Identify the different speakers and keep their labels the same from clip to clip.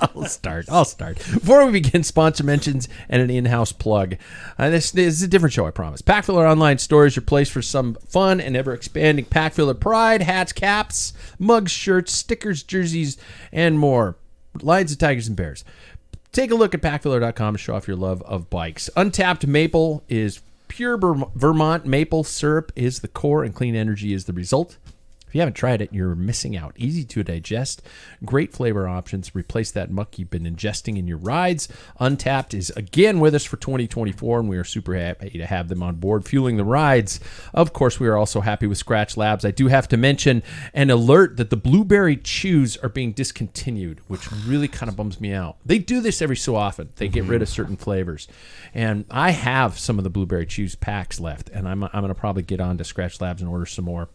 Speaker 1: I'll start. Before we begin, sponsor mentions and an in-house plug. This is a different show, I promise. Pack Filler Online Store is your place for some fun and ever-expanding Pack Filler pride, hats, caps, mugs, shirts, stickers, jerseys, and more. Lions of Tigers and Bears. Take a look at packfiller.com to show off your love of bikes. Untapped maple is pure Vermont maple syrup is the core and clean energy is the result. If you haven't tried it, you're missing out. Easy to digest, great flavor options. Replace that muck you've been ingesting in your rides. Untapped is again with us for 2024, and we are super happy to have them on board, fueling the rides. Of course, we are also happy with Scratch Labs. I do have to mention an alert that the blueberry chews are being discontinued, which really kind of bums me out. They do this every so often. They get rid of certain flavors. And I have some of the blueberry chews packs left, and I'm going to probably get on to Scratch Labs and order some more.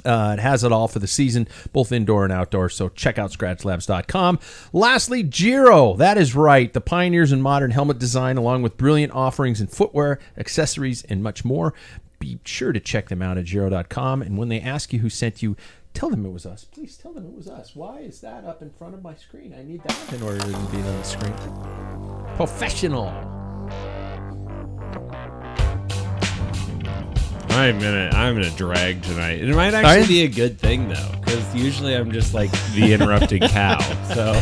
Speaker 1: It has it all for the season, both indoor and outdoor, so check out scratchlabs.com. Lastly, Giro. That is right. The pioneers in modern helmet design, along with brilliant offerings in footwear, accessories, and much more. Be sure to check them out at Giro.com. And when they ask you who sent you, tell them it was us. Please tell them it was us. Why is that up in front of my screen? I need that in order to be on the screen. Professional.
Speaker 2: I'm gonna drag tonight. It might actually be a good thing though, because usually I'm just like the interrupted cow. So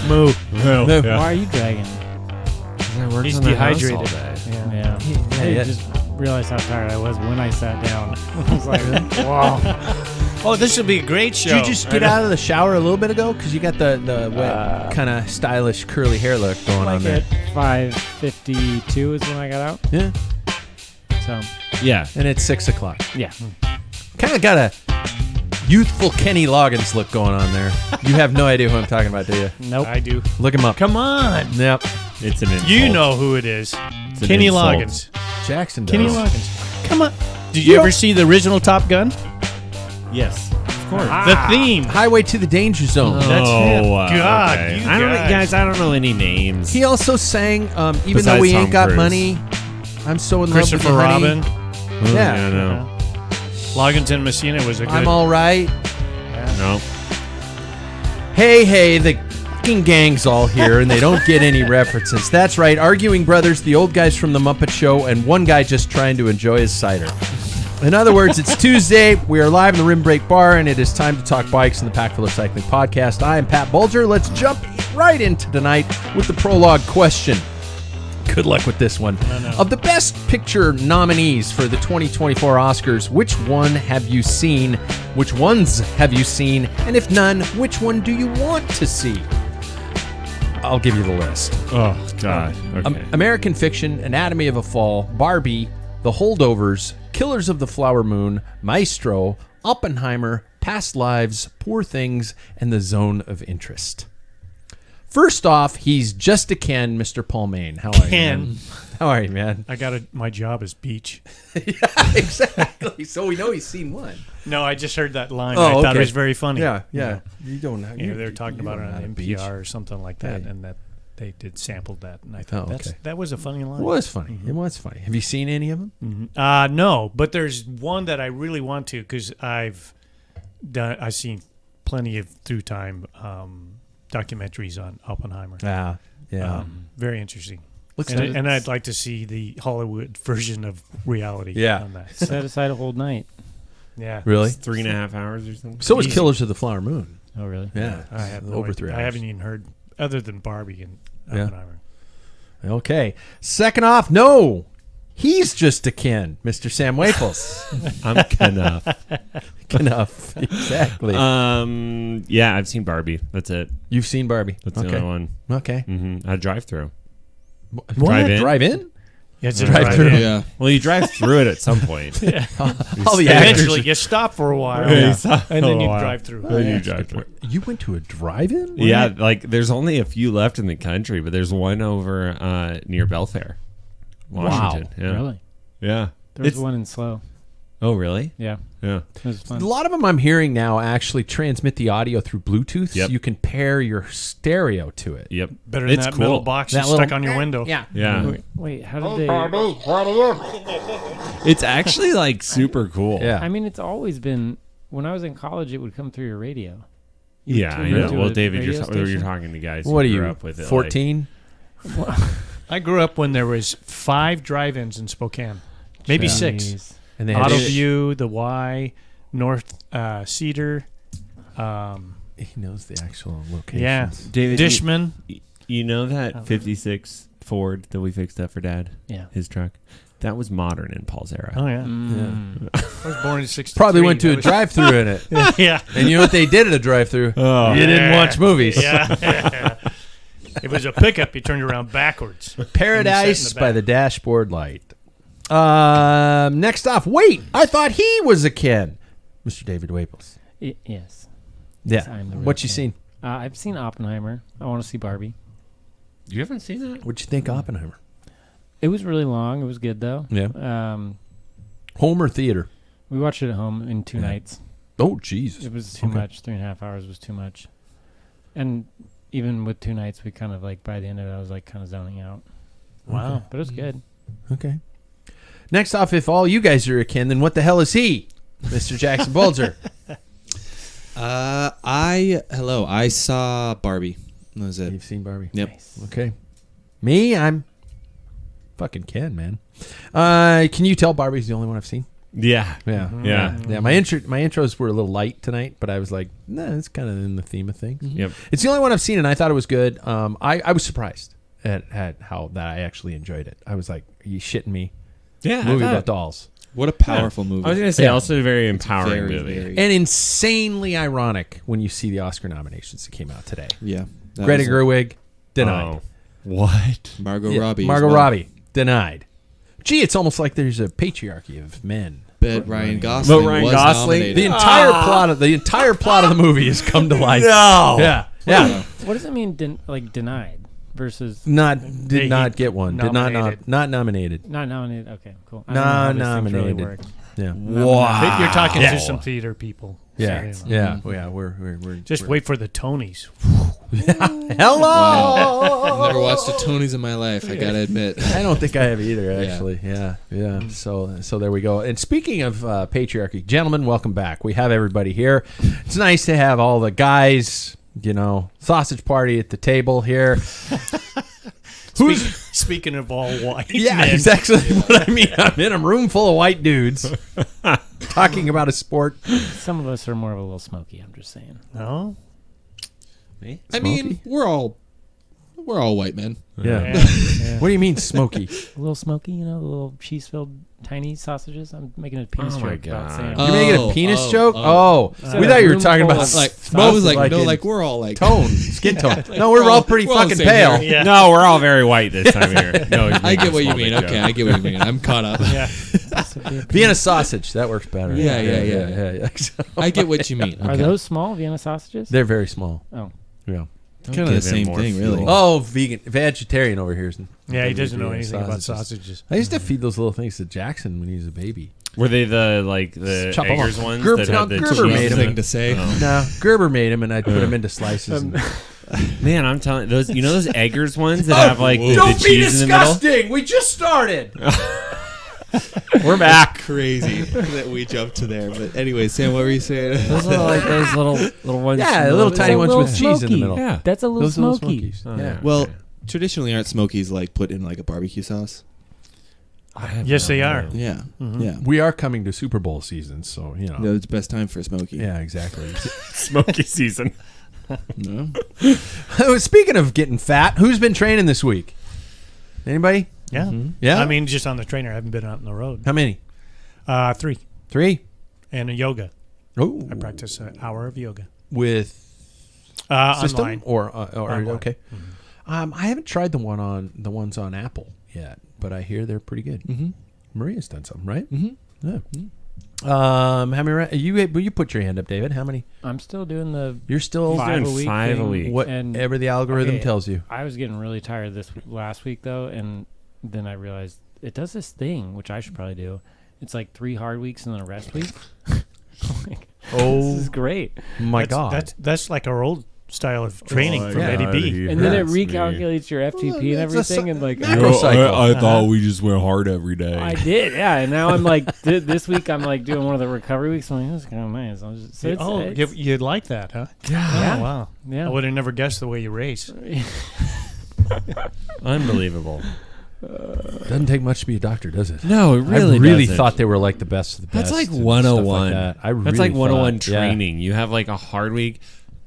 Speaker 3: Moo.
Speaker 2: Yeah.
Speaker 3: Why are you dragging?
Speaker 4: He's dehydrated.
Speaker 3: Yeah. I just realized how tired I was when I sat down. I was like, wow.
Speaker 4: Oh, this should be a great show.
Speaker 1: Did you just get out of the shower a little bit ago? Because you got the wet, kind of stylish curly hair look going on there.
Speaker 3: At 5:52 is when I got out.
Speaker 1: Yeah.
Speaker 3: So.
Speaker 2: Yeah.
Speaker 1: And it's 6 o'clock.
Speaker 3: Yeah.
Speaker 1: Kind of got a youthful Kenny Loggins look going on there. You have no idea who I'm talking about, do you?
Speaker 3: Nope.
Speaker 4: I do.
Speaker 1: Look him up.
Speaker 4: Come on.
Speaker 1: Yep.
Speaker 2: It's an insult.
Speaker 4: You know who it is.
Speaker 2: It's an
Speaker 4: Kenny
Speaker 2: insult.
Speaker 4: Loggins.
Speaker 1: Jackson does.
Speaker 4: Kenny Loggins. Come on. Did you ever see the original Top Gun?
Speaker 2: Yes. Of course.
Speaker 4: The theme.
Speaker 1: Highway to the Danger Zone.
Speaker 4: That's him. God,
Speaker 2: okay.
Speaker 4: you
Speaker 2: I don't
Speaker 4: guys.
Speaker 2: guys, I don't know any names.
Speaker 1: He also sang, even
Speaker 2: Besides
Speaker 1: though we ain't
Speaker 2: Tom
Speaker 1: got
Speaker 2: Cruise.
Speaker 1: money, I'm so in love with you,
Speaker 4: Christopher
Speaker 1: honey.
Speaker 4: Robin.
Speaker 1: Yeah.
Speaker 2: I know.
Speaker 4: Loggins and Messina was a good.
Speaker 1: I'm all right.
Speaker 2: No.
Speaker 1: Hey, the fucking gang's all here, and they don't get any references. That's right, Arguing Brothers, the old guys from The Muppet Show, and one guy just trying to enjoy his cider. In other words, it's Tuesday. We are live in the Rim Break Bar, and it is time to talk bikes in the Pack Full of Cycling podcast. I am Pat Bulger. Let's jump right into tonight with the prologue question. Good luck with this one.
Speaker 4: No.
Speaker 1: Of the Best Picture nominees for the 2024 Oscars, which one have you seen? Which ones have you seen? And if none, which one do you want to see? I'll give you the list.
Speaker 2: Oh, God. Okay.
Speaker 1: American Fiction, Anatomy of a Fall, Barbie, The Holdovers, Killers of the Flower Moon, Maestro, Oppenheimer, Past Lives, Poor Things, and The Zone of Interest. First off, he's just a Ken, Mr. Paul Main. How are you, man? How are you, man?
Speaker 4: My job is beach.
Speaker 1: Yeah, exactly. So we know he's seen one.
Speaker 4: No, I just heard that line.
Speaker 1: Oh,
Speaker 4: I thought
Speaker 1: okay.
Speaker 4: it was very funny.
Speaker 1: Yeah. You don't know.
Speaker 4: They were talking about it on NPR
Speaker 1: beach.
Speaker 4: or something like that,
Speaker 1: Hey.
Speaker 4: and that they did sample that, and I thought
Speaker 1: okay.
Speaker 4: that was a funny line.
Speaker 1: It was funny. It was funny. Have you seen any of them?
Speaker 4: No, but there's one that I really want to because I've seen plenty of through time documentaries on Oppenheimer.
Speaker 1: Yeah.
Speaker 4: Very interesting.
Speaker 1: Looks
Speaker 4: And I'd like to see the Hollywood version of reality
Speaker 1: Yeah.
Speaker 4: on that.
Speaker 3: Set aside a whole night.
Speaker 4: Yeah.
Speaker 1: Really?
Speaker 2: It's 3.5 hours or something.
Speaker 1: So was
Speaker 4: Easy.
Speaker 1: Killers of the Flower Moon.
Speaker 3: Oh, really?
Speaker 1: Yeah.
Speaker 4: I have no
Speaker 1: over
Speaker 4: idea.
Speaker 1: 3 hours.
Speaker 4: I haven't even heard other than Barbie and
Speaker 1: Yeah.
Speaker 4: Oppenheimer.
Speaker 1: Okay. Second off, no. He's just a Ken, Mr. Sam Waples.
Speaker 2: I'm enough.
Speaker 1: Enough. Exactly.
Speaker 2: Yeah, I've seen Barbie. That's it.
Speaker 1: You've seen Barbie.
Speaker 2: That's
Speaker 1: okay.
Speaker 2: the only one.
Speaker 1: Okay.
Speaker 2: I drive through.
Speaker 1: What?
Speaker 2: Drive in?
Speaker 1: Drive in?
Speaker 4: Yeah, it's a
Speaker 1: Drive through.
Speaker 5: Yeah.
Speaker 2: Well, you drive through it at some point.
Speaker 1: All the actors.
Speaker 4: Eventually, you stop for a while,
Speaker 2: Yeah.
Speaker 4: and then you
Speaker 2: Oh, wow.
Speaker 4: drive through.
Speaker 2: Then you drive through.
Speaker 1: You went to a drive-in?
Speaker 2: Yeah, like there's only a few left in the country, but there's one over near Belfair, Washington.
Speaker 1: Wow.
Speaker 2: Yeah.
Speaker 3: Really?
Speaker 2: Yeah.
Speaker 3: There was
Speaker 2: It's-
Speaker 3: one in Slow.
Speaker 2: Oh, really?
Speaker 3: Yeah.
Speaker 2: Yeah.
Speaker 3: It was
Speaker 1: A
Speaker 3: fun.
Speaker 1: lot of them I'm hearing now actually transmit the audio through Bluetooth,
Speaker 2: Yep.
Speaker 1: so you can pair your stereo to it.
Speaker 2: Yep.
Speaker 4: Better than
Speaker 2: It's
Speaker 4: that
Speaker 2: cool.
Speaker 4: metal box
Speaker 1: That
Speaker 4: that's
Speaker 1: little-
Speaker 4: stuck on your window.
Speaker 1: Yeah.
Speaker 2: Yeah.
Speaker 3: Wait, how did they...
Speaker 2: It's actually like super cool.
Speaker 1: Yeah.
Speaker 3: I mean, it's always been... When I was in college, it would come through your radio.
Speaker 2: Yeah, I know. Well, David,
Speaker 3: radio
Speaker 2: you're
Speaker 3: station?
Speaker 2: talking to guys
Speaker 1: What are
Speaker 2: who grew
Speaker 1: you?
Speaker 2: up with it.
Speaker 1: 14?
Speaker 4: I grew up when there was 5 drive-ins in Spokane, maybe 6.
Speaker 3: Jeez.
Speaker 1: And they had
Speaker 4: Autoview, the Y, North Cedar.
Speaker 1: He knows the actual locations.
Speaker 4: Yeah,
Speaker 2: David,
Speaker 4: Dishman.
Speaker 2: You know that 56 Ford that we fixed up for Dad?
Speaker 3: Yeah.
Speaker 2: His truck? That was modern in Paul's era.
Speaker 4: Oh yeah,
Speaker 3: Mm.
Speaker 4: I was born in '63.
Speaker 1: Probably went to a drive-through in it.
Speaker 4: Yeah,
Speaker 1: And you know what they did at a drive-through?
Speaker 2: Oh.
Speaker 1: You didn't watch movies.
Speaker 4: yeah. It was a pickup. You turned around backwards.
Speaker 1: Paradise by the dashboard light. Next off, wait, I thought he was a Ken. Mr. David Waples.
Speaker 3: Yes.
Speaker 1: Yeah.
Speaker 3: I'm the real
Speaker 1: What you
Speaker 3: Ken.
Speaker 1: seen?
Speaker 3: I've seen Oppenheimer. I want to see Barbie.
Speaker 2: You haven't seen that?
Speaker 1: What'd you think of Oppenheimer?
Speaker 3: It was really long. It was good though.
Speaker 1: Yeah. Home or theater?
Speaker 3: We watched it at home in 2 nights.
Speaker 1: Oh, Jesus.
Speaker 3: It was too much. 3.5 hours was too much. And even with 2 nights, we kind of like by the end of it, I was like kind of zoning out.
Speaker 4: Wow,
Speaker 3: But it was good.
Speaker 1: Okay. Next off, if all you guys are a Ken, then what the hell is he? Mr. Jackson Bulger.
Speaker 5: I saw Barbie. That was it.
Speaker 1: You've seen Barbie?
Speaker 5: Yep.
Speaker 3: Nice.
Speaker 1: Okay. Me, I'm fucking Ken, man. Can you tell Barbie's the only one I've seen?
Speaker 2: Yeah.
Speaker 1: Yeah.
Speaker 2: Yeah.
Speaker 1: Yeah, my intros were a little light tonight, but I was like, nah, it's kind of in the theme of things.
Speaker 2: Yep.
Speaker 1: It's the only one I've seen, and I thought it was good. I was surprised at how that I actually enjoyed it. I was like, are you shitting me?
Speaker 2: Yeah.
Speaker 1: Movie about dolls.
Speaker 5: What a powerful movie.
Speaker 2: I was going to say,
Speaker 1: Yeah.
Speaker 2: also a very empowering
Speaker 5: Very,
Speaker 2: movie.
Speaker 5: very-
Speaker 1: And insanely ironic when you see the Oscar nominations that came out today.
Speaker 5: yeah. that
Speaker 1: Greta
Speaker 5: was it.
Speaker 1: Gerwig, denied.
Speaker 2: Oh. What?
Speaker 5: Margot
Speaker 1: Yeah,
Speaker 5: Robbie. as
Speaker 1: Margot
Speaker 5: well.
Speaker 1: Robbie, denied. Gee, it's almost like there's a patriarchy of men.
Speaker 5: But Ryan Gosling
Speaker 2: Ryan
Speaker 5: was
Speaker 2: Gosling?
Speaker 5: nominated.
Speaker 1: The entire plot of the movie has come to life.
Speaker 2: No.
Speaker 1: Yeah. Yeah.
Speaker 3: What does it mean, denied versus
Speaker 1: Did not get one.
Speaker 4: Nominated.
Speaker 1: Not nominated.
Speaker 3: not nominated? Okay, cool. I
Speaker 1: Not
Speaker 3: don't know how these things really
Speaker 1: nominated.
Speaker 3: work.
Speaker 1: Yeah.
Speaker 2: Wow.
Speaker 4: You're talking
Speaker 1: Yeah.
Speaker 4: to some theater people.
Speaker 1: Yeah.
Speaker 4: So,
Speaker 1: Yeah. Yeah. We're
Speaker 4: Just wait for the Tonys.
Speaker 1: Hello.
Speaker 5: I've never watched the Tonys in my life, I gotta admit.
Speaker 1: I don't think I have either, actually. Yeah. Yeah. So there we go. And speaking of patriarchy, gentlemen, welcome back. We have everybody here. It's nice to have all the guys, sausage party at the table here.
Speaker 4: Speaking of all white
Speaker 1: Yeah,
Speaker 4: men.
Speaker 1: exactly what I mean. I'm in a room full of white dudes talking about a sport.
Speaker 3: Some of us are more of a little smoky. I'm just saying.
Speaker 4: No?
Speaker 5: I mean, we're all white men.
Speaker 1: Yeah.
Speaker 3: Yeah.
Speaker 1: What do you mean smoky?
Speaker 3: A little smoky, the little cheese-filled tiny sausages. I'm making a penis
Speaker 2: Oh my
Speaker 3: joke about
Speaker 2: God.
Speaker 3: saying.
Speaker 1: You're making a penis joke?
Speaker 5: oh.
Speaker 1: We thought you were talking about
Speaker 5: I was like,
Speaker 1: in
Speaker 5: we're all like
Speaker 1: tone, skin tone. No, we're all pretty
Speaker 5: we're all the
Speaker 1: fucking
Speaker 5: same
Speaker 1: pale.
Speaker 5: here.
Speaker 4: Yeah.
Speaker 2: No, we're all very white this time of year. No, he's
Speaker 5: I
Speaker 2: making
Speaker 5: get
Speaker 2: a
Speaker 5: what you
Speaker 2: small
Speaker 5: mean.
Speaker 2: big
Speaker 5: Okay,
Speaker 2: joke.
Speaker 5: I get what you mean. I'm caught up.
Speaker 4: Yeah.
Speaker 1: Vienna sausage, that works better.
Speaker 5: Yeah. I get what you mean.
Speaker 3: Are
Speaker 5: Okay.
Speaker 3: those small Vienna sausages?
Speaker 1: They're very small.
Speaker 3: Oh,
Speaker 1: Yeah.
Speaker 5: kind of the
Speaker 2: Give him
Speaker 5: same
Speaker 2: more
Speaker 5: thing, really?
Speaker 2: fuel.
Speaker 1: Oh, vegetarian over here.
Speaker 4: Yeah, he doesn't know
Speaker 1: Vienna
Speaker 4: anything about sausages.
Speaker 1: I used to feed those little things to Jackson when he was a baby.
Speaker 2: Were they the
Speaker 1: Chop 'em
Speaker 2: Eggers
Speaker 1: up.
Speaker 2: ones
Speaker 1: Gerber-
Speaker 2: that
Speaker 1: no,
Speaker 2: had the
Speaker 1: Gerber
Speaker 2: cheese
Speaker 1: made
Speaker 2: in
Speaker 1: them.
Speaker 2: it?
Speaker 5: thing to say.
Speaker 1: No, Gerber made them, and I'd put them into slices. And,
Speaker 2: Man, I'm telling those. You know those Eggers ones that have like the
Speaker 1: don't be
Speaker 2: cheese in the middle.
Speaker 1: disgusting. We just started.
Speaker 2: We're back.
Speaker 5: Crazy that we jumped to there. But anyway, Sam, what were you saying?
Speaker 3: those are like those little ones.
Speaker 1: Yeah, the little tiny ones with cheese in the
Speaker 3: smoky.
Speaker 1: middle.
Speaker 2: Yeah.
Speaker 3: That's a little
Speaker 1: Those little
Speaker 3: smoky.
Speaker 1: smokies.
Speaker 2: Oh,
Speaker 1: Yeah.
Speaker 2: yeah.
Speaker 5: Well,
Speaker 2: Okay.
Speaker 5: traditionally, aren't Smokies like put in like a barbecue sauce?
Speaker 4: Yes, they are.
Speaker 5: Yeah,
Speaker 1: Mm-hmm.
Speaker 5: yeah.
Speaker 1: We are coming to Super Bowl season, so
Speaker 5: It's the best time for a Smoky.
Speaker 1: Yeah, exactly.
Speaker 2: Smoky season.
Speaker 5: No?
Speaker 1: Speaking of getting fat, who's been training this week? Anybody?
Speaker 4: Yeah.
Speaker 1: Yeah.
Speaker 4: I mean, just on the trainer. I haven't been out on the road.
Speaker 1: How many?
Speaker 4: 3.
Speaker 1: 3.
Speaker 4: And a yoga.
Speaker 1: Oh,
Speaker 4: I practice an hour of yoga.
Speaker 1: with system
Speaker 4: Online.
Speaker 1: or
Speaker 4: Online.
Speaker 1: okay. I haven't tried the ones on Apple yet, but I hear they're pretty good.
Speaker 5: Mm-hmm.
Speaker 1: Maria's done some, right?
Speaker 5: Mm-hmm.
Speaker 1: Yeah. How many? You put your hand up, David. How many?
Speaker 3: I'm still doing the
Speaker 1: You're still
Speaker 3: five
Speaker 2: doing
Speaker 3: a week.
Speaker 2: 5 a
Speaker 3: thing,
Speaker 2: week.
Speaker 1: whatever the algorithm
Speaker 3: okay.
Speaker 1: tells you.
Speaker 3: I was getting really tired last week though, and then I realized it does this thing which I should probably do. It's like 3 hard weeks and then a rest week. Like, this is great.
Speaker 1: My
Speaker 4: That's like our old style of training from
Speaker 1: yeah.
Speaker 4: Eddie B.
Speaker 3: And then it
Speaker 2: Hurts me.
Speaker 3: recalculates your FTP and
Speaker 1: it's a
Speaker 3: everything, and like
Speaker 1: macro cycle.
Speaker 2: I thought we just went hard every day.
Speaker 3: I did, yeah. And now I'm like, this week I'm like doing one of the recovery weeks. I'm like, this is kind of nice. I was just, so it's,
Speaker 4: You'd like that, huh?
Speaker 3: yeah.
Speaker 4: Oh, wow.
Speaker 3: Yeah.
Speaker 4: I would have never guessed the way you race.
Speaker 2: Unbelievable.
Speaker 1: Doesn't take much to be a doctor, does it?
Speaker 2: No, it
Speaker 1: I really
Speaker 2: doesn't.
Speaker 1: thought they were like the best of the best.
Speaker 2: That's like
Speaker 1: and
Speaker 2: 101.
Speaker 1: stuff like that. I really
Speaker 2: That's like 101
Speaker 1: thought, yeah.
Speaker 2: training. You have like a hard week,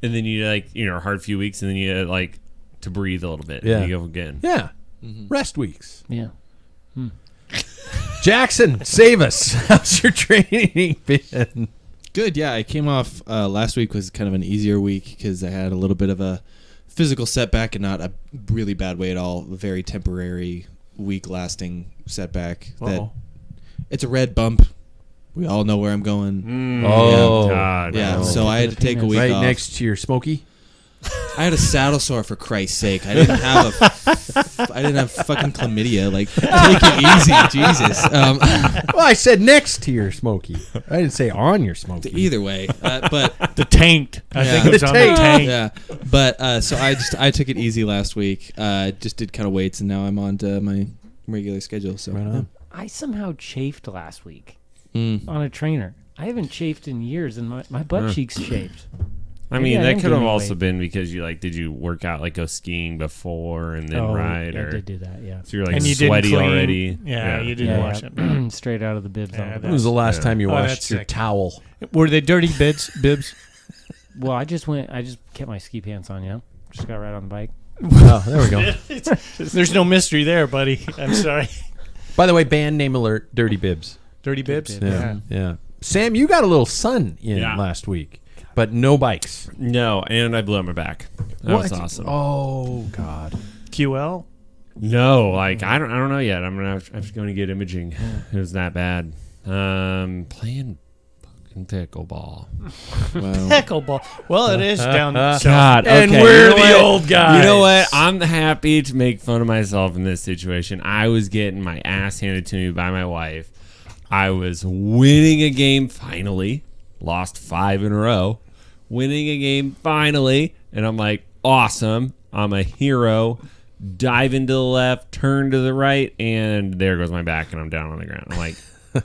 Speaker 2: and then you like a hard few weeks, and then you like to breathe a little bit.
Speaker 1: Yeah.
Speaker 2: And you go again.
Speaker 1: Yeah. Rest weeks.
Speaker 3: Yeah.
Speaker 1: Jackson, save us. How's your training been?
Speaker 5: Good, yeah. I came off last week was kind of an easier week because I had a little bit of a physical setback and not a really bad way at all. A very temporary, week-lasting setback. That it's a red bump. We all know where I'm going.
Speaker 1: Oh,
Speaker 2: God.
Speaker 5: Yeah,
Speaker 2: no.
Speaker 5: so I had to take a week
Speaker 1: right
Speaker 5: off.
Speaker 1: next to your Smoky.
Speaker 5: I had a saddle sore for Christ's sake. I didn't have fucking chlamydia. Like, take it easy, Jesus.
Speaker 1: Well, I said next to your Smoky. I didn't say on your Smoky.
Speaker 5: Either way, but
Speaker 4: The tanked. I
Speaker 5: Yeah.
Speaker 4: think it was
Speaker 1: The
Speaker 4: on
Speaker 1: tanked.
Speaker 4: the tank.
Speaker 5: yeah, but so I took it easy last week. Just did kind of weights, and now I'm on to my regular schedule. So
Speaker 1: Right on.
Speaker 3: I somehow chafed last week
Speaker 5: yeah.
Speaker 3: on a trainer. I haven't chafed in years, and my butt cheeks chafed.
Speaker 2: I
Speaker 3: Maybe
Speaker 2: mean,
Speaker 3: I
Speaker 2: that
Speaker 3: am
Speaker 2: could have
Speaker 3: gaining
Speaker 2: also
Speaker 3: weight.
Speaker 2: been because you did you work out, like go skiing before and then ride,
Speaker 3: I
Speaker 2: or
Speaker 3: did do that, yeah.
Speaker 2: so you're like
Speaker 4: And you didn't
Speaker 2: sweaty
Speaker 4: clean.
Speaker 2: already.
Speaker 4: Yeah, you didn't
Speaker 3: Yeah,
Speaker 4: wash
Speaker 3: yeah.
Speaker 4: it.
Speaker 3: Straight out of the bibs.
Speaker 4: Yeah,
Speaker 1: When was the last
Speaker 2: Yeah.
Speaker 1: time you
Speaker 4: Oh,
Speaker 1: washed
Speaker 4: that's
Speaker 1: your
Speaker 4: sick.
Speaker 1: towel?
Speaker 4: Were they dirty bibs?
Speaker 3: Well, I just kept my ski pants on, just got right on the bike.
Speaker 1: Oh, there we go.
Speaker 4: There's no mystery there, buddy. I'm sorry.
Speaker 1: By the way, band name alert, Dirty Bibs.
Speaker 4: Dirty bibs?
Speaker 1: Yeah. Yeah. Sam, you got a little sun in
Speaker 2: Yeah.
Speaker 1: last week, but no bikes.
Speaker 2: No, and I blew up my back. That was awesome.
Speaker 1: Oh, God.
Speaker 4: QL?
Speaker 2: No, like I don't know yet. I'm gonna have to go and get imaging. It was that bad. Playing fucking pickleball.
Speaker 5: Wow.
Speaker 4: Pickleball. Well, it is down south.
Speaker 2: God,
Speaker 1: And
Speaker 2: okay,
Speaker 1: we're
Speaker 2: you know
Speaker 1: the
Speaker 2: what?
Speaker 1: old guys.
Speaker 2: You know what? I'm happy to make fun of myself in this situation. I was getting my ass handed to me by my wife. I was winning a game finally. Lost 5 in a row. Winning a game finally. And I'm like, awesome. I'm a hero. Dive into the left, turn to the right, and there goes my back, and I'm down on the ground. I'm like,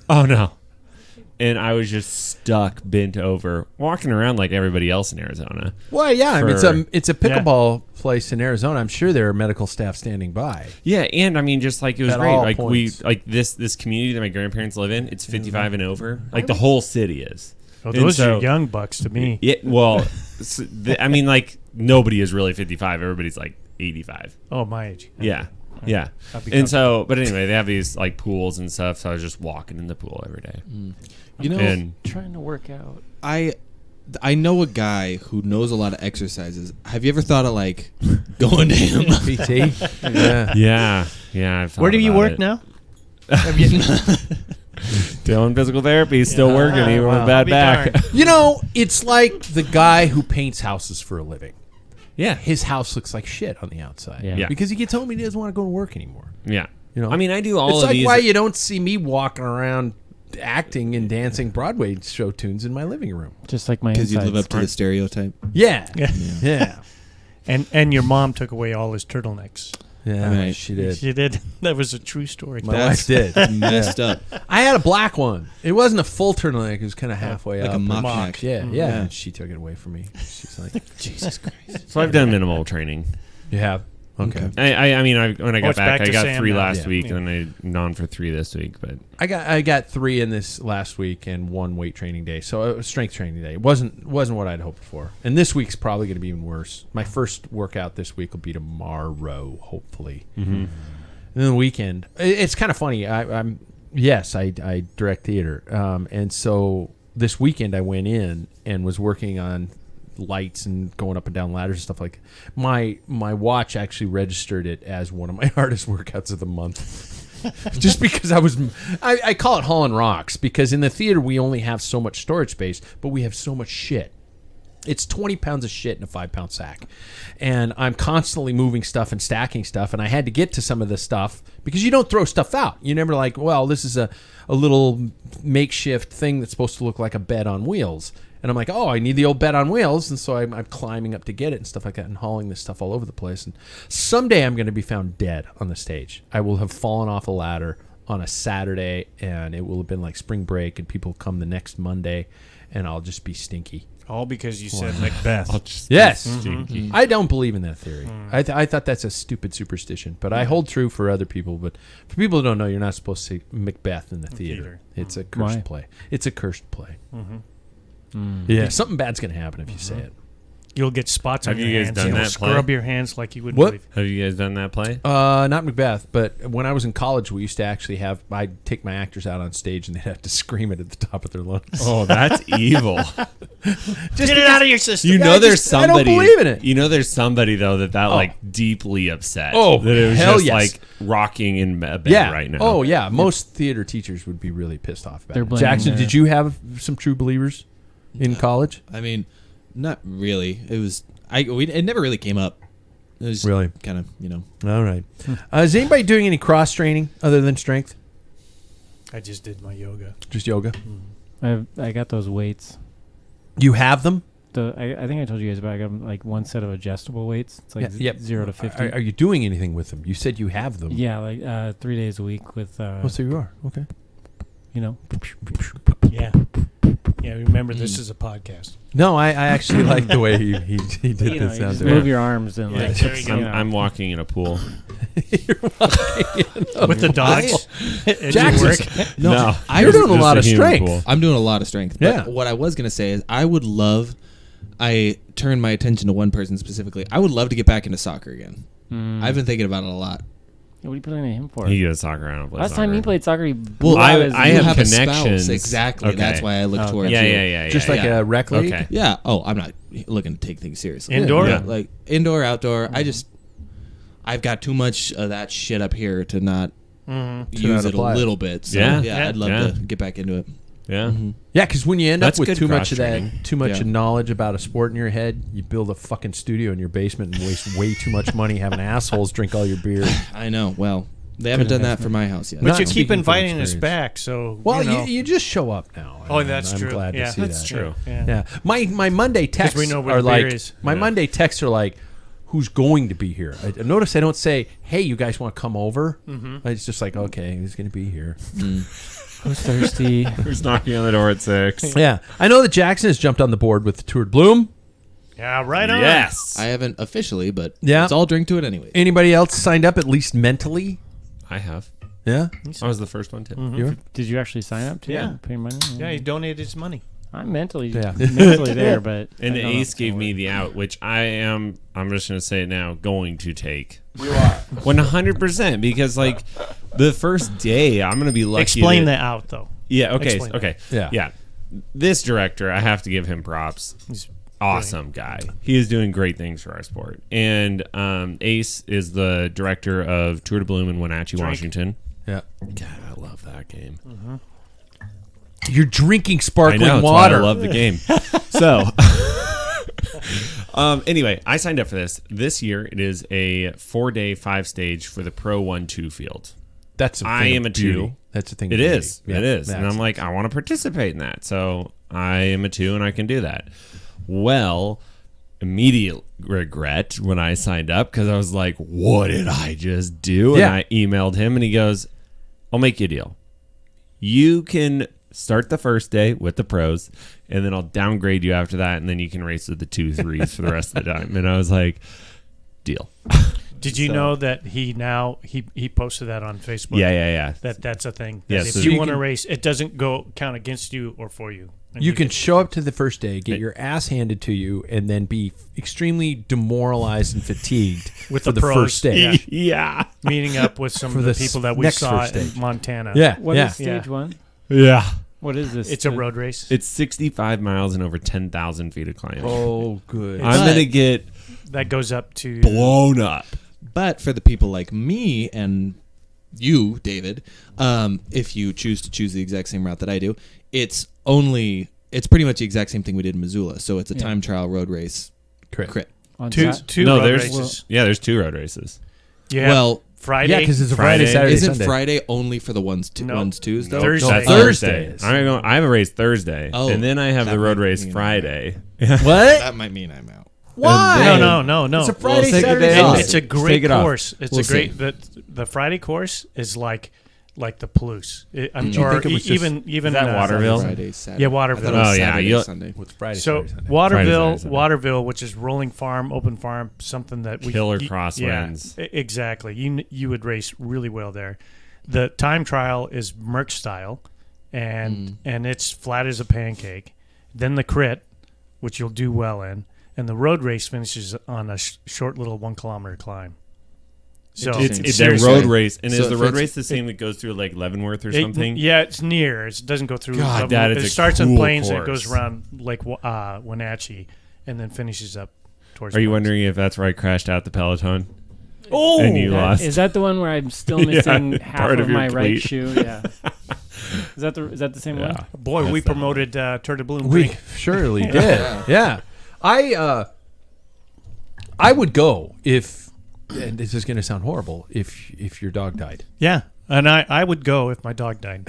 Speaker 2: oh no. And I was just stuck, bent over, walking around like everybody else in Arizona.
Speaker 1: Well, yeah, I mean,
Speaker 2: For-
Speaker 1: it's a pickleball place in Arizona. I'm sure there are medical staff standing by.
Speaker 2: Yeah, and I mean, just like it was
Speaker 1: At
Speaker 2: great.
Speaker 1: all
Speaker 2: Like
Speaker 1: points.
Speaker 2: this community that my grandparents live in, it's 55 and over. Like the whole city is.
Speaker 4: Oh,
Speaker 2: And
Speaker 4: those
Speaker 2: so-
Speaker 4: are young bucks to me.
Speaker 2: Yeah, well, I mean, like nobody is really 55. Everybody's like 85.
Speaker 4: Oh, my age.
Speaker 2: Yeah, yeah.
Speaker 4: I'll be
Speaker 2: And so, but anyway, they have these like pools and stuff. So I was just walking in the pool every day.
Speaker 5: You know,
Speaker 2: And
Speaker 3: Trying to work out.
Speaker 5: I know a guy who knows a lot of exercises. Have you ever thought of like going to him?
Speaker 1: PT? Yeah.
Speaker 2: yeah. I've thought
Speaker 4: Where do you
Speaker 2: about
Speaker 4: work
Speaker 2: it.
Speaker 4: now?
Speaker 2: Doing physical therapy, still working, even with
Speaker 1: wow.
Speaker 2: a bad
Speaker 4: Be
Speaker 2: back.
Speaker 4: darned.
Speaker 1: You know, it's like the guy who paints houses for a living.
Speaker 2: Yeah,
Speaker 1: His house looks like shit on the outside.
Speaker 3: Yeah.
Speaker 2: Yeah.
Speaker 1: Because he gets home and he doesn't want to go to work anymore.
Speaker 2: yeah.
Speaker 1: You know?
Speaker 2: I mean, I do all
Speaker 1: It's
Speaker 2: of
Speaker 1: like
Speaker 2: these.
Speaker 1: why you don't see me walking around acting and dancing Broadway show tunes in my living room.
Speaker 3: Just like my
Speaker 5: Because you
Speaker 3: insides.
Speaker 5: live up to the stereotype.
Speaker 1: Yeah.
Speaker 4: Yeah.
Speaker 1: Yeah.
Speaker 4: And your mom took away all his turtlenecks.
Speaker 1: Yeah,
Speaker 5: Right.
Speaker 1: she did.
Speaker 4: She did. That was a true story.
Speaker 1: My wife did.
Speaker 5: Messed up.
Speaker 1: I had a black one. It wasn't a full turtleneck. It was kind of halfway
Speaker 5: Like
Speaker 1: up.
Speaker 5: a mock neck.
Speaker 1: Yeah, yeah.
Speaker 5: Yeah.
Speaker 1: And she took it away from me. She's like,
Speaker 5: Jesus Christ.
Speaker 2: So I've done minimal training.
Speaker 1: you have? Okay.
Speaker 2: I mean, when I got
Speaker 4: it's
Speaker 2: back,
Speaker 4: back
Speaker 2: I
Speaker 4: to
Speaker 2: got
Speaker 4: Sam
Speaker 2: 3
Speaker 4: now.
Speaker 2: last
Speaker 1: Yeah.
Speaker 2: week,
Speaker 4: Yeah.
Speaker 2: and then I'm on for 3 this week. But
Speaker 1: I got 3 in this last week and 1 weight training day. So it was strength training day. It wasn't what I'd hoped for. And this week's probably going to be even worse. My first workout this week will be tomorrow, hopefully. Mm-hmm. And then the weekend. It's kind of funny. I direct theater. And so this weekend I went in and was working on lights and going up and down ladders and stuff like that. My watch actually registered it as one of my hardest workouts of the month. Just because I call it hauling rocks, because in the theater we only have so much storage space, but we have so much shit. It's 20 pounds of shit in a 5-pound sack. And I'm constantly moving stuff and stacking stuff. And I had to get to some of this stuff because you don't throw stuff out. You never this is a little makeshift thing that's supposed to look like a bed on wheels. And I'm like, oh, I need the old bed on wheels. And so I'm climbing up to get it and stuff like that and hauling this stuff all over the place. And someday I'm going to be found dead on the stage. I will have fallen off a ladder on a Saturday, and it will have been like spring break, and people come the next Monday, and I'll just be stinky.
Speaker 4: All because you said Macbeth.
Speaker 1: Yes.
Speaker 2: Stinky.
Speaker 1: I don't believe in that theory. I thought that's a stupid superstition, but I hold true for other people. But for people who don't know, you're not supposed to say Macbeth in the theater. It's a cursed
Speaker 3: Why?
Speaker 1: play. It's a cursed play. Yeah, something bad's going to happen if you say it.
Speaker 4: You'll get spots on
Speaker 2: Have
Speaker 4: your
Speaker 2: you guys
Speaker 4: hands.
Speaker 2: done
Speaker 4: You'll
Speaker 2: that play?
Speaker 4: scrub your hands like you wouldn't
Speaker 1: What?
Speaker 4: believe.
Speaker 2: Have you guys done that play?
Speaker 1: Not Macbeth, but when I was in college, we used to actually have, I'd take my actors out on stage and they'd have to scream it at the top of their lungs.
Speaker 2: Oh, that's evil.
Speaker 4: Get it out of your system.
Speaker 2: You know,
Speaker 1: I
Speaker 2: there's
Speaker 1: just- I
Speaker 2: somebody.
Speaker 1: don't believe in it.
Speaker 2: You know, there's somebody though that like deeply upset.
Speaker 1: Oh,
Speaker 2: that it was
Speaker 1: hell
Speaker 2: just
Speaker 1: yes.
Speaker 2: like rocking in bed
Speaker 1: Yeah.
Speaker 2: right now.
Speaker 1: Oh, yeah. Most theater teachers would be really pissed off about
Speaker 3: They're
Speaker 1: it.
Speaker 3: blaming
Speaker 1: Jackson,
Speaker 3: their-
Speaker 1: did you have some true believers in college?
Speaker 5: I mean, not really. It was it never really came up. It was
Speaker 1: Really?
Speaker 5: kind of, you know.
Speaker 1: All right. Is anybody doing any cross training other than strength?
Speaker 4: I just did my yoga.
Speaker 1: Just yoga?
Speaker 3: I got those weights.
Speaker 1: You have them?
Speaker 3: I think I told you guys about. I got like one set of adjustable weights. It's like
Speaker 1: Yep.
Speaker 3: 0 to 50.
Speaker 1: Are you doing anything with them? You said you have them.
Speaker 3: Yeah, like 3 days a week with.
Speaker 1: Oh, so you are. Okay.
Speaker 3: You know.
Speaker 4: Yeah. Yeah, remember, this is a podcast.
Speaker 1: No, I actually like the way he did
Speaker 3: You know,
Speaker 1: this
Speaker 3: you
Speaker 1: out
Speaker 3: just
Speaker 1: there.
Speaker 3: move your arms and
Speaker 4: Yeah,
Speaker 3: like.
Speaker 4: there you go.
Speaker 2: I'm walking in a pool.
Speaker 4: With the dogs. At
Speaker 1: Jackson.
Speaker 4: your work.
Speaker 2: No,
Speaker 1: You're doing a
Speaker 2: just
Speaker 1: lot of
Speaker 2: human
Speaker 1: strength.
Speaker 2: pool.
Speaker 5: I'm doing a lot of strength. But
Speaker 1: Yeah.
Speaker 5: what I was going to say is I turned my attention to one person specifically. I would love to get back into soccer again. I've been thinking about it a lot.
Speaker 3: What are you playing him for?
Speaker 2: He goes soccer around.
Speaker 3: Last time he played soccer, he
Speaker 5: Well,
Speaker 3: blew out his
Speaker 2: I
Speaker 3: knee.
Speaker 2: have
Speaker 5: have a
Speaker 2: connections.
Speaker 5: spouse. Exactly.
Speaker 2: Okay.
Speaker 5: That's why I look
Speaker 3: Okay.
Speaker 5: towards
Speaker 2: Yeah,
Speaker 5: you.
Speaker 2: yeah.
Speaker 1: Just like
Speaker 2: yeah.
Speaker 1: a rec league?
Speaker 2: Okay.
Speaker 5: Yeah. Oh, I'm not looking to take things seriously.
Speaker 4: Indoor?
Speaker 2: Yeah.
Speaker 5: Like indoor, outdoor. I've got too much of that shit up here to not use
Speaker 1: not
Speaker 5: it a
Speaker 1: apply it.
Speaker 5: little bit. So,
Speaker 2: Yeah.
Speaker 5: I'd love
Speaker 2: Yeah.
Speaker 5: to get back into it.
Speaker 2: Yeah.
Speaker 1: Yeah, because when you end
Speaker 2: That's
Speaker 1: up with
Speaker 2: good
Speaker 1: too much of
Speaker 2: cross-training.
Speaker 1: that, too much
Speaker 5: Yeah.
Speaker 1: knowledge about a sport in your head, you build a fucking studio in your basement and waste way too much money having assholes drink all your beer.
Speaker 5: I know. Well, they haven't done that for my house yet.
Speaker 4: But
Speaker 1: Not
Speaker 4: you keep
Speaker 1: speaking from
Speaker 4: inviting us
Speaker 1: experience.
Speaker 4: back, so
Speaker 1: Well,
Speaker 4: you know.
Speaker 1: you just show up now.
Speaker 4: Oh,
Speaker 1: and
Speaker 4: that's
Speaker 1: I'm
Speaker 4: true.
Speaker 1: glad
Speaker 4: Yeah,
Speaker 1: to see
Speaker 4: that's
Speaker 1: that.
Speaker 2: true.
Speaker 1: Yeah, my Monday texts
Speaker 4: we know where
Speaker 1: are
Speaker 4: the beer
Speaker 1: like
Speaker 4: is.
Speaker 1: my
Speaker 2: Yeah.
Speaker 1: Monday texts are like, who's going to be here? I notice I don't say, hey, you guys want to come over? It's just like, okay, who's going to be here?
Speaker 3: Who's thirsty?
Speaker 2: Who's knocking on the door at 6?
Speaker 1: Yeah, I know that Jackson has jumped on the board with the Toured Bloom.
Speaker 4: Yeah, right on.
Speaker 2: Yes.
Speaker 5: I haven't officially, but
Speaker 1: Yeah.
Speaker 5: let's all drink to it anyway.
Speaker 1: Anybody else signed up at least mentally?
Speaker 2: I have.
Speaker 1: Yeah,
Speaker 2: I was the first one to.
Speaker 1: you were?
Speaker 3: Did you actually sign up to?
Speaker 4: Yeah.
Speaker 3: Pay money?
Speaker 4: Yeah, he donated his money.
Speaker 3: I'm mentally
Speaker 1: Yeah.
Speaker 3: there, but
Speaker 2: And
Speaker 3: I know
Speaker 2: Ace
Speaker 3: that's
Speaker 2: gave
Speaker 3: gonna
Speaker 2: me
Speaker 3: work.
Speaker 2: the out, which I'm just going to say it now, going to take. You are. 100%, because, like, the first day, I'm going to be lucky.
Speaker 4: Explain that out, though.
Speaker 2: Yeah, okay.
Speaker 4: Explain
Speaker 2: Okay.
Speaker 1: that.
Speaker 2: Yeah. This director, I have to give him props.
Speaker 4: He's
Speaker 2: Awesome guy. He is doing great things for our sport. And Ace is the director of Tour de Bloom in Wenatchee, Washington.
Speaker 1: Yeah.
Speaker 2: God, I love that game.
Speaker 1: You're drinking
Speaker 2: I
Speaker 1: sparkling
Speaker 2: know, that's
Speaker 1: water.
Speaker 2: why I love the game. So, anyway, I signed up for this. This year, it is a 4-day, 5-stage for the Pro 1-2 field.
Speaker 1: That's a thing
Speaker 2: I am
Speaker 1: of
Speaker 2: a 2.
Speaker 1: beauty. That's a thing.
Speaker 2: It
Speaker 1: of
Speaker 2: is.
Speaker 1: beauty.
Speaker 2: It
Speaker 1: Yeah,
Speaker 2: is. And
Speaker 1: that's-
Speaker 2: I'm like, I want to participate in that. So I am a 2 and I can do that. Well, immediate regret when I signed up because I was like, what did I just do? And
Speaker 1: Yeah.
Speaker 2: I emailed him and he goes, I'll make you a deal. You can start the first day with the pros and then I'll downgrade you after that. And then you can race with the 2-3s for the rest of the time. And I was like, deal.
Speaker 4: Did you know that he posted that on Facebook?
Speaker 2: Yeah.
Speaker 4: That's a thing.
Speaker 2: Yeah,
Speaker 4: That if
Speaker 2: so
Speaker 4: you
Speaker 1: you
Speaker 4: want to
Speaker 1: can-
Speaker 4: race, it doesn't count against you or for you. And
Speaker 1: You can
Speaker 4: get-
Speaker 1: show up to the first day, get your ass handed to you, and then be extremely demoralized and fatigued
Speaker 4: With
Speaker 1: for
Speaker 4: the
Speaker 1: the
Speaker 4: pros.
Speaker 1: first day.
Speaker 2: Yeah.
Speaker 4: meeting up with some
Speaker 1: For
Speaker 4: of the
Speaker 1: the
Speaker 4: people that we
Speaker 1: next
Speaker 4: saw
Speaker 1: first
Speaker 4: in
Speaker 1: stage.
Speaker 4: Montana.
Speaker 1: Yeah,
Speaker 3: What
Speaker 1: yeah.
Speaker 3: is stage
Speaker 4: Yeah.
Speaker 3: 1?
Speaker 2: Yeah.
Speaker 3: What is this?
Speaker 4: It's a road race.
Speaker 2: It's 65 miles and over 10,000 feet of climbing.
Speaker 1: Oh, good.
Speaker 2: I'm going to get
Speaker 4: that goes up to
Speaker 2: blown up.
Speaker 5: But for the people like me and you, David, if you choose to choose the exact same route that I do, it's pretty much the exact same thing we did in Missoula. So it's a time trial road race
Speaker 1: Correct.
Speaker 5: crit.
Speaker 3: On
Speaker 4: two
Speaker 3: Sat-
Speaker 4: two
Speaker 2: No,
Speaker 4: road
Speaker 2: there's
Speaker 4: races.
Speaker 2: there's 2 road races.
Speaker 4: Yeah.
Speaker 5: Well,
Speaker 4: Friday.
Speaker 1: Yeah, because it's a Friday,
Speaker 2: Friday.
Speaker 1: Saturday,
Speaker 5: Isn't
Speaker 1: Sunday.
Speaker 5: Friday only for the ones
Speaker 4: No.
Speaker 5: twos though?
Speaker 4: Thursday.
Speaker 1: No,
Speaker 4: Oh,
Speaker 1: Thursday is.
Speaker 2: I have a race Thursday,
Speaker 5: Oh,
Speaker 2: and then I have
Speaker 5: that
Speaker 2: the road
Speaker 5: might
Speaker 2: race
Speaker 5: mean-
Speaker 2: Friday.
Speaker 1: What?
Speaker 5: That might mean I'm out.
Speaker 1: Why?
Speaker 4: No.
Speaker 1: It's a Friday,
Speaker 2: take the
Speaker 1: Saturday,
Speaker 2: day off.
Speaker 1: Sunday.
Speaker 4: It's a
Speaker 2: Take
Speaker 4: great
Speaker 2: it off.
Speaker 4: course. It's
Speaker 5: We'll
Speaker 4: a great. The Friday course is like the Palouse. I'm
Speaker 1: you
Speaker 4: or
Speaker 1: think it was just-
Speaker 4: even
Speaker 2: that Waterville?
Speaker 5: Friday, Saturday.
Speaker 4: Yeah,
Speaker 5: I thought
Speaker 4: Waterville.
Speaker 5: it was
Speaker 2: Oh, yeah,
Speaker 5: Saturday,
Speaker 2: you'll-
Speaker 5: Sunday.
Speaker 1: With Friday,
Speaker 4: So
Speaker 1: Saturday, Sunday.
Speaker 4: Waterville,
Speaker 2: Friday, Saturday.
Speaker 4: Waterville, which is rolling farm, open farm, something that we
Speaker 2: Killer
Speaker 4: you-
Speaker 2: crosswinds.
Speaker 4: Yeah, exactly. You would race really well there. The time trial is Merck style, and it's flat as a pancake. Then the crit, which you'll do well in, and the road race finishes on a short little 1 kilometer climb. So
Speaker 5: Interesting.
Speaker 2: It's a
Speaker 5: Seriously.
Speaker 2: road race, and
Speaker 5: So
Speaker 2: is the
Speaker 5: if
Speaker 2: road
Speaker 5: it's-
Speaker 2: race the same that goes through like Leavenworth or
Speaker 4: It-
Speaker 2: something?
Speaker 4: Yeah, it's near. It doesn't go through.
Speaker 2: God,
Speaker 4: Leavenworth.
Speaker 2: that is
Speaker 4: it
Speaker 2: a
Speaker 4: starts in
Speaker 2: cool
Speaker 4: Plains and it
Speaker 2: course.
Speaker 4: goes around Lake Wenatchee, and then finishes up towards.
Speaker 2: Are you
Speaker 4: Plains.
Speaker 2: wondering if that's where I crashed out the Peloton?
Speaker 4: Oh,
Speaker 2: And you lost.
Speaker 3: Is that the one where I'm still
Speaker 2: Yeah,
Speaker 3: missing half
Speaker 2: part
Speaker 3: of,
Speaker 2: of your
Speaker 3: my right
Speaker 2: cleat.
Speaker 3: shoe? Yeah. Is that the same one?
Speaker 2: Yeah.
Speaker 4: boy, we
Speaker 2: That's that
Speaker 4: promoted Tour de Bloom.
Speaker 1: We
Speaker 4: drink.
Speaker 1: surely did. Yeah. I would go if, and this is going to sound horrible, if your dog died.
Speaker 4: Yeah, and I would go if my dog died.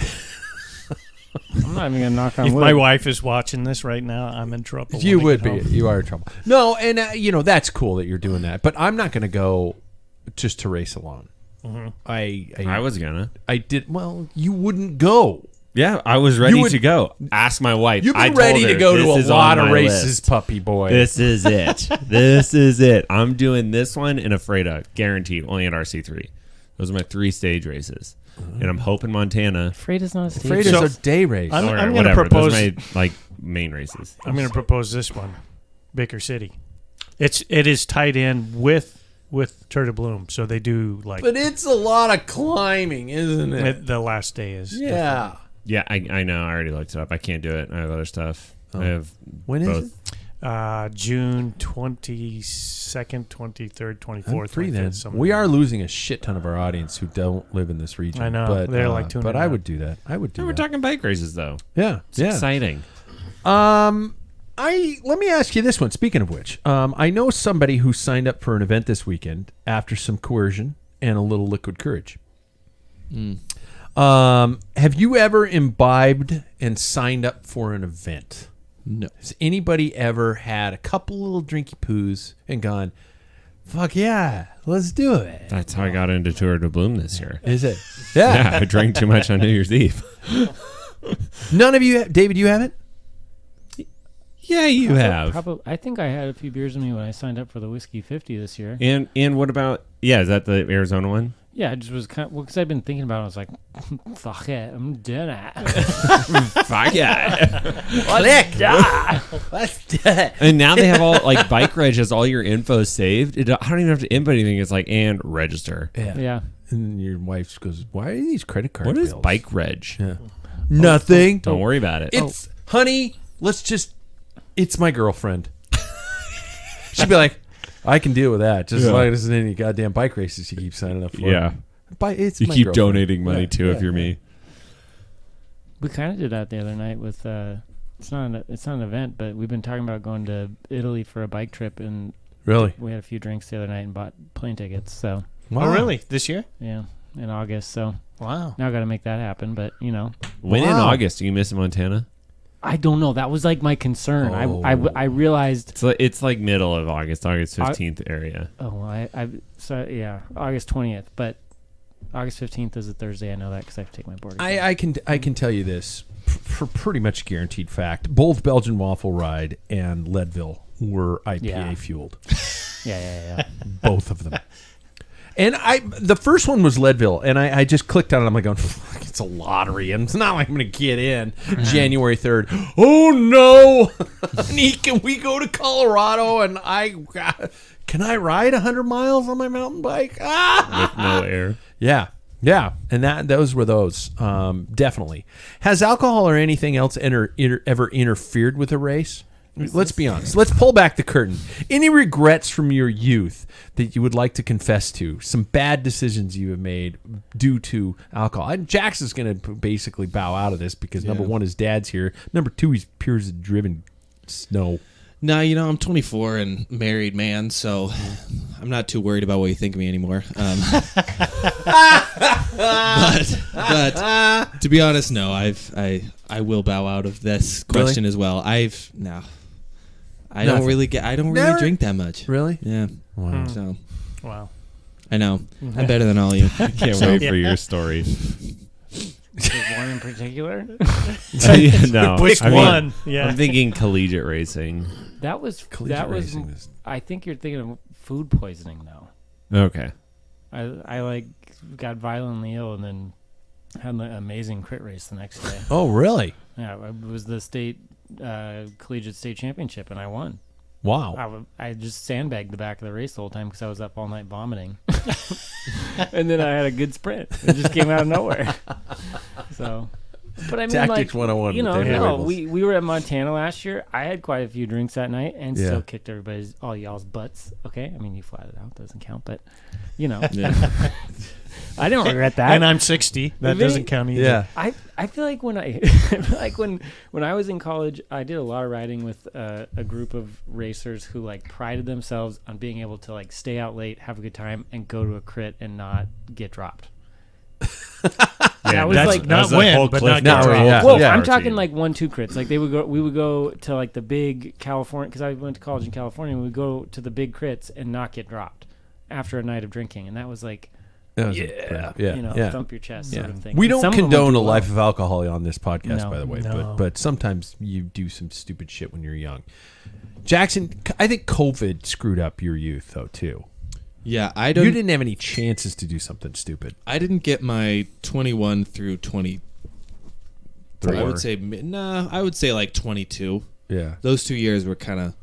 Speaker 3: I'm not even gonna knock on
Speaker 4: If
Speaker 3: wood.
Speaker 4: my wife is watching this right now, I'm in trouble.
Speaker 1: You
Speaker 4: when I
Speaker 1: would
Speaker 4: get
Speaker 1: be.
Speaker 4: home.
Speaker 1: You are in trouble. No, and that's cool that you're doing that. But I'm not going to go just to race alone.
Speaker 2: I was gonna.
Speaker 1: I did. Well, you wouldn't go.
Speaker 2: Yeah, I was ready
Speaker 1: would-
Speaker 2: to go. Ask my wife.
Speaker 1: You've
Speaker 2: I
Speaker 1: been
Speaker 2: told
Speaker 1: ready to
Speaker 2: her,
Speaker 1: go to
Speaker 2: "This
Speaker 1: a
Speaker 2: is on
Speaker 1: lot of
Speaker 2: my
Speaker 1: races,
Speaker 2: list.
Speaker 1: puppy boy.
Speaker 2: This is it. This is it. I'm doing this one in a Freda, guaranteed, only at RC3. Those are my 3-stage races. And I'm hoping Montana.
Speaker 3: Freight not a stage.
Speaker 1: Afraid
Speaker 4: So-
Speaker 1: it's a day race.
Speaker 4: I'm
Speaker 2: Or
Speaker 4: gonna
Speaker 2: whatever.
Speaker 4: propose-
Speaker 2: Those are my main races.
Speaker 4: I'm going to propose this one, Baker City. It is tied in with Tour de Bloom, so they do like
Speaker 1: but it's a lot of climbing, isn't it?
Speaker 4: the last day is
Speaker 1: Yeah.
Speaker 2: Yeah, I know. I already looked it up. I can't do it. I have other stuff.
Speaker 1: Oh.
Speaker 2: I have
Speaker 1: When is
Speaker 2: both.
Speaker 1: it?
Speaker 4: June 22nd, 23rd, 24th.
Speaker 1: Free then.
Speaker 4: 25th, something
Speaker 1: We
Speaker 4: like
Speaker 1: are losing a shit ton of our audience who don't live in this region.
Speaker 4: I know.
Speaker 1: But,
Speaker 4: They're like tuning
Speaker 1: But I
Speaker 4: out.
Speaker 1: would do that. I would do
Speaker 2: No, we're
Speaker 1: that.
Speaker 2: talking bike races, though.
Speaker 1: Yeah.
Speaker 2: It's
Speaker 1: Yeah.
Speaker 2: exciting.
Speaker 1: Let me ask you this one. Speaking of which, I know somebody who signed up for an event this weekend after some coercion and a little liquid courage. Have you ever imbibed and signed up for an event?
Speaker 5: No.
Speaker 1: Has anybody ever had a couple little drinky poos and gone, fuck yeah, let's do it?
Speaker 2: That's how I got into Tour de Bloom this year.
Speaker 1: Is it? Yeah.
Speaker 2: Yeah, I drank too much on New Year's Eve.
Speaker 1: None of you, David, you have it?
Speaker 2: Yeah, you have.
Speaker 3: Probably, I think I had a few beers in me when I signed up for the Whiskey 50 this year.
Speaker 2: And what about, is that the Arizona one?
Speaker 3: Yeah, I just was kind of, because I've been thinking about it. I was like, fuck it, I'm doing it.
Speaker 2: Fuck yeah.
Speaker 1: Let's do it.
Speaker 2: And now they have all, like, Bike Reg has all your info saved. I don't even have to input anything. It's like, and register.
Speaker 1: Yeah.
Speaker 3: Yeah.
Speaker 1: And your wife goes, why are these credit card
Speaker 2: What is
Speaker 1: bills?
Speaker 2: Bike Reg?
Speaker 1: Yeah. Nothing.
Speaker 2: Don't worry about it.
Speaker 1: It's, honey, it's my girlfriend. She'd be like, I can deal with that. Just as long as there's any goddamn bike races you keep signing up for.
Speaker 2: Yeah.
Speaker 1: It's
Speaker 2: You
Speaker 1: my
Speaker 2: keep
Speaker 1: girlfriend.
Speaker 2: donating money,
Speaker 1: Yeah,
Speaker 2: too,
Speaker 1: yeah,
Speaker 2: if you're
Speaker 1: yeah.
Speaker 2: me.
Speaker 3: We kind of did that the other night with, it's not an event, but we've been talking about going to Italy for a bike trip, and
Speaker 1: Really?
Speaker 3: we had a few drinks the other night and bought plane tickets. So,
Speaker 1: Wow.
Speaker 4: Oh, really? This year?
Speaker 3: yeah, in August. So
Speaker 4: Wow.
Speaker 3: now I got to make that happen. But,
Speaker 2: When in
Speaker 1: Wow.
Speaker 2: August do you miss Montana?
Speaker 3: I don't know. That was like my concern.
Speaker 1: Oh.
Speaker 3: I realized.
Speaker 2: It's like middle of August 15th area.
Speaker 3: Oh, August 20th, but August 15th is a Thursday. I know that because I have to take my board. exam.
Speaker 1: I can tell you this for pretty much guaranteed fact. Both Belgian Waffle Ride and Leadville were IPA
Speaker 3: Yeah.
Speaker 1: fueled.
Speaker 3: Yeah.
Speaker 1: Both of them. And the first one was Leadville, and I just clicked on it. I'm like, going, fuck, it's a lottery, and it's not like I'm going to get in January 3rd. Oh no, honey, can we go to Colorado? And can I ride 100 miles on my mountain bike? Ah!
Speaker 2: With no air.
Speaker 1: Yeah, and those were those. Definitely. Has alcohol or anything else ever interfered with a race? Let's be honest. Let's pull back the curtain. Any regrets from your youth that you would like to confess to? Some bad decisions you have made due to alcohol. And Jax is going to basically bow out of this because number one, his dad's here. Number two, he's pure as driven snow.
Speaker 5: No, I'm 24 and married man, so I'm not too worried about what you think of me anymore. But to be honest, no, I will bow out of this question as well. I don't really drink that much.
Speaker 1: Really?
Speaker 5: Yeah.
Speaker 1: Wow.
Speaker 5: So
Speaker 4: Wow.
Speaker 5: I know I'm better than all of you.
Speaker 2: Can't wait for your story.
Speaker 3: There's one in particular.
Speaker 2: No,
Speaker 4: Which one? Yeah.
Speaker 2: I'm thinking collegiate racing.
Speaker 3: That was
Speaker 1: Collegiate racing is-
Speaker 3: I think you're thinking of food poisoning though.
Speaker 2: Okay.
Speaker 3: I like got violently ill and then had an amazing crit race the next day.
Speaker 1: Oh, really?
Speaker 3: Yeah, it was the state collegiate state championship and I won.
Speaker 1: Wow.
Speaker 3: I just sandbagged the back of the race the whole time because I was up all night vomiting, and then I had a good sprint. It just came out of nowhere. So, but I mean,
Speaker 1: Tactics
Speaker 3: like,
Speaker 1: 101
Speaker 3: you
Speaker 1: with
Speaker 3: know,
Speaker 1: David
Speaker 3: no,
Speaker 1: Rabels.
Speaker 3: we were at Montana last year. I had quite a few drinks that night and
Speaker 1: Yeah.
Speaker 3: still kicked all y'all's butts. Okay, I mean you flatted out, doesn't count, but you know,
Speaker 5: Yeah.
Speaker 3: I don't regret that.
Speaker 4: And I'm 60. That
Speaker 3: Really?
Speaker 4: doesn't count either.
Speaker 1: Yeah.
Speaker 3: I feel like when when I was in college, I did a lot of riding with a group of racers who like prided themselves on being able to like stay out late, have a good time, and go to a crit and not get dropped.
Speaker 2: Yeah,
Speaker 3: was
Speaker 2: that's
Speaker 3: like-
Speaker 4: not
Speaker 2: that's a
Speaker 4: win,
Speaker 2: whole
Speaker 4: but
Speaker 2: cliff
Speaker 4: not
Speaker 2: bar.
Speaker 1: get dropped. Yeah.
Speaker 3: Well,
Speaker 1: Yeah.
Speaker 3: I'm talking like 1-2 crits. Like we would go to like the big California because I went to college in California. We would go to the big crits and not get dropped after a night of drinking, and that was like
Speaker 1: Yeah.
Speaker 3: you know
Speaker 1: Yeah.
Speaker 3: thump your chest
Speaker 1: Yeah.
Speaker 3: sort of thing.
Speaker 1: We
Speaker 3: And
Speaker 1: don't
Speaker 3: some of them would
Speaker 1: condone
Speaker 3: do
Speaker 1: a
Speaker 3: well.
Speaker 1: life of alcohol on this podcast,
Speaker 3: No.
Speaker 1: by the way.
Speaker 4: No.
Speaker 1: But sometimes you do some stupid shit when you're young. Jackson, I think COVID screwed up your youth, though, too.
Speaker 5: Yeah, I
Speaker 1: You
Speaker 5: don't.
Speaker 1: didn't have any chances to do something stupid.
Speaker 5: I didn't get my 21 through 20. I would say I would say like 22.
Speaker 1: Yeah.
Speaker 5: Those 2 years were kind of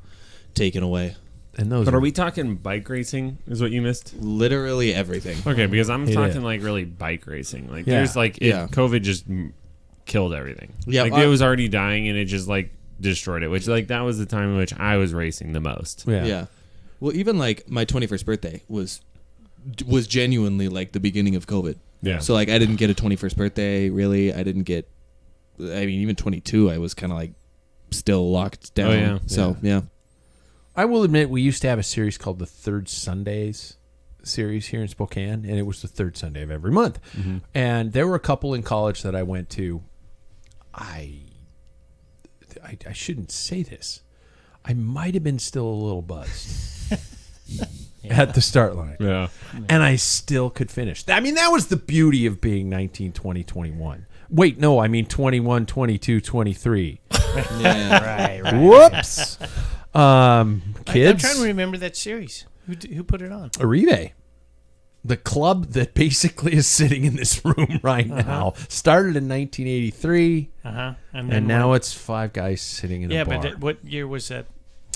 Speaker 5: taken away.
Speaker 1: And those
Speaker 2: But are we talking bike racing? Is what you missed?
Speaker 5: Literally everything.
Speaker 2: Okay, because I'm
Speaker 1: It
Speaker 2: talking
Speaker 1: is.
Speaker 2: like really bike racing. Like
Speaker 1: Yeah.
Speaker 2: there's like
Speaker 5: Yeah.
Speaker 2: COVID just killed everything.
Speaker 5: Yeah,
Speaker 2: like it was already dying and it just like destroyed it. Which like that was the time in which I was racing the most.
Speaker 5: Yeah. Well, even like my 21st birthday was genuinely like the beginning of COVID.
Speaker 2: Yeah.
Speaker 5: So like I didn't get a 21st birthday really. I didn't get. I mean, even 22, I was kind of like still locked down.
Speaker 2: Oh, yeah.
Speaker 5: So yeah.
Speaker 1: I will admit, we used to have a series called the Third Sundays series here in Spokane, and it was the third Sunday of every month.
Speaker 2: Mm-hmm.
Speaker 1: And there were a couple in college that I went to. I shouldn't say this. I might have been still a little buzzed at the start line.
Speaker 2: Yeah.
Speaker 1: And I still could finish. I mean, that was the beauty of being 19, 20, 21. Wait, no, I mean 21, 22, 23.
Speaker 3: Right.
Speaker 1: Whoops. Kids.
Speaker 4: I'm trying to remember that series. Who put it on?
Speaker 1: Arrive. The club that basically is sitting in this room right now started in 1983, and now it's five guys sitting in a bar.
Speaker 4: Yeah, but what year was that?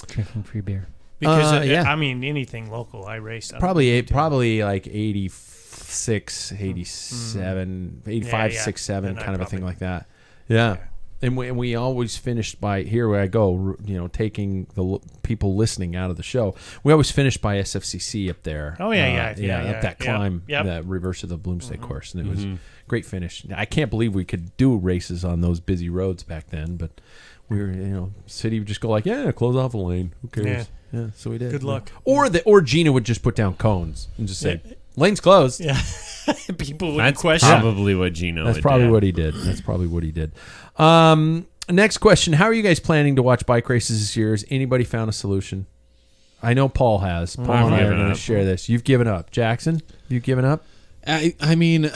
Speaker 3: Drinking free beer.
Speaker 4: Because
Speaker 1: yeah.
Speaker 4: I mean, anything local, I raced.
Speaker 1: Probably like 86, 87, 85,
Speaker 4: Yeah.
Speaker 1: 6, 7,
Speaker 4: And I
Speaker 1: kind of a thing
Speaker 4: probably-
Speaker 1: like that. Yeah. And we always finished by, here where I go, taking the people listening out of the show. We always finished by SFCC up there.
Speaker 4: Oh, yeah.
Speaker 1: Up that climb,
Speaker 4: Yep.
Speaker 1: that reverse of the Bloomsday course. And it was great finish. I can't believe we could do races on those busy roads back then, but we were, city would just go like, yeah, close off a lane. Who cares? Yeah, so we did.
Speaker 4: Good luck.
Speaker 1: Or Gina would just put down cones and just say, lane's closed.
Speaker 4: Yeah. People would
Speaker 2: That's
Speaker 4: question.
Speaker 2: probably what Gino
Speaker 1: That's
Speaker 2: would
Speaker 1: probably
Speaker 2: do.
Speaker 1: what he did. That's probably what he did. Next question. How are you guys planning to watch bike races this year? Has anybody found a solution? I know Paul has. Paul and I are
Speaker 2: given
Speaker 1: going to
Speaker 2: up.
Speaker 1: share this. You've given up. Jackson, you've given up?
Speaker 5: I mean,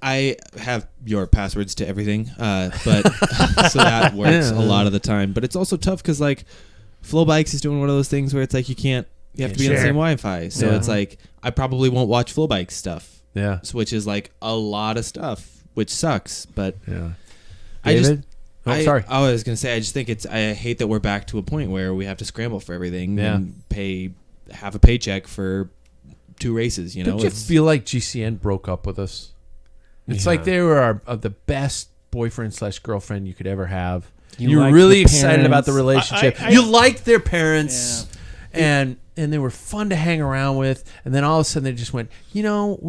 Speaker 5: I have your passwords to everything, but so that works a lot of the time. But it's also tough because like Flow Bikes is doing one of those things where it's like you have to be on the
Speaker 4: share.
Speaker 5: same Wi-Fi. So
Speaker 1: Yeah.
Speaker 5: it's like I probably won't watch Flow Bikes stuff,
Speaker 1: Yeah.
Speaker 5: which is like a lot of stuff, which sucks. But
Speaker 1: Yeah.
Speaker 5: I just
Speaker 1: David? Sorry.
Speaker 5: I was gonna say I just think I hate that we're back to a point where we have to scramble for everything
Speaker 1: Yeah.
Speaker 5: and have a paycheck for 2 races.
Speaker 1: Don't you
Speaker 5: It's-
Speaker 1: feel like GCN broke up with us? It's like they were the best boyfriend/girlfriend you could ever have.
Speaker 3: You
Speaker 1: You were
Speaker 3: liked
Speaker 1: really
Speaker 3: the
Speaker 1: excited about the
Speaker 3: parents.
Speaker 1: relationship.
Speaker 4: I-
Speaker 1: You liked their parents, and they were fun to hang around with. And then all of a sudden, they just went, I don't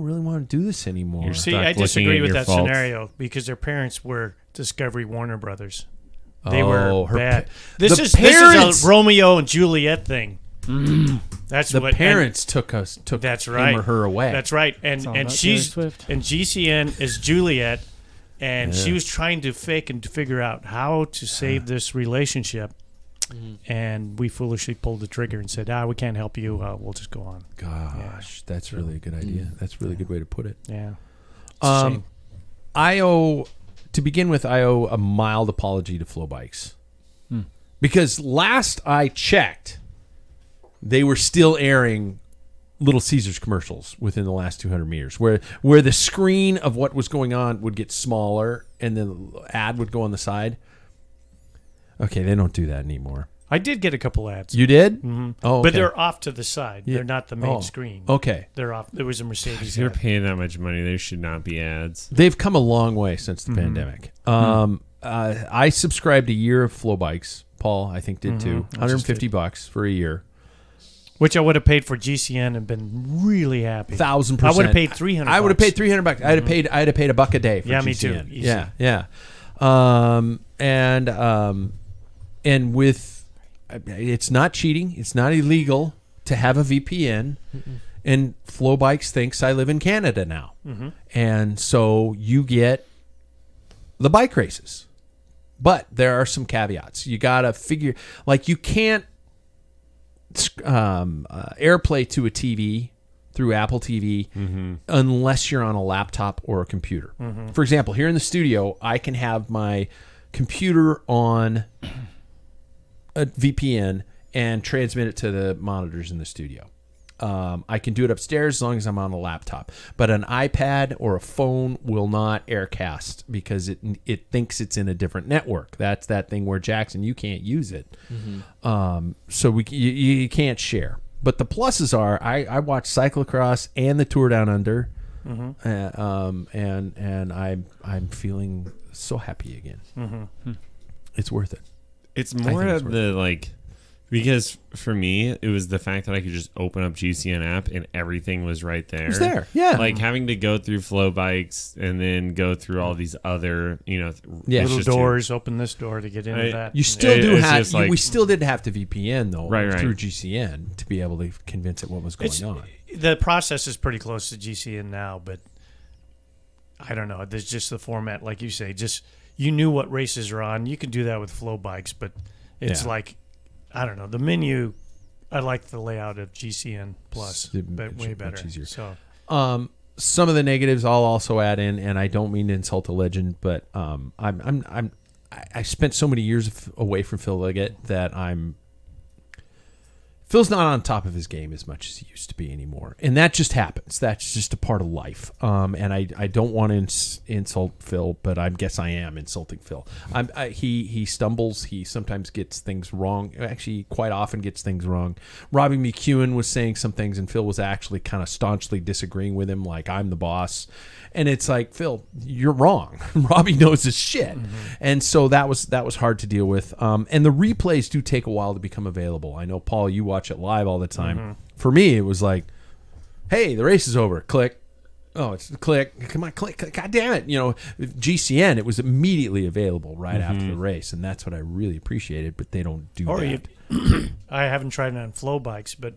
Speaker 1: really want to do this anymore.
Speaker 2: You're
Speaker 4: See,
Speaker 2: stuck
Speaker 4: I
Speaker 2: looking
Speaker 4: disagree
Speaker 2: at
Speaker 4: with
Speaker 2: your
Speaker 4: that
Speaker 2: faults.
Speaker 4: scenario because their parents were Discovery Warner Brothers. They were
Speaker 1: her
Speaker 4: bad.
Speaker 1: pa-
Speaker 4: This
Speaker 1: the
Speaker 4: is
Speaker 1: parents-
Speaker 4: a Romeo and Juliet thing. That's
Speaker 1: The
Speaker 4: what
Speaker 1: parents took
Speaker 4: That's
Speaker 1: him
Speaker 4: right.
Speaker 1: or her away.
Speaker 4: That's right.
Speaker 3: It's all
Speaker 4: And
Speaker 3: about
Speaker 4: she's
Speaker 3: Taylor Swift.
Speaker 4: and GCN is Juliet, and she
Speaker 1: Yeah.
Speaker 4: was trying to fake and to figure out how to save this relationship. And we foolishly pulled the trigger and said, we can't help you. We'll just go on.
Speaker 1: Gosh, that's really a good idea. That's a really good way to put it.
Speaker 4: Yeah. It's a shame.
Speaker 1: To begin with, I owe a mild apology to Flow Bikes. Because last I checked, they were still airing Little Caesars commercials within the last 200 meters, where the screen of what was going on would get smaller and then the ad would go on the side. Okay, they don't do that anymore.
Speaker 4: I did get a couple ads.
Speaker 1: You did?
Speaker 4: Mm-hmm.
Speaker 1: Oh,
Speaker 4: But
Speaker 1: okay.
Speaker 4: they're off to the side.
Speaker 1: Yeah.
Speaker 4: They're not the main
Speaker 1: Oh,
Speaker 4: screen.
Speaker 1: Okay.
Speaker 4: They're off. There was a Mercedes
Speaker 2: If you're
Speaker 4: ad.
Speaker 2: paying that much money, there should not be ads.
Speaker 1: They've come a long way since the pandemic. I subscribed a year of Flow Bikes. Paul, I think, did too. $150 for a year.
Speaker 4: Which I would have paid for GCN and been really happy.
Speaker 1: 1,000%.
Speaker 4: I would have paid $300.
Speaker 1: I would have paid $300. I'd have paid $1 a day for
Speaker 4: Yeah,
Speaker 1: GCN.
Speaker 4: me too. Easy.
Speaker 1: Yeah. And with it's not cheating. It's not illegal to have a VPN. And Flow Bikes thinks I live in Canada now. And so you get the bike races. But there are some caveats. You got to figure, like, you can't AirPlay to a TV through Apple TV unless you're on a laptop or a computer. For example, here in the studio, I can have my computer on a VPN and transmit it to the monitors in the studio. I can do it upstairs as long as I'm on a laptop. But an iPad or a phone will not aircast because it thinks it's in a different network. That's that thing where, Jackson, you can't use it. So you can't share. But the pluses are I watch cyclocross and the Tour Down Under, and I'm feeling so happy again. It's worth it.
Speaker 2: It's more
Speaker 1: think it's
Speaker 2: of the like, because for me it was the fact that I could just open up GCN app and everything was right there.
Speaker 1: It's there, yeah.
Speaker 2: Like having to go through Flow Bikes and then go through all these other,
Speaker 1: Yeah.
Speaker 2: it's
Speaker 4: Little
Speaker 2: just
Speaker 4: doors, open this door to get into that.
Speaker 1: You still do
Speaker 2: It's
Speaker 1: have.
Speaker 2: just like-
Speaker 1: We still did have to VPN though,
Speaker 2: Right.
Speaker 1: through GCN to be able to convince it what was going on.
Speaker 4: The process is pretty close to GCN now, but I don't know. There's just the format, like you say. Just you knew what races are on. You can do that with Flow Bikes, but it's
Speaker 1: Yeah.
Speaker 4: like, I don't know. The menu, I like the layout of GCN Plus,
Speaker 1: It's
Speaker 4: but way
Speaker 1: much
Speaker 4: better.
Speaker 1: easier.
Speaker 4: So
Speaker 1: Some of the negatives I'll also add in, and I don't mean to insult a legend, but I spent so many years away from Phil Liggett that Phil's not on top of his game as much as he used to be anymore, and that just happens. That's just a part of life. And I don't want to insult Phil, but I guess I am insulting Phil. He stumbles. He sometimes gets things wrong. Actually, quite often gets things wrong. Robbie McEwen was saying some things, and Phil was actually kind of staunchly disagreeing with him, like, I'm the boss. And it's like, Phil, you're wrong. Robbie knows his shit. And so that was hard to deal with. And the replays do take a while to become available. I know, Paul, you watch it live all the time. For me, it was like, hey, the race is over. Click. Oh, it's click. Come on, click. God damn it. GCN, it was immediately available right after the race. And that's what I really appreciated, but they don't do that.
Speaker 4: I haven't tried it on Flow Bikes, but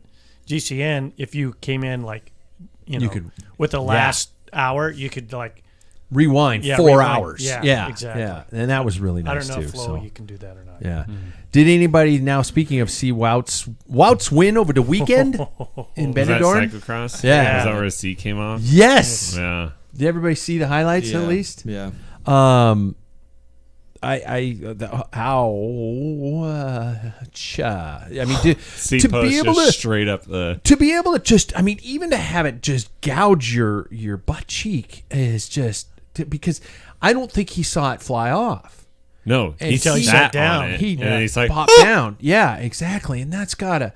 Speaker 4: GCN, if you came in like,
Speaker 1: You could-
Speaker 4: with the last hour, you could like
Speaker 1: Rewind 4
Speaker 4: rewind.
Speaker 1: hours.
Speaker 4: Yeah, exactly.
Speaker 1: Yeah. And that was really
Speaker 4: I
Speaker 1: nice
Speaker 4: don't know
Speaker 1: too.
Speaker 4: if Flow
Speaker 1: So.
Speaker 4: you can do that or not.
Speaker 1: Yeah. Did anybody, now speaking of, see Wout's win over the weekend in
Speaker 2: Was that
Speaker 1: Benidorm?
Speaker 2: cyclocross?
Speaker 1: Yeah.
Speaker 2: Was that where a seat came off?
Speaker 1: Yes.
Speaker 2: Yeah.
Speaker 1: Did everybody see the highlights at least?
Speaker 5: Yeah.
Speaker 1: I mean,
Speaker 2: Seat
Speaker 1: to
Speaker 2: post
Speaker 1: be able
Speaker 2: just
Speaker 1: to
Speaker 2: straight up the.
Speaker 1: to be able to just, I mean, even to have it just gouge your butt cheek is just because I don't think he saw it fly off.
Speaker 2: No,
Speaker 1: And
Speaker 2: he
Speaker 1: he
Speaker 2: sat
Speaker 4: down.
Speaker 2: on it.
Speaker 1: He
Speaker 2: and he's like,
Speaker 1: popped down. Yeah, exactly. And that's gotta.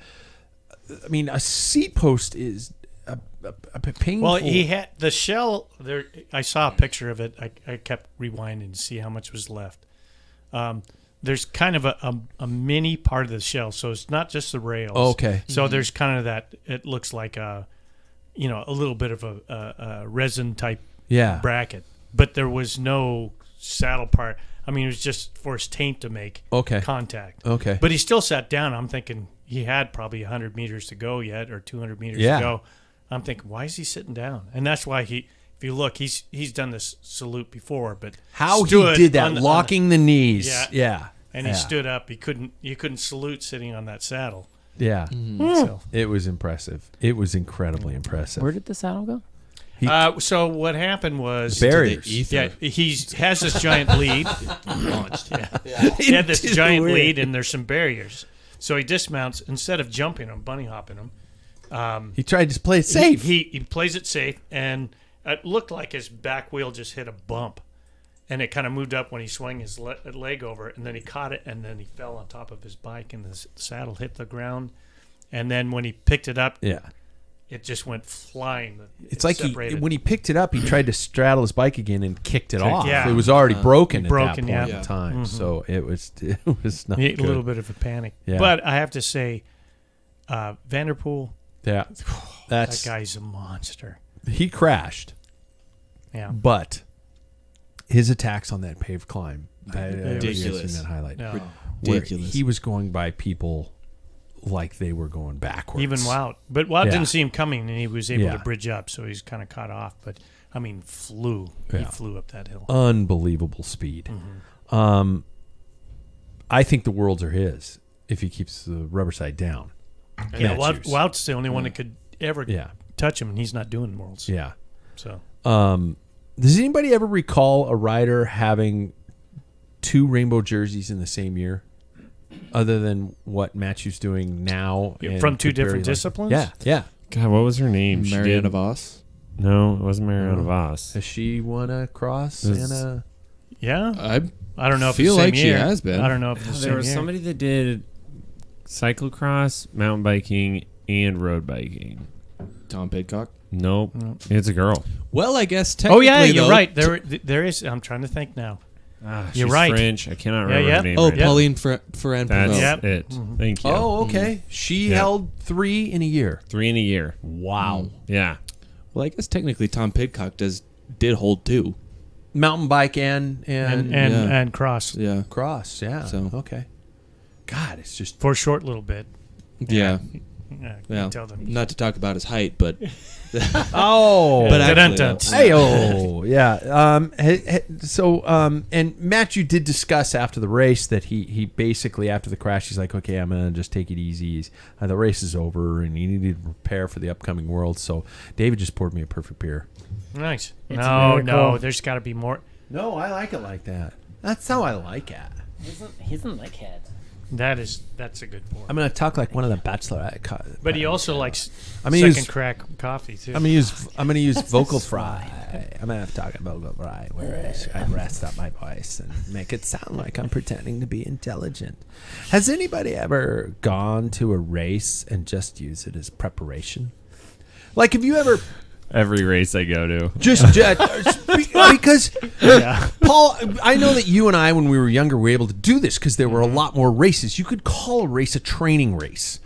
Speaker 1: I mean, a seat post is a painful.
Speaker 4: Well, he had the shell there. I saw a picture of it. I kept rewinding to see how much was left. There's kind of a mini part of the shell, so it's not just the rails.
Speaker 1: Okay.
Speaker 4: So there's kind of that. It looks like a little bit of a resin type
Speaker 1: Yeah.
Speaker 4: bracket, but there was no saddle part. I mean, it was just for his taint to make contact.
Speaker 1: Okay.
Speaker 4: But he still sat down. I'm thinking he had probably 100 meters to go yet, or 200 meters to go. I'm thinking, why is he sitting down? And that's why if you look, he's done this salute before, but
Speaker 1: how he did that, locking the knees.
Speaker 4: Yeah. And he stood up. You couldn't salute sitting on that saddle.
Speaker 1: Yeah.
Speaker 4: So.
Speaker 1: It was impressive. It was incredibly impressive.
Speaker 3: Where did the saddle go?
Speaker 4: So what happened was
Speaker 1: barriers.
Speaker 4: Yeah, he has this giant lead. Launched. He had this giant lead, and there's some barriers. So he dismounts instead of jumping him, bunny hopping him.
Speaker 1: He tried to play it safe.
Speaker 4: He plays it safe, and it looked like his back wheel just hit a bump, and it kind of moved up when he swung his leg over, and then he caught it, and then he fell on top of his bike, and the saddle hit the ground, and then when he picked it up, it just went flying.
Speaker 1: It's like when he picked it up, he tried to straddle his bike again and kicked it off.
Speaker 4: Yeah.
Speaker 1: It was already broken at that point
Speaker 4: yeah.
Speaker 1: in time. So it was not
Speaker 4: a
Speaker 1: good.
Speaker 4: little bit of a panic.
Speaker 1: Yeah.
Speaker 4: But I have to say, Vanderpool,
Speaker 1: that
Speaker 4: guy's a monster.
Speaker 1: He crashed.
Speaker 4: Yeah.
Speaker 1: But his attacks on that paved climb,
Speaker 5: ridiculous.
Speaker 1: That highlight.
Speaker 4: No.
Speaker 5: Ridiculous.
Speaker 1: He was going by people like they were going backwards.
Speaker 4: Even Wout. But Wout didn't see him coming, and he was able to bridge up, so he's kind of caught off. But, I mean, he flew up that hill.
Speaker 1: Unbelievable speed. I think the worlds are his if he keeps the rubber side down.
Speaker 4: Yeah, Wout's the only one that could ever touch him, and he's not doing worlds.
Speaker 1: Yeah.
Speaker 4: So,
Speaker 1: does anybody ever recall a rider having 2 rainbow jerseys in the same year? Other than what Matthew's doing now.
Speaker 4: From 2 different disciplines?
Speaker 1: Yeah.
Speaker 2: God, what was her name?
Speaker 5: Mariana Voss?
Speaker 2: No, it wasn't Mariana Voss.
Speaker 1: Has she won a cross and a...
Speaker 4: Yeah?
Speaker 5: I
Speaker 4: don't know if
Speaker 5: feel
Speaker 4: the same
Speaker 5: like
Speaker 4: year.
Speaker 5: she has been.
Speaker 4: I don't know if it's the same
Speaker 2: There was
Speaker 4: year.
Speaker 2: somebody that did cyclocross, mountain biking, and road biking.
Speaker 5: Tom Pidcock?
Speaker 2: Nope. It's a girl.
Speaker 5: Well, I guess technically,
Speaker 4: you're right. There is. I'm trying to think now.
Speaker 2: She's
Speaker 4: right.
Speaker 2: French. I cannot remember her name.
Speaker 5: Oh,
Speaker 2: right
Speaker 5: Pauline Ferrand.
Speaker 2: That's it. Thank you.
Speaker 1: Oh, okay. She held 3 in a year.
Speaker 2: 3 in a year.
Speaker 1: Wow.
Speaker 2: Yeah.
Speaker 5: Well, I guess technically Tom Pidcock did hold 2.
Speaker 1: Mountain bike and
Speaker 4: cross.
Speaker 5: Yeah.
Speaker 1: cross. Yeah.
Speaker 5: So.
Speaker 1: Okay. God, it's just...
Speaker 4: For a short little bit.
Speaker 5: Yeah.
Speaker 4: Well, tell them.
Speaker 5: Not to talk about his height, but
Speaker 1: Oh.
Speaker 5: but actually,
Speaker 4: Dun-dun-dun.
Speaker 1: Hey-oh. Yeah. And Matthew did discuss after the race that he basically, after the crash, he's like, okay, I'm going to just take it easy. The race is over, and he needed to prepare for the upcoming world. So David just poured me a perfect beer.
Speaker 4: Nice.
Speaker 3: It's
Speaker 4: No,
Speaker 3: very cool.
Speaker 4: there's got to be more.
Speaker 1: No, I like it like that. That's how I like it.
Speaker 3: He doesn't like head.
Speaker 4: That's a good pour.
Speaker 1: I'm going to talk like one of the Bachelorette.
Speaker 4: But he also likes
Speaker 1: gonna
Speaker 4: second
Speaker 1: use-
Speaker 4: crack coffee too.
Speaker 1: I'm gonna use vocal fry. I'm gonna have to talk about vocal fry, where I rest up my voice and make it sound like I'm pretending to be intelligent. Has anybody ever gone to a race and just used it as preparation? Like, have you ever
Speaker 2: Every race I go to.
Speaker 1: because Paul, I know that you and I, when we were younger, were able to do this because there were a lot more races. You could call a race a training race.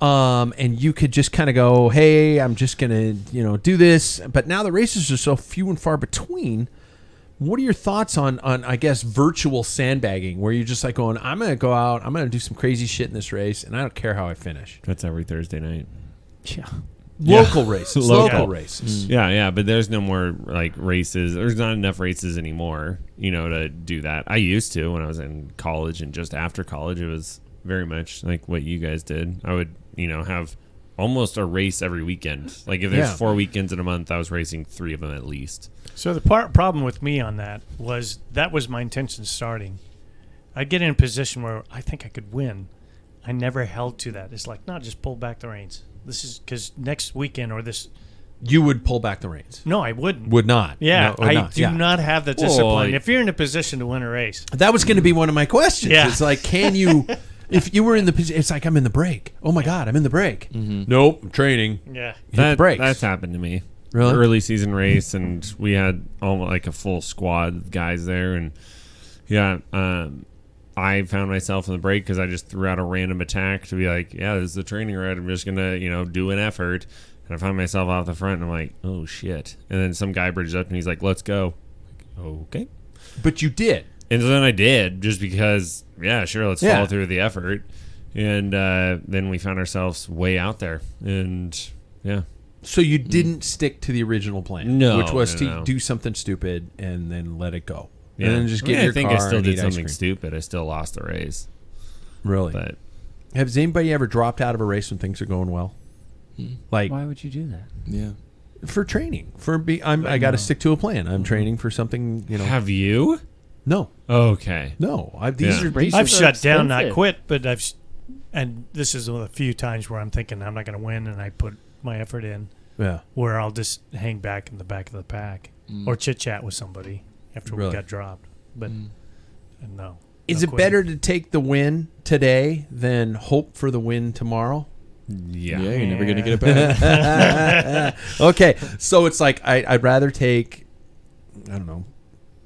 Speaker 1: And you could just kind of go, hey, I'm just going to, do this. But now the races are so few and far between. What are your thoughts on I guess, virtual sandbagging, where you're just like going, I'm going to go out, I'm going to do some crazy shit in this race, and I don't care how I finish.
Speaker 2: That's every Thursday night.
Speaker 3: Yeah.
Speaker 1: Local races. Local races.
Speaker 2: Yeah, but there's no more like races. There's not enough races anymore, to do that. I used to when I was in college, and just after college, it was very much like what you guys did. I would, have almost a race every weekend. Like if there's 4 weekends in a month, I was racing 3 of them at least.
Speaker 4: So the problem with me on that was my intention starting. I'd get in a position where I think I could win. I never held to that. It's like, no, just pull back the reins. This is because next weekend or this.
Speaker 1: You would pull back the reins.
Speaker 4: No, I wouldn't.
Speaker 1: Would not.
Speaker 4: Yeah,
Speaker 1: No, would
Speaker 4: I
Speaker 1: not.
Speaker 4: do not have the discipline.
Speaker 2: Well,
Speaker 4: If you're in a position to win a race.
Speaker 1: That was going to be one of my questions.
Speaker 4: Yeah.
Speaker 1: It's like, can you, if you were in the position, it's like, I'm in the break. Oh my God, I'm in the break. Nope, I'm training.
Speaker 4: Yeah.
Speaker 1: Hit the brakes.
Speaker 2: That's happened to me.
Speaker 1: Really?
Speaker 2: Early season race, and we had almost like a full squad of guys there, and I found myself in the break because I just threw out a random attack to be like, yeah, this is the training ride. I'm just gonna, do an effort, and I found myself off the front, and I'm like, oh shit! And then some guy bridges up, and he's like, let's go. Like, okay.
Speaker 1: But you did.
Speaker 2: And then I did, just because, yeah, sure, let's
Speaker 1: Yeah.
Speaker 2: follow through with the effort. And then we found ourselves way out there. And, yeah.
Speaker 1: So you didn't stick to the original plan,
Speaker 2: No,
Speaker 1: which was to
Speaker 2: no.
Speaker 1: do something stupid and then let it go,
Speaker 2: Yeah.
Speaker 1: and then just get
Speaker 2: I mean,
Speaker 1: your
Speaker 2: I think
Speaker 1: car
Speaker 2: I still
Speaker 1: and
Speaker 2: did
Speaker 1: eat ice
Speaker 2: something
Speaker 1: cream.
Speaker 2: stupid. I still lost the race.
Speaker 1: Really?
Speaker 2: But
Speaker 1: Has anybody ever dropped out of a race when things are going well? Like
Speaker 3: Why would you do that?
Speaker 5: Yeah.
Speaker 1: for training, I got to stick to a plan. I'm training for something,
Speaker 2: have you?
Speaker 1: No,
Speaker 2: Okay.
Speaker 1: no.
Speaker 2: Yeah.
Speaker 1: These are
Speaker 3: Races
Speaker 4: I've
Speaker 3: are
Speaker 4: shut down, not
Speaker 3: expensive.
Speaker 4: quit, but and this is one of the few times where I'm thinking I'm not going to win, and I put my effort in,
Speaker 1: yeah.
Speaker 4: where I'll just hang back in the back of the pack or chit chat with somebody after
Speaker 1: Really?
Speaker 4: we got dropped. But no.
Speaker 1: Is
Speaker 4: no
Speaker 1: it
Speaker 4: quitting.
Speaker 1: better to take the win today than hope for the win tomorrow?
Speaker 2: Yeah.
Speaker 5: Yeah, you're never gonna get it back.
Speaker 1: Okay, so it's like I'd rather take, I don't know,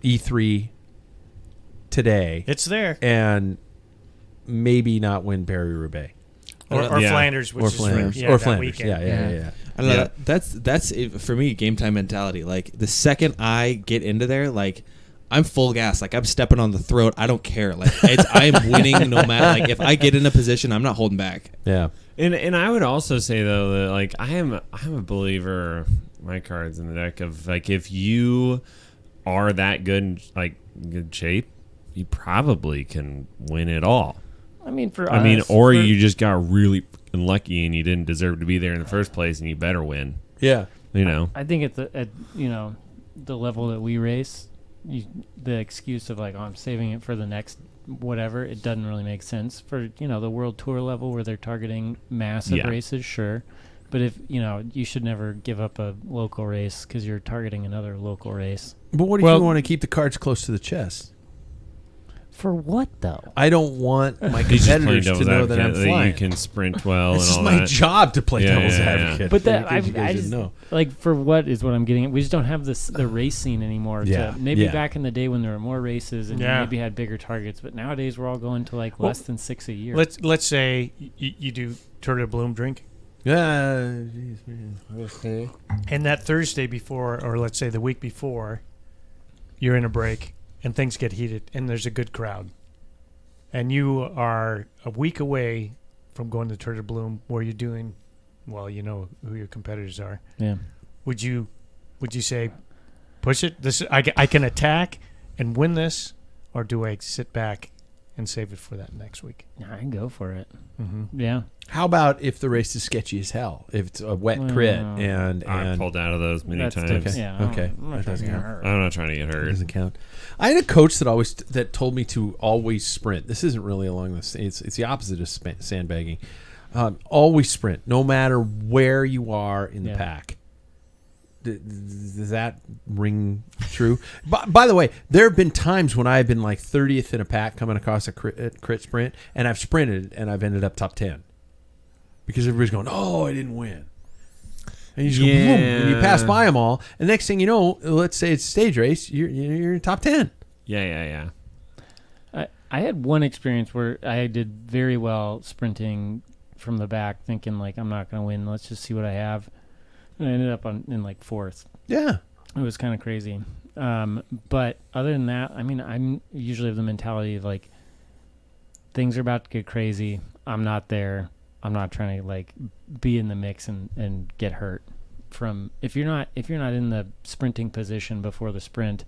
Speaker 1: E3 today
Speaker 4: It's there.
Speaker 1: and maybe not win Paris-Roubaix.
Speaker 4: Or
Speaker 2: Yeah.
Speaker 4: Flanders, which
Speaker 1: Or
Speaker 4: is
Speaker 1: Flanders.
Speaker 4: yeah,
Speaker 1: Or
Speaker 4: that
Speaker 1: Flanders.
Speaker 4: weekend.
Speaker 1: Yeah.
Speaker 5: I don't know.
Speaker 2: Yeah.
Speaker 5: That's it, for me, game time mentality. Like the second I get into there, like I'm full gas. Like I'm stepping on the throat. I don't care. Like I'm winning no matter. Like if I get in a position, I'm not holding back.
Speaker 1: Yeah.
Speaker 2: And I would also say though that like I'm a believer, my cards in the deck, of like if you are that good in like good shape, you probably can win it all.
Speaker 3: I mean, for
Speaker 2: I mean,
Speaker 3: us,
Speaker 2: or
Speaker 3: we're-
Speaker 2: you just got really fucking lucky and you didn't deserve to be there in the first place, and you better win.
Speaker 1: Yeah.
Speaker 2: You know.
Speaker 3: I think at the level that we race, the excuse of like, oh, I'm saving it for the next whatever, it doesn't really make sense. For the world tour level where they're targeting massive
Speaker 2: Yeah.
Speaker 3: races, sure, but if you should never give up a local race because you're targeting another local race.
Speaker 1: But what if
Speaker 4: Well-
Speaker 1: you want to keep the cards close to the chest?
Speaker 3: For what though?
Speaker 1: I don't want my
Speaker 2: He's just playing
Speaker 1: competitors to
Speaker 2: devil's
Speaker 1: know that I'm
Speaker 2: advocate
Speaker 1: flying.
Speaker 2: you can sprint well
Speaker 1: This
Speaker 2: and
Speaker 1: is
Speaker 2: all
Speaker 1: my
Speaker 2: that.
Speaker 1: job to play
Speaker 2: Yeah,
Speaker 1: devil's
Speaker 2: yeah, yeah.
Speaker 1: advocate.
Speaker 3: But that
Speaker 1: In case you
Speaker 3: I
Speaker 1: guys
Speaker 3: just
Speaker 1: didn't know.
Speaker 3: like for what is what I'm getting at. We just don't have the race scene anymore.
Speaker 1: Yeah,
Speaker 3: Maybe
Speaker 1: yeah.
Speaker 3: back in the day when there were more races and you
Speaker 4: Yeah.
Speaker 3: maybe had bigger targets, but nowadays we're all going to like
Speaker 4: Well,
Speaker 3: less than 6 a year.
Speaker 4: Let's say you do Tour de Bloom drink,
Speaker 1: Yeah. Geez, man. Okay.
Speaker 4: and that Thursday before, or let's say the week before, you're in a break and things get heated, and there's a good crowd, and you are a week away from going to Tour de Bloom, where you're doing, well, you know who your competitors are.
Speaker 3: yeah.
Speaker 4: Would you say, push it? I can attack and win this, or do I sit back and save it for that next week?
Speaker 3: I can go for it.
Speaker 4: Mm-hmm.
Speaker 3: Yeah.
Speaker 1: How about if the race is sketchy as hell? If it's a wet crit
Speaker 3: Well,
Speaker 1: and
Speaker 2: I've pulled out of those many
Speaker 3: That's
Speaker 2: times.
Speaker 3: different. Yeah.
Speaker 1: Okay.
Speaker 3: I'm not
Speaker 1: That
Speaker 3: trying to
Speaker 1: doesn't
Speaker 3: get
Speaker 1: count.
Speaker 3: hurt.
Speaker 2: I'm not trying to get
Speaker 1: it
Speaker 2: hurt.
Speaker 1: doesn't count. I had a coach that told me to always sprint. This isn't really along the. It's the opposite of sandbagging. Always sprint, no matter where you are in the
Speaker 3: Yeah.
Speaker 1: pack. Does that ring true? By the way, there have been times when I've been like 30th in a pack coming across a crit sprint, and I've sprinted and I've ended up top 10 because everybody's going, "Oh, I didn't win," and you just go, boom, and you pass by them all, and next thing you know, let's say it's a stage race, you're in top 10.
Speaker 2: Yeah.
Speaker 3: I had one experience where I did very well sprinting from the back, thinking like I'm not going to win. Let's just see what I have. And I ended up in like 4th.
Speaker 1: Yeah.
Speaker 3: It was kind of crazy. But other than that, I mean, I'm usually of the mentality of like things are about to get crazy. I'm not there. I'm not trying to like be in the mix and get hurt. From if you're not in the sprinting position before the sprint,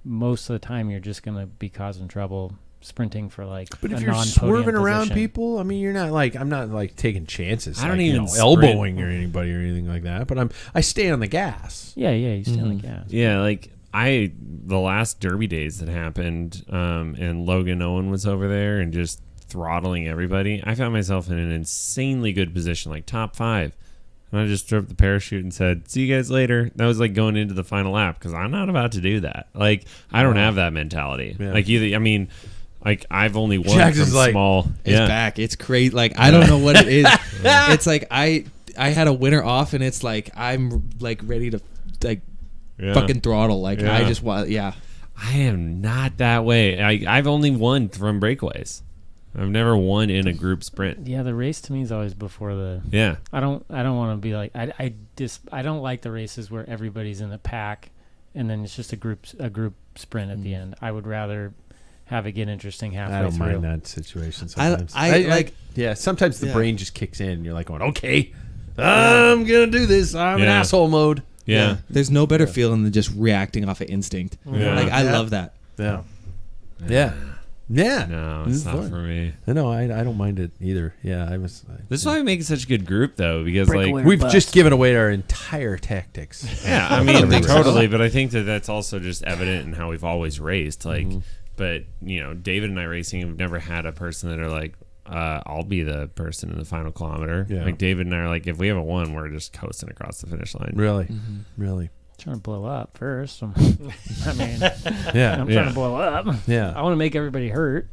Speaker 3: most of the time you're just going to be causing trouble sprinting for like
Speaker 1: But
Speaker 3: a
Speaker 1: if you're
Speaker 3: non-podium
Speaker 1: swerving around
Speaker 3: position.
Speaker 1: people, I mean, you're not like I'm not like taking chances.
Speaker 2: I don't
Speaker 1: like,
Speaker 2: even sprint.
Speaker 1: elbowing or anybody or anything like that. But I stay on the gas.
Speaker 3: Yeah, you stay on the gas.
Speaker 2: Yeah, like the last Derby days that happened, and Logan Owen was over there and just throttling everybody. I found myself in an insanely good position, like top 5. And I just dropped the parachute and said, "See you guys later." That was like going into the final lap because I'm not about to do that. Like I don't have that mentality.
Speaker 1: Yeah.
Speaker 2: Like either, I mean, like I've only won
Speaker 1: Jackson's
Speaker 2: from
Speaker 1: like,
Speaker 2: small.
Speaker 5: It's back. It's crazy. Like I don't know what it is. It's like I had a winter off, and it's like I'm like ready to like fucking throttle. Like
Speaker 2: Yeah.
Speaker 5: I just want. Yeah.
Speaker 2: I am not that way. I've only won from breakaways. I've never won in a group sprint.
Speaker 3: Yeah, the race to me is always before the.
Speaker 2: Yeah.
Speaker 3: I don't want to be like I don't like the races where everybody's in the pack and then it's just a group sprint at the end. I would rather have it get interesting halfway
Speaker 1: I don't
Speaker 3: through.
Speaker 1: mind that situation sometimes. Sometimes the
Speaker 5: Yeah.
Speaker 1: brain just kicks in and you're like going, okay, I'm going to do this. I'm in
Speaker 2: Yeah.
Speaker 1: asshole mode.
Speaker 2: Yeah.
Speaker 5: There's no better feeling than just reacting off of instinct.
Speaker 2: Yeah.
Speaker 5: Like I love that.
Speaker 1: Yeah. Yeah. Yeah.
Speaker 2: No,
Speaker 1: This
Speaker 2: it's
Speaker 1: is
Speaker 2: not
Speaker 1: fun.
Speaker 2: for me.
Speaker 1: No, I don't mind it either. Yeah,
Speaker 2: This is why we make such a good group, though, because
Speaker 3: Breakaway.
Speaker 2: like,
Speaker 1: we've
Speaker 3: Bust.
Speaker 1: just given away our entire tactics.
Speaker 2: yeah, I mean,
Speaker 1: Everywhere.
Speaker 2: totally. But I think that's also just evident in how we've always raced. Like,
Speaker 1: Mm-hmm.
Speaker 2: but David and I racing have never had a person that are like, I'll be the person in the final kilometer.
Speaker 1: Yeah.
Speaker 2: Like David and I are like, if we have a 1, we're just coasting across the finish line.
Speaker 1: Really, really.
Speaker 3: Trying to blow up first. I mean,
Speaker 1: Yeah,
Speaker 3: I'm
Speaker 2: Yeah.
Speaker 3: trying to blow up. I
Speaker 1: yeah.
Speaker 3: want to make everybody hurt.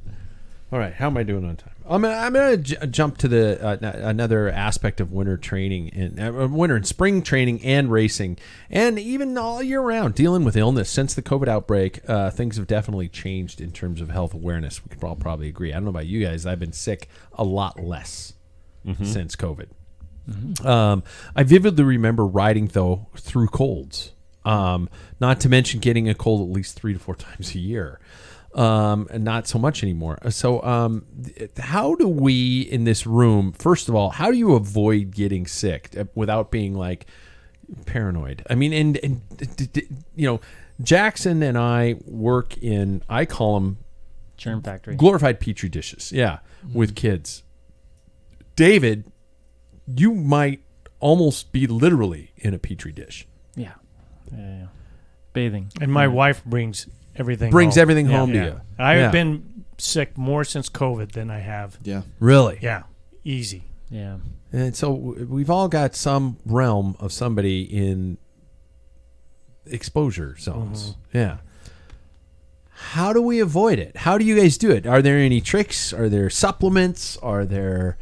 Speaker 1: All right, how am I doing on time? I'm gonna jump to the another aspect of winter training and winter and spring training and racing, and even all year round dealing with illness. Since the COVID outbreak, things have definitely changed in terms of health awareness. We could all probably agree. I don't know about you guys. I've been sick a lot less since COVID. I vividly remember riding though through colds. Not to mention getting a cold at least 3 to 4 times a year. And not so much anymore. So, how do we in this room, first of all, how do you avoid getting sick without being like paranoid? I mean, and Jackson and I work in, I call them
Speaker 3: Germ factory.
Speaker 1: glorified petri dishes. Yeah. With kids. David, you might almost be literally in a petri dish.
Speaker 3: Yeah. Yeah. Bathing.
Speaker 4: And my wife brings everything
Speaker 1: home to
Speaker 4: Yeah.
Speaker 1: you.
Speaker 4: I've
Speaker 1: Yeah.
Speaker 4: been sick more since COVID than I have.
Speaker 5: Yeah.
Speaker 1: Really?
Speaker 4: Yeah, easy.
Speaker 3: Yeah.
Speaker 1: And so we've all got some realm of somebody in exposure zones. Yeah. How do we avoid it? How do you guys do it? Are there any tricks? Are there supplements? Are there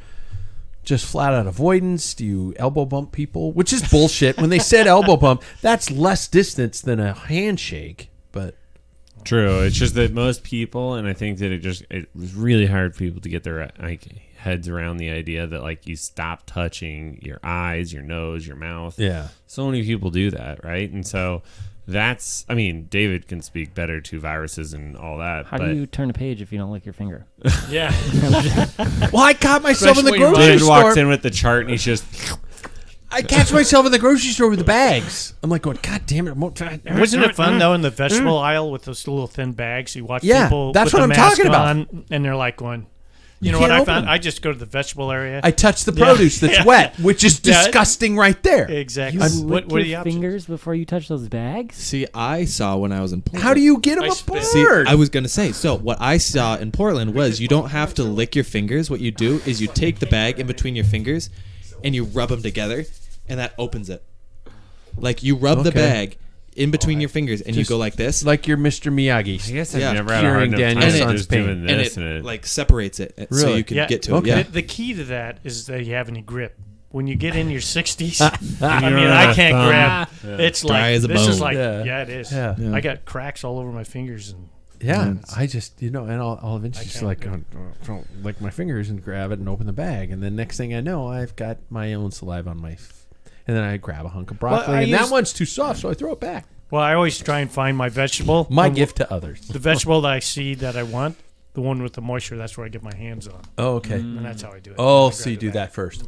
Speaker 1: just flat out avoidance? Do you elbow bump people? Which is bullshit. When they said elbow bump, that's less distance than a handshake. But
Speaker 2: True. It's just that most people, and I think that it was really hard for people to get their heads around the idea that like you stop touching your eyes, your nose, your mouth.
Speaker 1: yeah.
Speaker 2: So many people do that, right? And so that's, I mean, David can speak better to viruses and all that.
Speaker 3: How
Speaker 2: but
Speaker 3: do you turn a page if you don't lick your finger?
Speaker 4: Yeah.
Speaker 1: Well, I caught myself in the
Speaker 4: Especially when
Speaker 1: grocery
Speaker 2: David
Speaker 1: store.
Speaker 2: walks in with the chart and he's just,
Speaker 1: I catch myself in the grocery store with the bags. I'm like going, God damn it.
Speaker 4: Wasn't it fun though in the vegetable aisle with those little thin bags? You watch
Speaker 1: Yeah,
Speaker 4: people
Speaker 1: that's
Speaker 4: with
Speaker 1: what
Speaker 4: the
Speaker 1: I'm
Speaker 4: mask
Speaker 1: talking about.
Speaker 4: on, and they're like going, you know
Speaker 1: can't
Speaker 4: what I
Speaker 1: open
Speaker 4: found?
Speaker 1: them.
Speaker 4: I just go to the vegetable area.
Speaker 1: I touch the produce that's wet, which is
Speaker 4: Yeah.
Speaker 1: disgusting right there.
Speaker 4: Exactly.
Speaker 3: You
Speaker 4: What
Speaker 3: lick
Speaker 4: are the
Speaker 3: your
Speaker 4: options?
Speaker 3: fingers before you touch those bags?
Speaker 5: See, I saw when I was in Portland.
Speaker 1: How do you get them
Speaker 4: I
Speaker 1: apart?
Speaker 4: spit.
Speaker 5: See, I was going to say, so what I saw in Portland was you don't have to lick your fingers. What you do is you take the bag in between your fingers and you rub them together, and that opens it. Like you rub the
Speaker 1: Okay.
Speaker 5: bag in between your fingers, and you go like this,
Speaker 1: Like your Mr. Miyagi.
Speaker 2: I guess I've
Speaker 5: Yeah.
Speaker 2: never had a hard
Speaker 1: Curing
Speaker 2: enough
Speaker 1: Daniel's
Speaker 2: time
Speaker 1: son's
Speaker 2: just
Speaker 1: pain.
Speaker 2: doing
Speaker 5: and
Speaker 2: this.
Speaker 5: it like separates it, so
Speaker 1: Really?
Speaker 5: you can
Speaker 4: Yeah.
Speaker 5: get to it.
Speaker 1: Okay.
Speaker 5: Yeah.
Speaker 4: The key to that is that you have any grip. When you get in your 60s,
Speaker 2: You
Speaker 4: I
Speaker 2: don't
Speaker 4: mean,
Speaker 2: have
Speaker 4: I
Speaker 2: a
Speaker 4: can't
Speaker 2: thumb.
Speaker 4: grab. It's
Speaker 5: Dry
Speaker 4: like
Speaker 5: as a
Speaker 4: this is
Speaker 5: bone.
Speaker 4: like
Speaker 1: Yeah.
Speaker 4: it is.
Speaker 1: Yeah.
Speaker 5: Yeah.
Speaker 4: I got cracks all over my fingers and
Speaker 1: Yeah, I just, and I'll eventually just
Speaker 4: can't
Speaker 1: like
Speaker 4: do
Speaker 1: lick my fingers and grab it and open the bag. And then next thing I know, I've got my own saliva on my, and then I grab a hunk of broccoli.
Speaker 4: I
Speaker 1: And that
Speaker 4: use-
Speaker 1: one's too soft, so I throw it back.
Speaker 4: well, I always try and find my vegetable.
Speaker 1: My
Speaker 4: And
Speaker 1: gift to others.
Speaker 4: the vegetable that I see that I want, the one with the moisture. That's where I get my hands on,
Speaker 1: Oh, okay.
Speaker 4: and that's how I do it.
Speaker 1: Oh,
Speaker 4: I
Speaker 1: so
Speaker 4: grab
Speaker 1: you
Speaker 4: the
Speaker 1: do
Speaker 4: bag.
Speaker 1: that first.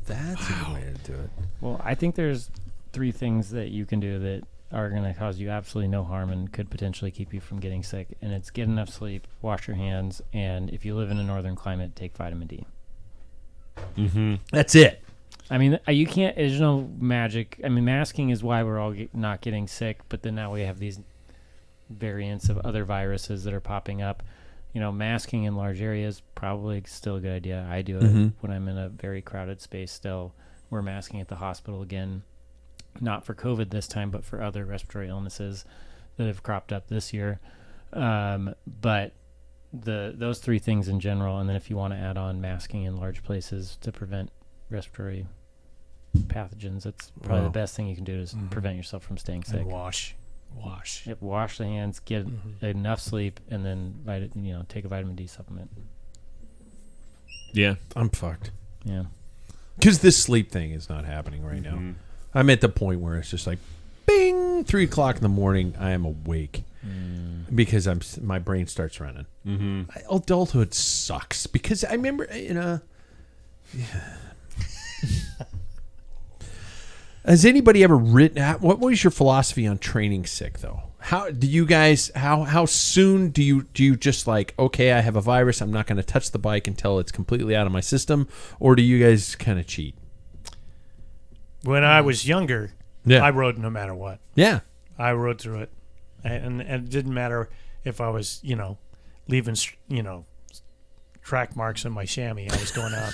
Speaker 1: That's a good way to do it.
Speaker 3: Well, I think there's 3 things that you can do that are going to cause you absolutely no harm and could potentially keep you from getting sick. And it's get enough sleep, wash your hands, and if you live in a northern climate, take vitamin D.
Speaker 1: That's it.
Speaker 3: I mean, you can't, there's no magic. I mean, masking is why we're all not getting sick, but then now we have these variants of other viruses that are popping up. Masking in large areas, probably still a good idea. I do it when I'm in a very crowded space still. We're masking at the hospital again, not for COVID this time, but for other respiratory illnesses that have cropped up this year. But those 3 things in general, and then if you want to add on masking in large places to prevent respiratory pathogens, that's probably the best thing you can do is prevent yourself from staying sick.
Speaker 4: And wash.
Speaker 3: Yep, wash the hands, get enough sleep, and then take a vitamin D supplement.
Speaker 2: Yeah.
Speaker 1: I'm fucked.
Speaker 3: Yeah.
Speaker 1: Because this sleep thing is not happening right now. I'm at the point where it's just like, bing, 3 o'clock in the morning, I am awake because my brain starts running. Adulthood sucks because I remember, Has anybody ever written? What was your philosophy on training sick though? How do you guys? How soon do you just like, okay, I have a virus, I'm not going to touch the bike until it's completely out of my system, or do you guys kind of cheat?
Speaker 4: When I was younger, I rode no matter what.
Speaker 1: Yeah,
Speaker 4: I rode through it, and it didn't matter if I was, leaving, track marks on my chamois. I was going out.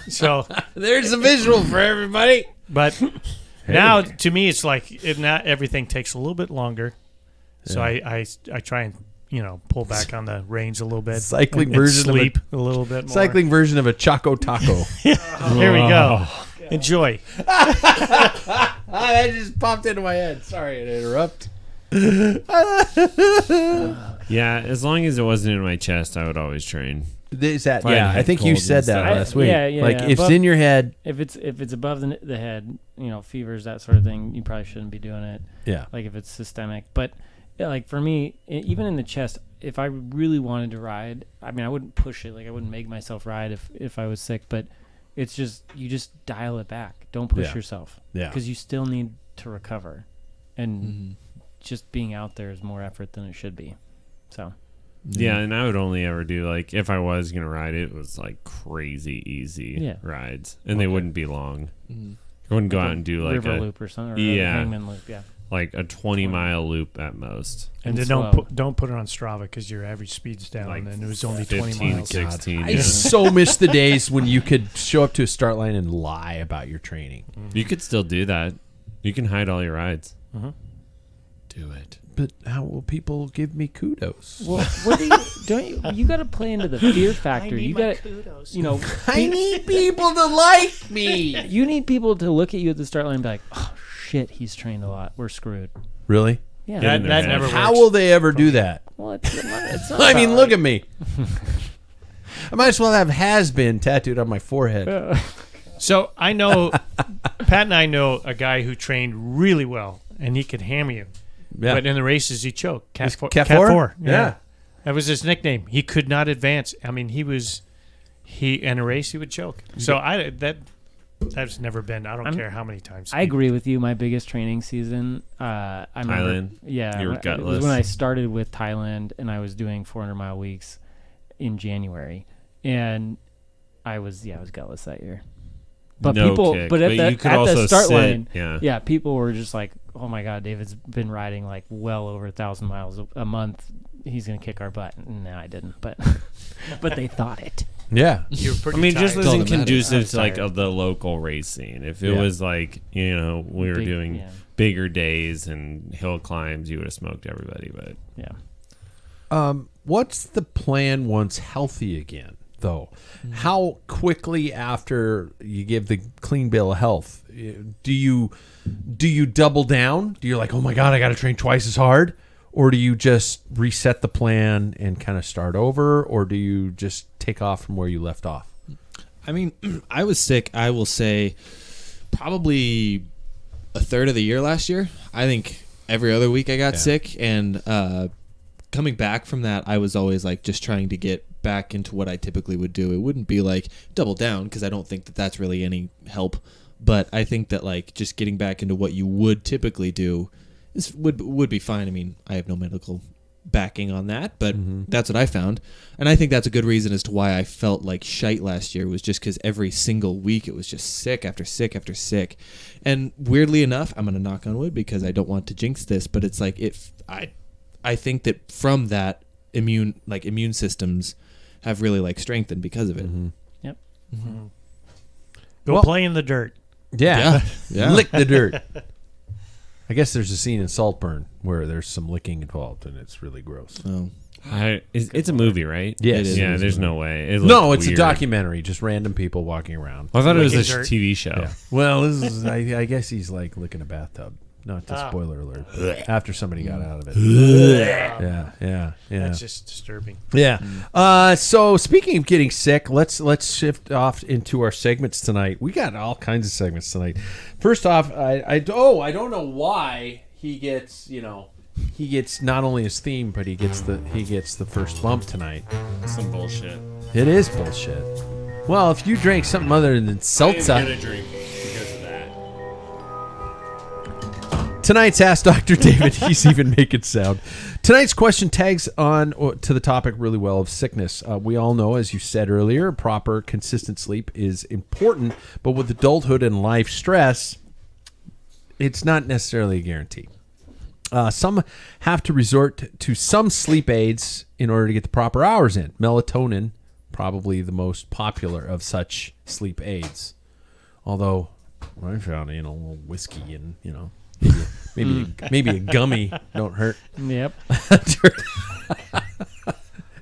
Speaker 4: So
Speaker 1: there's a visual for everybody.
Speaker 4: But now, to me, it's like now everything takes a little bit longer. So I try and pull back on the reins a little bit.
Speaker 1: Cycling
Speaker 4: and
Speaker 1: version
Speaker 4: sleep
Speaker 1: of
Speaker 4: a little bit more.
Speaker 1: Cycling version of a Choco Taco.
Speaker 4: Here we go. Enjoy.
Speaker 1: That just popped into my head. Sorry to interrupt.
Speaker 2: Yeah, as long as it wasn't in my chest, I would always train.
Speaker 1: Is that?
Speaker 2: Fine,
Speaker 1: Yeah, I think you
Speaker 2: colds
Speaker 1: said
Speaker 2: and
Speaker 1: that
Speaker 2: stuff.
Speaker 1: last week.
Speaker 3: Yeah,
Speaker 1: like if it's
Speaker 3: above-
Speaker 1: in your head.
Speaker 3: If it's above the head, fevers, that sort of thing, you probably shouldn't be doing it.
Speaker 1: Yeah.
Speaker 3: Like if it's systemic. But like for me, even in the chest, if I really wanted to ride, I mean, I wouldn't push it. Like I wouldn't make myself ride if I was sick. But it's just you just dial it back. Don't push yourself.
Speaker 1: Yeah.
Speaker 3: Because you still need to recover, and just being out there is more effort than it should be. So.
Speaker 2: Yeah, and I would only ever do, like, if I was going to ride, it was, like, crazy easy rides. And they wouldn't be long. I wouldn't go out and do, like,
Speaker 3: river loop or something, or a hangman loop,
Speaker 2: like a 20-mile loop at most.
Speaker 4: And then don't put it on Strava because your average speed's down,
Speaker 2: Like
Speaker 4: and it was only
Speaker 2: 15,
Speaker 4: 20 miles.
Speaker 2: 16.
Speaker 1: I so miss the days when you could show up to a start line and lie about your training.
Speaker 2: You could still do that. You can hide all your rides. Do it.
Speaker 1: But how will people give me kudos?
Speaker 3: Well, what you got to play into the fear factor. You got to,
Speaker 1: I need people to like me.
Speaker 3: You need people to look at you at the start line and be like, oh shit, he's trained a lot. We're screwed.
Speaker 1: Really?
Speaker 3: Yeah.
Speaker 2: Get in their
Speaker 4: That
Speaker 2: head.
Speaker 4: never works.
Speaker 1: How will they ever do that?
Speaker 3: Well, it's not
Speaker 1: I mean,
Speaker 3: about
Speaker 1: look at me. I might as well have "has been" tattooed on my forehead.
Speaker 4: So I know, Pat and I know a guy who trained really well, and he could hammer you.
Speaker 1: Yeah.
Speaker 4: But in the races, he choked. Cat
Speaker 1: Cat
Speaker 4: 4?
Speaker 1: four?
Speaker 4: Yeah.
Speaker 1: Yeah.
Speaker 4: That was his nickname. He could not advance. I mean, in a race, he would choke. So that's never been, I don't care how many times.
Speaker 3: I agree with you. My biggest training season, I remember,
Speaker 2: Thailand?
Speaker 3: Yeah,
Speaker 2: You were
Speaker 3: it was
Speaker 2: gutless.
Speaker 3: when I started with Thailand, and I was doing 400-mile weeks in January, and I was gutless that year. But
Speaker 2: No
Speaker 3: people,
Speaker 2: kick.
Speaker 3: but at
Speaker 2: But
Speaker 3: the
Speaker 2: you could
Speaker 3: at
Speaker 2: also
Speaker 3: the start
Speaker 2: sit,
Speaker 3: line,
Speaker 2: yeah.
Speaker 3: people were just like, "Oh my God, David's been riding like well over 1,000 miles a month. He's gonna kick our butt." No, I didn't, but but they thought it.
Speaker 1: Yeah.
Speaker 4: You're
Speaker 2: I
Speaker 4: pretty
Speaker 2: mean,
Speaker 4: tired.
Speaker 2: just isn't
Speaker 5: that matters.
Speaker 2: conducive to, like,
Speaker 3: tired.
Speaker 2: the local race scene. If it
Speaker 1: Yeah.
Speaker 2: was, like, we were
Speaker 3: Big-
Speaker 2: doing
Speaker 3: yeah.
Speaker 2: bigger days and hill climbs, you would have smoked everybody. But
Speaker 3: Yeah.
Speaker 1: What's the plan once healthy again, though? How quickly after you give the clean bill of health do you double down? Do you like, oh my God, I got to train twice as hard? Or do you just reset the plan and kind of start over? Or do you just take off from where you left off?
Speaker 5: I mean, I was sick, I will say, probably a third of the year last year. I think every other week I got sick. And coming back from that, I was always like just trying to get back into what I typically would do. It wouldn't be like double down because I don't think that that's really any help. But I think that like just getting back into what you would typically do would be fine. I mean, I have no medical backing on that, but that's what I found. And I think that's a good reason as to why I felt like shite last year, was just because every single week it was just sick after sick after sick. And weirdly enough, I'm going to knock on wood because I don't want to jinx this, but it's like I think that from that immune systems have really like strengthened because of it.
Speaker 3: Yep.
Speaker 4: Go play in the dirt.
Speaker 1: Yeah.
Speaker 5: Yeah.
Speaker 1: Lick the dirt. I guess there's a scene in Saltburn where there's some licking involved, and it's really gross.
Speaker 5: Oh.
Speaker 2: it's a movie, right?
Speaker 1: Yes.
Speaker 5: It is.
Speaker 2: Yeah, there's no way. It
Speaker 1: No,
Speaker 2: looked
Speaker 1: it's a
Speaker 2: weird.
Speaker 1: documentary, just random people walking around.
Speaker 2: I thought it was a
Speaker 4: Licking dirt.
Speaker 2: TV show.
Speaker 1: Yeah. Well, this is, I guess he's like licking a bathtub. Not to spoiler alert. After somebody got out of it. Yeah.
Speaker 4: That's just disturbing.
Speaker 1: Yeah. So speaking of getting sick, let's shift off into our segments tonight. We got all kinds of segments tonight. First off, I don't know why he gets not only his theme, but he gets the first bump tonight.
Speaker 2: Some bullshit.
Speaker 1: It is bullshit. Well, if you drank something other than
Speaker 2: I am
Speaker 1: seltzer,
Speaker 2: gonna drink because of that.
Speaker 1: tonight's Ask Dr. David. He's even making sound. Tonight's question tags on to the topic really well of sickness. We all know, as you said earlier, proper, consistent sleep is important, but with adulthood and life stress, it's not necessarily a guarantee. Some have to resort to some sleep aids in order to get the proper hours in. Melatonin, probably the most popular of such sleep aids. Although I found, a little whiskey and, maybe a gummy don't hurt.
Speaker 3: Yep.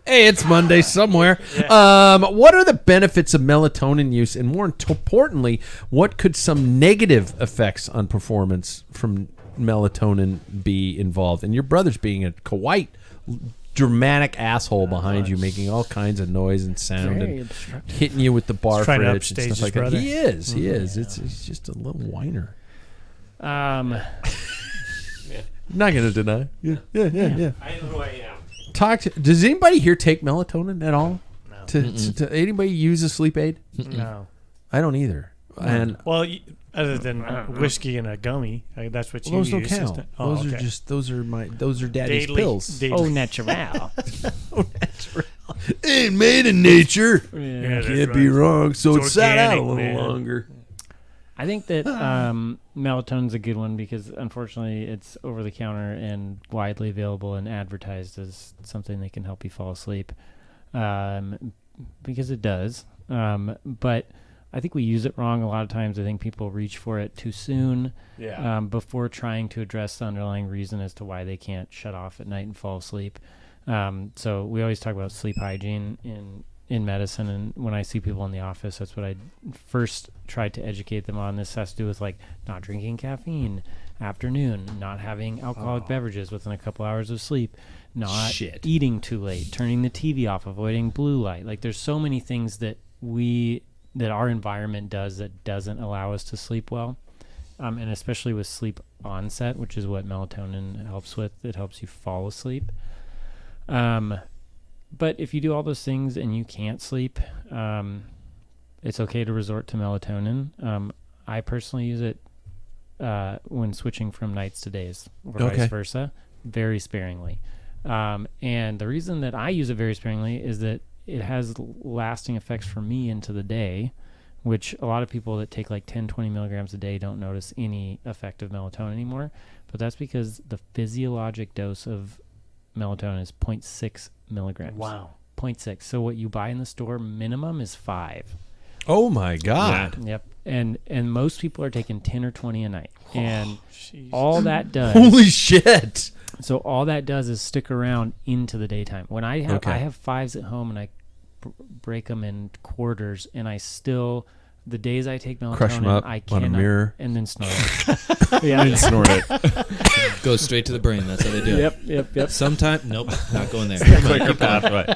Speaker 1: Hey, it's Monday somewhere. What are the benefits of melatonin use, and more importantly, what could some negative effects on performance from melatonin be involved? And your brother's being a quite dramatic asshole behind you, making all kinds of noise and sound
Speaker 3: Very
Speaker 1: and
Speaker 3: obstructive.
Speaker 1: hitting you with the bar
Speaker 4: trying to
Speaker 1: fridge
Speaker 4: upstage
Speaker 1: and stuff
Speaker 4: his
Speaker 1: like that.
Speaker 4: brother.
Speaker 1: He is. He's just a little whiner.
Speaker 3: Um,
Speaker 1: Not gonna deny. Yeah.
Speaker 2: I know who I am.
Speaker 1: Does anybody here take melatonin at all? No. To anybody use a sleep aid?
Speaker 4: No.
Speaker 1: I don't either. And
Speaker 4: Well, other than whiskey and a gummy, that's what you
Speaker 1: those don't
Speaker 4: use.
Speaker 1: count.
Speaker 4: isn't it? Oh,
Speaker 1: Those are
Speaker 4: okay.
Speaker 1: just those are daddy's
Speaker 4: Daily-
Speaker 1: pills.
Speaker 4: daily.
Speaker 3: oh, natural.
Speaker 1: Ain't made in nature.
Speaker 4: Yeah, that's
Speaker 1: Can't be
Speaker 4: right.
Speaker 1: wrong. So
Speaker 4: It's
Speaker 1: it sat out a
Speaker 4: organic,
Speaker 1: little
Speaker 4: man.
Speaker 1: longer.
Speaker 3: I think that melatonin's a good one because unfortunately it's over the counter and widely available and advertised as something that can help you fall asleep, because it does. But I think we use it wrong a lot of times. I think people reach for it too soon, before trying to address the underlying reason as to why they can't shut off at night and fall asleep. So we always talk about sleep hygiene in medicine, and when I see people in the office, that's what I first try to educate them on. This has to do with like not drinking caffeine afternoon, not having alcoholic beverages within a couple hours of sleep, not eating too late, turning the TV off, avoiding blue light. Like there's so many things that our environment does that doesn't allow us to sleep well, and especially with sleep onset, which is what melatonin helps with. It helps you fall asleep. But if you do all those things and you can't sleep, it's okay to resort to melatonin. I personally use it when switching from nights to days or vice versa, very sparingly. And the reason that I use it very sparingly is that it has lasting effects for me into the day, which a lot of people that take like 10, 20 milligrams a day don't notice any effect of melatonin anymore. But that's because the physiologic dose of melatonin is 0.6 milligrams.
Speaker 4: Wow.
Speaker 3: 0.6. So what you buy in the store minimum is 5.
Speaker 1: Oh my God.
Speaker 3: Yep. And most people are taking 10 or 20 a night. And
Speaker 4: Jesus.
Speaker 3: all that does
Speaker 1: Holy shit.
Speaker 3: So all that does is stick around into the daytime. When I have I have 5s at home and I break them in quarters, and I still the days I take melatonin,
Speaker 1: Crush 'em up
Speaker 3: I
Speaker 1: on a
Speaker 3: cannot,
Speaker 1: mirror.
Speaker 3: and then snort it.
Speaker 2: And snort it.
Speaker 5: Goes straight to the brain. That's how they do it.
Speaker 3: Yep.
Speaker 5: Sometime, nope, not going there.
Speaker 2: Quicker pathway.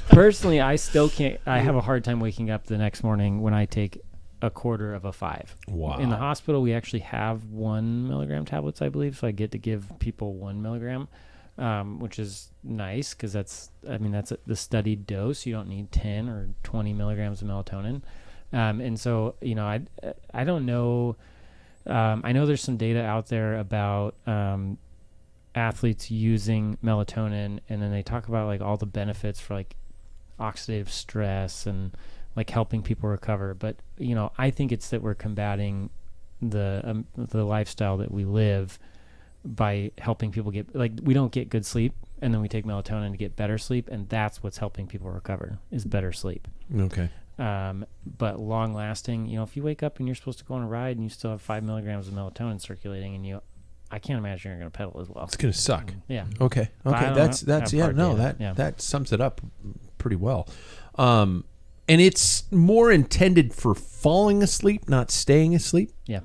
Speaker 3: Personally, I still can't. I have a hard time waking up the next morning when I take a quarter of a 5.
Speaker 1: Wow.
Speaker 3: In the hospital, we actually have 1 milligram tablets, I believe, so I get to give people 1 milligram, which is nice because that's the studied dose. You don't need 10 or 20 milligrams of melatonin. And so, I don't know. I know there's some data out there about athletes using melatonin, and then they talk about like all the benefits for like oxidative stress and like helping people recover. But I think it's that we're combating the lifestyle that we live by helping people get we don't get good sleep, and then we take melatonin to get better sleep, and that's what's helping people recover is better sleep.
Speaker 1: Okay.
Speaker 3: But long lasting, if you wake up and you're supposed to go on a ride and you still have 5 milligrams of melatonin circulating and I can't imagine you're going to pedal as well.
Speaker 1: It's gonna suck.
Speaker 3: Yeah.
Speaker 1: Okay.
Speaker 3: I don't
Speaker 1: That's
Speaker 3: have hard data.
Speaker 1: that sums it up pretty well. And it's more intended for falling asleep, not staying asleep.
Speaker 3: Yeah.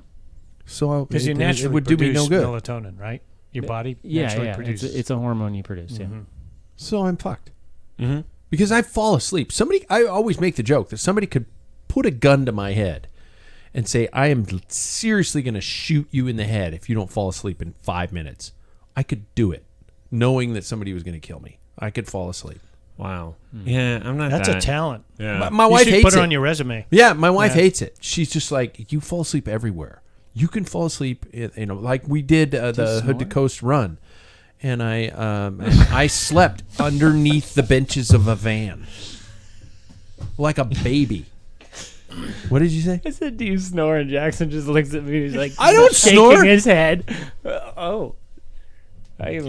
Speaker 1: So
Speaker 4: Because you naturally
Speaker 1: it would do me no
Speaker 4: produce
Speaker 1: good.
Speaker 4: melatonin, right? Your body
Speaker 3: Yeah.
Speaker 4: naturally produces.
Speaker 3: It's a hormone you produce.
Speaker 4: Mhm.
Speaker 1: So I'm fucked.
Speaker 2: Mm-hmm.
Speaker 1: Because I fall asleep. I always make the joke that somebody could put a gun to my head and say, I am seriously going to shoot you in the head if you don't fall asleep in 5 minutes, I could do it, knowing that somebody was going to kill me. I could fall asleep.
Speaker 2: Wow. Yeah, I'm not.
Speaker 4: That's
Speaker 2: that.
Speaker 4: a talent.
Speaker 2: Yeah.
Speaker 1: My
Speaker 4: You
Speaker 1: wife
Speaker 4: should
Speaker 1: hates
Speaker 4: put it
Speaker 1: it.
Speaker 4: on your resume.
Speaker 1: Yeah, my wife
Speaker 4: Yeah.
Speaker 1: hates it. She's just like, you fall asleep everywhere. You can fall asleep, like we did the Hood to Coast run, and I slept underneath the benches of a van like a baby. What did you say?
Speaker 3: I said, do you snore? And Jackson just looks at me. He's like,
Speaker 1: I don't
Speaker 3: shaking
Speaker 1: snore.
Speaker 3: his head.
Speaker 5: You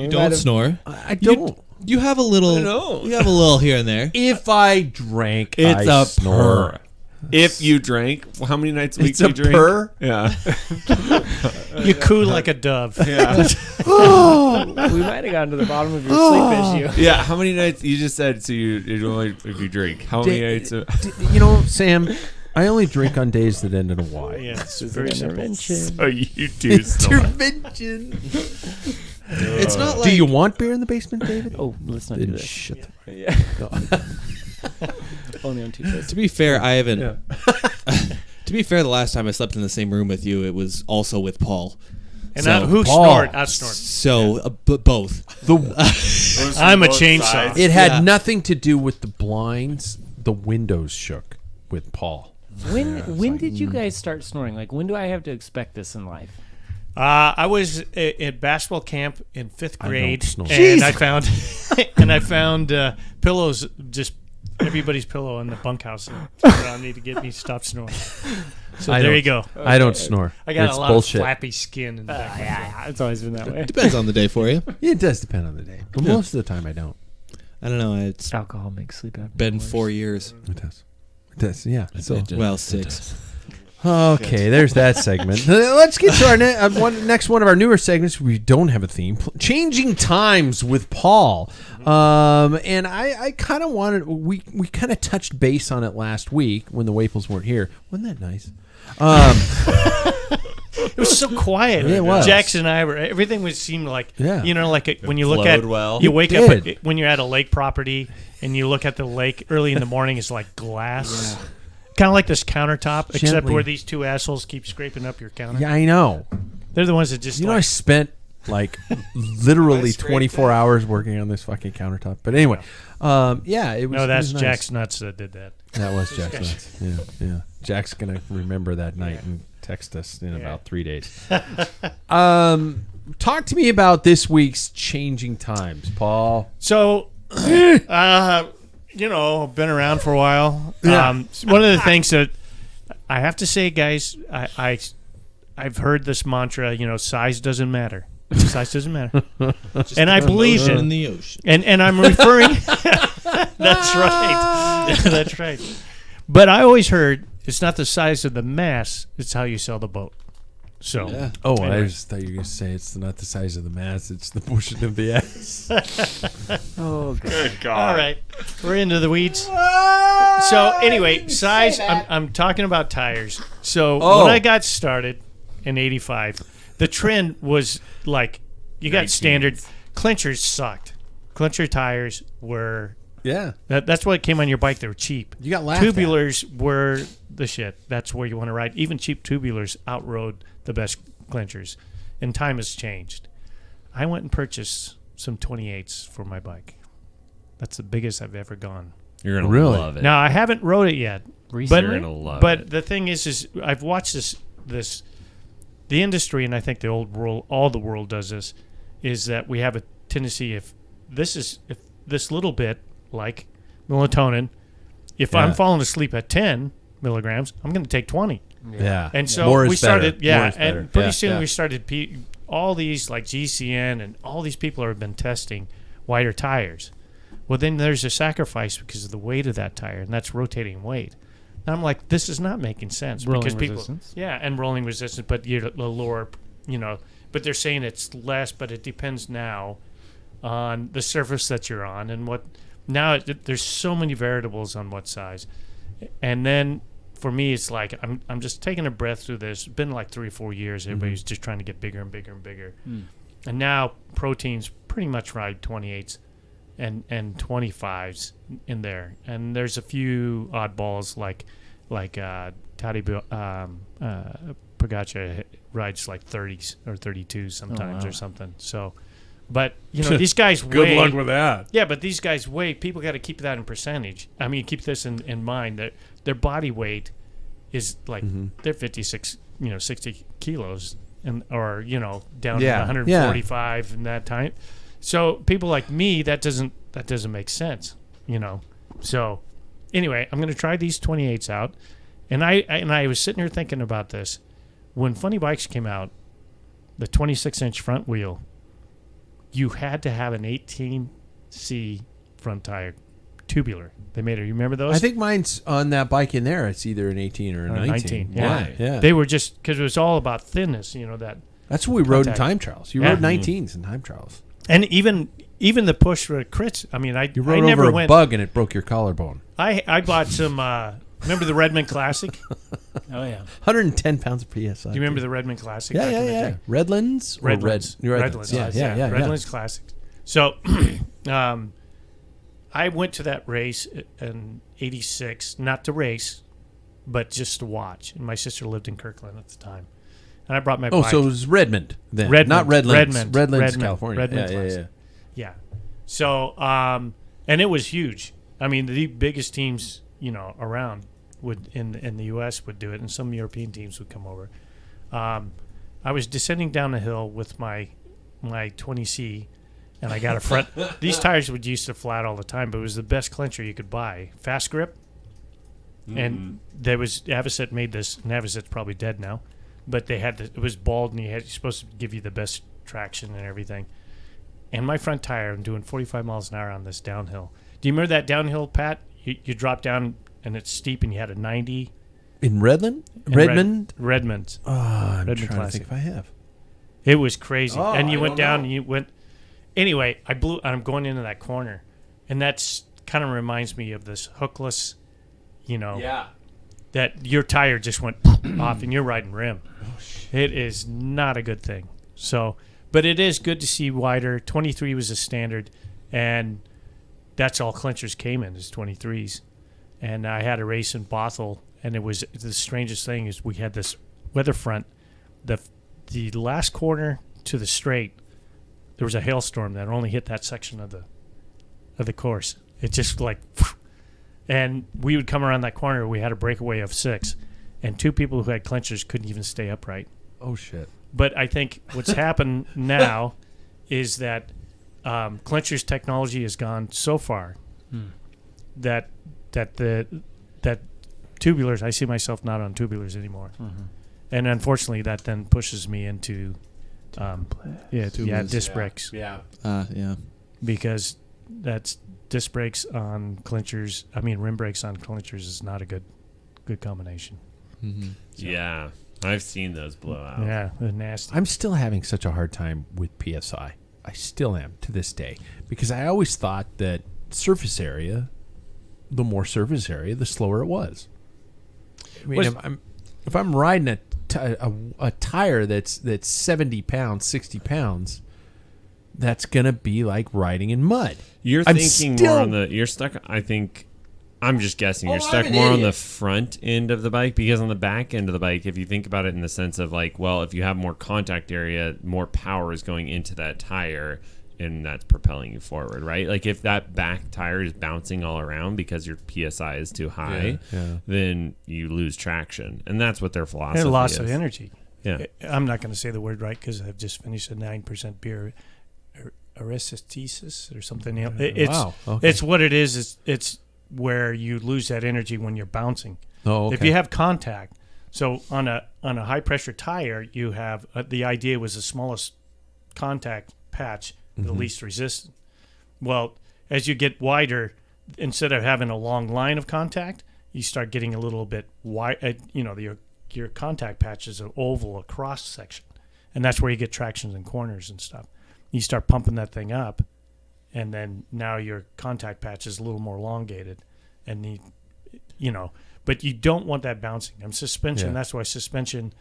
Speaker 5: don't snore.
Speaker 1: I don't.
Speaker 5: You have a little.
Speaker 2: know.
Speaker 5: You have a little here and there.
Speaker 1: If I drank,
Speaker 2: It's
Speaker 1: I
Speaker 2: a
Speaker 1: snore.
Speaker 2: purr. If you drank, how many nights a week
Speaker 1: It's
Speaker 2: do
Speaker 1: a
Speaker 2: you drink?
Speaker 1: purr?
Speaker 2: Yeah.
Speaker 4: You coo like a dove.
Speaker 2: Yeah.
Speaker 3: We might have gotten to the bottom of your sleep issue.
Speaker 2: Yeah. How many nights? You just said so. You only if you drink. How many nights?
Speaker 1: Sam, I only drink on days that end in a Y.
Speaker 4: Yeah, it's
Speaker 3: It's
Speaker 4: very
Speaker 3: an
Speaker 4: simple.
Speaker 3: intervention.
Speaker 2: Oh, you do snore.
Speaker 1: Intervention.
Speaker 5: It's not like.
Speaker 1: Do you want beer in the basement, David?
Speaker 3: Oh, let's not do
Speaker 1: Then
Speaker 3: this.
Speaker 1: shut the
Speaker 3: Yeah. Only on Tuesdays.
Speaker 5: To be fair, I haven't. To be fair, the last time I slept in the same room with you, it was also with Paul.
Speaker 4: And
Speaker 5: So-
Speaker 4: who
Speaker 1: Paul.
Speaker 4: snored? I snored.
Speaker 5: So, but both.
Speaker 4: I'm a chainsaw.
Speaker 1: It had
Speaker 5: Yeah.
Speaker 1: nothing to do with the blinds. The windows shook with Paul.
Speaker 3: When did you guys start snoring? Like, when do I have to expect this in life?
Speaker 4: I was at basketball camp in 5th
Speaker 1: I don't
Speaker 4: grade,
Speaker 1: snore.
Speaker 4: and I found pillows, just everybody's pillow in the bunkhouse. And I need to get me to stop snoring. So
Speaker 1: I
Speaker 4: there
Speaker 1: don't-
Speaker 4: you go.
Speaker 1: I don't snore.
Speaker 4: I got
Speaker 1: it's
Speaker 4: a lot
Speaker 1: bullshit.
Speaker 4: of flappy skin in the back. of my throat.
Speaker 3: Yeah, it's always been that way.
Speaker 5: Depends on the day for you.
Speaker 1: It does depend on the day, but most of the time I don't.
Speaker 5: I don't know. It's
Speaker 3: Alcohol makes sleep apnea
Speaker 5: been
Speaker 3: worse.
Speaker 5: 4 years.
Speaker 1: It does. It does. Yeah. So
Speaker 5: Well, 6.
Speaker 1: okay, there's that segment. Let's get to our next one of our newer segments. We don't have a theme. Changing times with Paul. And I kind of wanted. We kind of touched base on it last week when the Waples weren't here. Wasn't that nice?
Speaker 4: It was so quiet.
Speaker 1: Yeah, it was.
Speaker 4: Jackson and I were. Everything was seemed like
Speaker 1: Yeah.
Speaker 4: when you look
Speaker 2: flowed
Speaker 4: at
Speaker 2: well.
Speaker 4: you wake
Speaker 1: It did.
Speaker 4: up when you're at a lake property and you look at the lake early in the morning. It's like glass. Kind of like this countertop, except
Speaker 1: Gently.
Speaker 4: where these two assholes keep scraping up your counter.
Speaker 1: Yeah, I know.
Speaker 4: They're the ones that just
Speaker 1: I
Speaker 4: like,
Speaker 1: spent like literally 24 hours working on this fucking countertop. But anyway, yeah, it was.
Speaker 4: no,
Speaker 1: it
Speaker 4: that's
Speaker 1: was nice.
Speaker 4: Jack's nuts that did that.
Speaker 1: That was Jack's nuts. Yeah. Jack's gonna remember that night and text us in about 3 days. Talk to me about this week's changing times, Paul.
Speaker 4: So, been around for a while.
Speaker 1: Yeah.
Speaker 4: One of the things that I have to say, guys, I've heard this mantra. Size doesn't matter. Size doesn't matter, and I believe
Speaker 5: Ocean
Speaker 4: it.
Speaker 5: in the ocean.
Speaker 4: And I'm referring. That's right. That's right. But I always heard it's not the size of the mass; it's how you sell the boat. So,
Speaker 5: Yeah.
Speaker 1: Oh, I
Speaker 4: Anyway.
Speaker 1: just thought you were gonna say it's not the size of the mass; it's the bushing of the ass.
Speaker 3: Oh, God.
Speaker 2: Good God.
Speaker 4: all right, we're into the weeds. So anyway, size. I'm talking about tires. So
Speaker 1: Oh.
Speaker 4: when I got started in '85, the trend was like you got standard clinchers sucked. Clincher tires were
Speaker 1: Yeah,
Speaker 4: that's what came on your bike. They were cheap.
Speaker 1: you got laughed at.
Speaker 4: Tubulars were the shit. That's where you want to ride. Even cheap tubulars outrode the best clinchers, and time has changed. I went and purchased some 28s for my bike. That's the biggest I've ever gone.
Speaker 2: You're gonna
Speaker 1: Really?
Speaker 2: love it.
Speaker 4: Now I haven't rode it yet,
Speaker 2: You're
Speaker 4: but
Speaker 2: gonna love
Speaker 4: but
Speaker 2: it.
Speaker 4: the thing is I've watched the industry, and I think the old world, all the world does this, is that we have a tendency if this little bit like melatonin, if
Speaker 1: Yeah.
Speaker 4: I'm falling asleep at 10 milligrams, I'm going to take 20.
Speaker 1: Yeah,
Speaker 4: And so
Speaker 1: More is
Speaker 4: we started,
Speaker 1: better. More
Speaker 4: yeah,
Speaker 1: is better.
Speaker 4: and pretty
Speaker 1: Yeah,
Speaker 4: soon
Speaker 1: yeah.
Speaker 4: we started all these like GCN and all these people have been testing wider tires. Well, then there's a sacrifice because of the weight of that tire, and that's rotating weight. And I'm like, this is not making sense
Speaker 3: Rolling
Speaker 4: because people,
Speaker 3: resistance?
Speaker 4: yeah, and rolling resistance, but you're the lower, but they're saying it's less, but it depends now on the surface that you're on and what. Now there's so many variables on what size, and then for me it's like I'm just taking a breath through this. It's been like 3 or 4 years. Everybody's just trying to get bigger and bigger and bigger, and now proteins pretty much ride 28s and 25s in there, and there's a few oddballs like Pogacar rides like 30s or 32s sometimes
Speaker 3: wow.
Speaker 4: or something. So, but these guys
Speaker 1: Good
Speaker 4: weigh.
Speaker 1: luck with that.
Speaker 4: Yeah, but these guys weigh. People got to keep that in percentage. I mean, keep this in mind that their body weight is like they're 56, 60 kilos, or down to 145 in that time. So people like me, that doesn't make sense, So anyway, I'm going to try these 28s out, and I was sitting here thinking about this when Funny Bikes came out, the 26-inch front wheel. You had to have an 18C front tire, tubular. They made it. You remember those?
Speaker 1: I think mine's on that bike in there. It's either an 18 or a 19.
Speaker 4: Yeah.
Speaker 1: Why? Yeah.
Speaker 4: They were just because it was all about thinness. That.
Speaker 1: That's what we rode in
Speaker 4: Contact.
Speaker 1: time trials. You
Speaker 4: Yeah.
Speaker 1: rode 19s in time trials.
Speaker 4: And even the push for crits. I mean,
Speaker 1: You
Speaker 4: I
Speaker 1: rode
Speaker 4: never
Speaker 1: over a
Speaker 4: went.
Speaker 1: bug and it broke your collarbone.
Speaker 4: I bought some. Remember the Redmond Classic?
Speaker 3: Oh yeah.
Speaker 1: 110 pounds of PSI.
Speaker 4: Do you remember the Redmond Classic?
Speaker 1: Yeah,
Speaker 4: back in the
Speaker 1: yeah.
Speaker 4: day?
Speaker 1: Redlands? Or
Speaker 4: Redlands.
Speaker 1: Redlands. Yeah.
Speaker 4: Redlands Classic. So, I went to that race in '86, not to race, but just to watch. And my sister lived in Kirkland at the time, and I brought my
Speaker 1: Oh,
Speaker 4: bike.
Speaker 1: so it was Redmond then.
Speaker 4: Redmond.
Speaker 1: Not Redlands.
Speaker 4: Redmond,
Speaker 1: California.
Speaker 4: Redmond
Speaker 1: yeah.
Speaker 4: Classic. Yeah. So, and it was huge. I mean, the biggest teams, around would in the U.S. would do it, and some European teams would come over. I was descending down the hill with my 20C, and I got a front. These tires would used to flat all the time, but it was the best clincher you could buy. Fast grip, and there was Avocet made this, and Avocet's probably dead now, but they had it was bald, and you're supposed to give you the best traction and everything. And my front tire, I'm doing 45 miles an hour on this downhill. Do you remember that downhill, Pat? You drop down and it's steep, and you had a 90.
Speaker 1: In Redland?
Speaker 4: in
Speaker 1: Redmond?
Speaker 4: Redmond.
Speaker 1: Oh, I'm
Speaker 4: Redmond
Speaker 1: trying
Speaker 4: Classic.
Speaker 1: to think if I have.
Speaker 4: It was crazy.
Speaker 1: Oh,
Speaker 4: And you
Speaker 1: I
Speaker 4: went
Speaker 1: don't
Speaker 4: down
Speaker 1: know.
Speaker 4: and you went. Anyway, I'm going into that corner, and that's kind of reminds me of this hookless,
Speaker 1: Yeah.
Speaker 4: that your tire just went off and you're riding rim. It is not a good thing. So, but it is good to see wider. 23 was a standard, and that's all clinchers came in is 23s. And I had a race in Bothell, and it was the strangest thing is we had this weather front. The last corner to the straight, there was a hailstorm that only hit that section of the course. It just like, and we would come around that corner. We had a breakaway of 6, and 2 people who had clinchers couldn't even stay upright.
Speaker 1: Oh, shit.
Speaker 4: But I think what's happened now is that clinchers technology has gone so far that tubulars. I see myself not on tubulars anymore, and unfortunately, that then pushes me into
Speaker 5: Tubulars.
Speaker 4: disc brakes
Speaker 1: Yeah.
Speaker 5: Yeah.
Speaker 4: because that's disc brakes on clinchers. I mean, rim brakes on clinchers is not a good combination.
Speaker 5: Mm-hmm.
Speaker 2: Yeah, I've seen those blow out.
Speaker 4: Yeah, they're nasty.
Speaker 1: I'm still having such a hard time with PSI. I still am to this day because I always thought that surface area, the more surface area, the slower it was. I mean, if I'm riding a tire that's 70 pounds, 60 pounds, that's gonna be like riding in mud.
Speaker 2: You're
Speaker 1: I'm
Speaker 2: thinking
Speaker 1: still-
Speaker 2: more on the. You're stuck. I think. I'm just guessing. You're
Speaker 1: Oh,
Speaker 2: stuck
Speaker 1: I'm an
Speaker 2: more on
Speaker 1: idiot.
Speaker 2: the front end of the bike because on the back end of the bike, if you think about it in the sense of like, well, if you have more contact area, more power is going into that tire, and that's propelling you forward, right? Like if that back tire is bouncing all around because your PSI is too high, then you lose traction, and that's what their philosophy
Speaker 4: And loss
Speaker 2: is.
Speaker 4: of energy.
Speaker 2: Yeah.
Speaker 4: I'm not going to say the word right because I've just finished a 9% beer, erysithesis or something.
Speaker 1: Wow, okay.
Speaker 4: It's what it is. It's where you lose that energy when you're bouncing.
Speaker 1: Oh, okay.
Speaker 4: If you have contact, so on a high pressure tire, you have the idea was the smallest contact patch, the least resistant. Well, as you get wider, instead of having a long line of contact, you start getting a little bit wide. Your contact patch is an oval, a cross section, and that's where you get tractions and corners and stuff. You start pumping that thing up, and then now your contact patch is a little more elongated, and but you don't want that bouncing. And suspension.
Speaker 1: Yeah.
Speaker 4: That's why suspension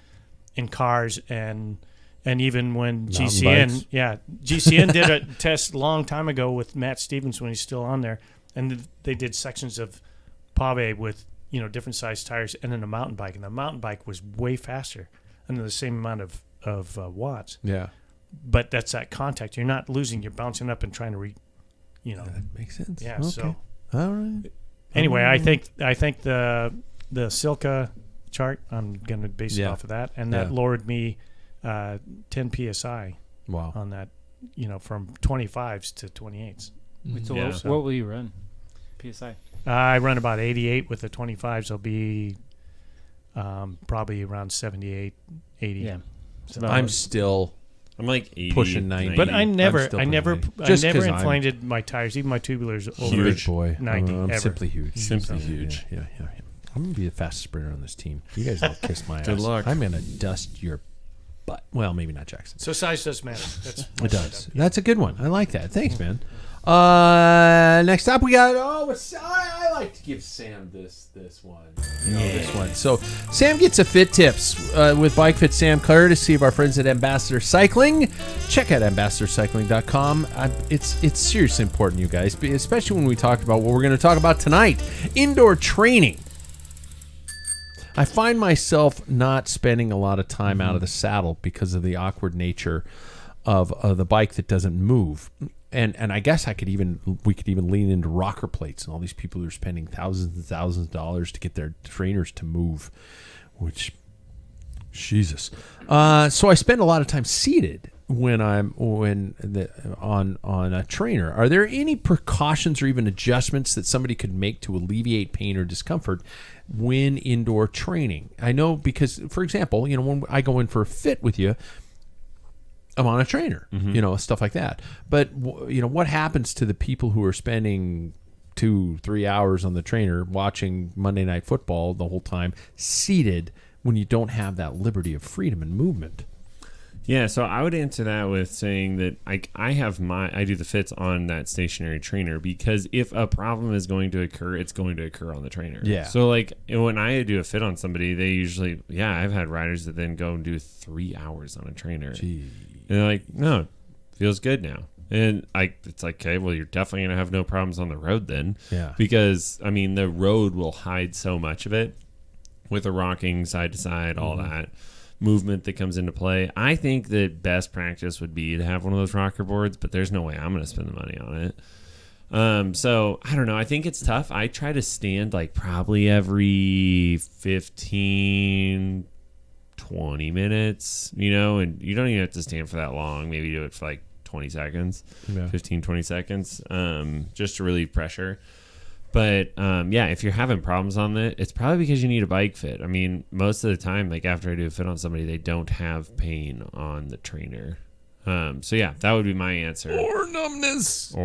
Speaker 4: in cars and even when
Speaker 1: Mountain
Speaker 4: GCN,
Speaker 1: bikes.
Speaker 4: GCN did a test a long time ago with Matt Stevens when he's still on there, and they did sections of Pave with different size tires, and then a mountain bike. And the mountain bike was way faster under the same amount of watts.
Speaker 1: Yeah.
Speaker 4: But that's that contact. You're not losing. You're bouncing up and trying to
Speaker 1: That makes sense.
Speaker 4: Yeah.
Speaker 1: Okay.
Speaker 4: So
Speaker 1: All right.
Speaker 4: anyway, I think the Silka chart, I'm going to base it off of that. And that lowered me 10 PSI
Speaker 1: Wow.
Speaker 4: on that, from 25s to 28s.
Speaker 3: Wait, so
Speaker 2: Yeah.
Speaker 3: what will you run? PSI.
Speaker 4: I run about 88 with the 25s. I'll be probably around 78, 80.
Speaker 3: Yeah.
Speaker 4: So
Speaker 1: I'm still
Speaker 2: I'm like 80,
Speaker 1: pushing 90.
Speaker 4: But I never
Speaker 1: still pushing 90.
Speaker 4: I
Speaker 1: Just
Speaker 4: never
Speaker 1: 'cause I'm
Speaker 4: inflated my tires, even my tubulars over
Speaker 1: huge boy.
Speaker 4: 90
Speaker 1: I'm
Speaker 4: ever.
Speaker 1: simply huge.
Speaker 2: Simply huge.
Speaker 1: Yeah. I'm gonna be the fastest sprinter on this team. You guys will kiss my ass.
Speaker 2: Good luck.
Speaker 1: I'm gonna dust your butt. Well, maybe not Jackson.
Speaker 4: So size does matter. That's
Speaker 1: It does. That's a good one. I like that. Thanks, man. Next up, we got. I like to give Sam this one. This one. So Sam gets a fit tips with Bike Fit Sam, courtesy of our friends at Ambassador Cycling. Check out ambassadorcycling.com. It's seriously important, you guys, especially when we talk about what we're going to talk about tonight: indoor training. I find myself not spending a lot of time out of the saddle because of the awkward nature of the bike that doesn't move. And I guess we could even lean into rocker plates and all these people who are spending thousands and thousands of dollars to get their trainers to move, which, Jesus. So I spend a lot of time seated on a trainer. Are there any precautions or even adjustments that somebody could make to alleviate pain or discomfort when indoor training? I know because, for example, when I go in for a fit with you, I'm on a trainer, stuff like that. But, what happens to the people who are spending 2-3 hours on the trainer watching Monday Night Football the whole time seated when you don't have that liberty of freedom and movement?
Speaker 2: Yeah, so I would answer that with saying that I do the fits on that stationary trainer because if a problem is going to occur, it's going to occur on the trainer.
Speaker 1: Yeah.
Speaker 2: So when I do a fit on somebody, they usually, I've had riders that then go and do 3 hours on a trainer.
Speaker 1: Gee.
Speaker 2: And they're like, no, feels good now. And it's like, okay, well, you're definitely going to have no problems on the road then.
Speaker 1: Yeah.
Speaker 2: Because, the road will hide so much of it with the rocking side to side, all that movement that comes into play. I think that best practice would be to have one of those rocker boards, but there's no way I'm going to spend the money on it. So I don't know. I think it's tough. I try to stand probably every 15, 20 minutes, and you don't even have to stand for that long. Maybe do it for 20 seconds, 15, 20 seconds, just to relieve pressure. But, if you're having problems on it, it's probably because you need a bike fit. Most of the time, after I do a fit on somebody, they don't have pain on the trainer. That would be my answer.
Speaker 1: Or numbness.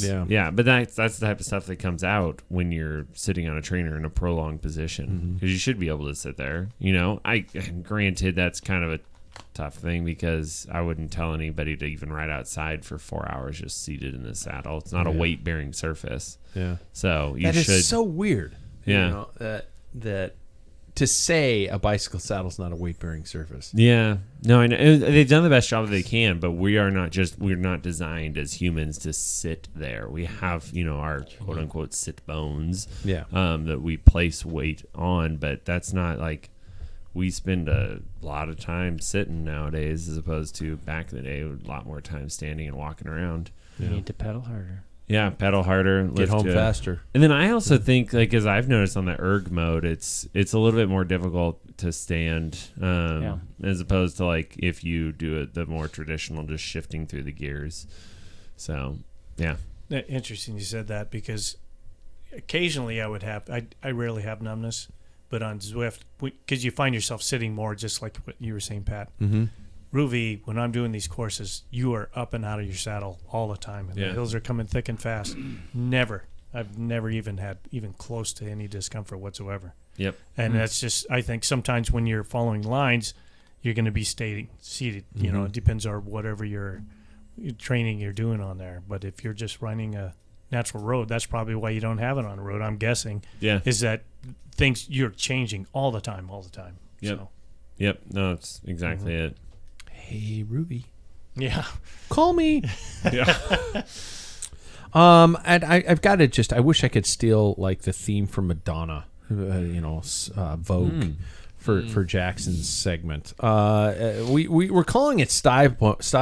Speaker 2: Yeah. Yeah, but that's the type of stuff that comes out when you're sitting on a trainer in a prolonged position because you should be able to sit there. Granted, that's kind of a tough thing because I wouldn't tell anybody to even ride outside for 4 hours just seated in the saddle. It's not a weight-bearing surface.
Speaker 1: Yeah.
Speaker 2: So
Speaker 1: That is so weird.
Speaker 2: Yeah.
Speaker 1: That to say a bicycle saddle is not a weight-bearing surface.
Speaker 2: Yeah. No, I know. They've done the best job that they can, but we're not designed as humans to sit there. We have, our quote-unquote sit bones that we place weight on, but that's not we spend a lot of time sitting nowadays as opposed to back in the day, a lot more time standing and walking around.
Speaker 3: You need to pedal harder.
Speaker 2: Yeah, pedal harder,
Speaker 1: Get home faster.
Speaker 2: And then I also think, as I've noticed on the erg mode, it's a little bit more difficult to stand as opposed to if you do it the more traditional, just shifting through the gears. So, yeah.
Speaker 4: Interesting you said that because occasionally I rarely have numbness, but on Zwift, because you find yourself sitting more, just like what you were saying, Pat.
Speaker 1: Mm-hmm.
Speaker 4: Ruvi, when I'm doing these courses, you are up and out of your saddle all the time, and the hills are coming thick and fast. I've never even had close to any discomfort whatsoever.
Speaker 2: Yep.
Speaker 4: And that's just, I think sometimes when you're following lines, you're going to be seated. It depends on whatever your training you're doing on there. But if you're just running a natural road, that's probably why you don't have it on a road. I'm guessing.
Speaker 2: Yeah.
Speaker 4: Is that you're changing all the time.
Speaker 2: Yep.
Speaker 4: So.
Speaker 2: Yep. No, it's exactly it.
Speaker 1: Hey, Ruby.
Speaker 4: Yeah.
Speaker 1: Call me.
Speaker 2: Yeah.
Speaker 1: And I've got to I wish I could steal the theme from Madonna Vogue for Jackson's segment. We're calling it style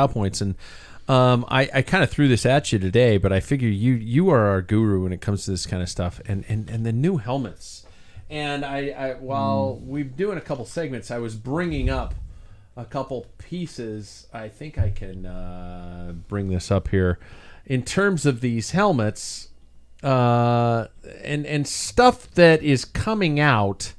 Speaker 1: points, and I kind of threw this at you today, but I figure you are our guru when it comes to this kind of stuff, and the new helmets. And I while we're doing a couple segments, I was bringing up a couple pieces. I think I can bring this up here in terms of these helmets. And stuff that is coming out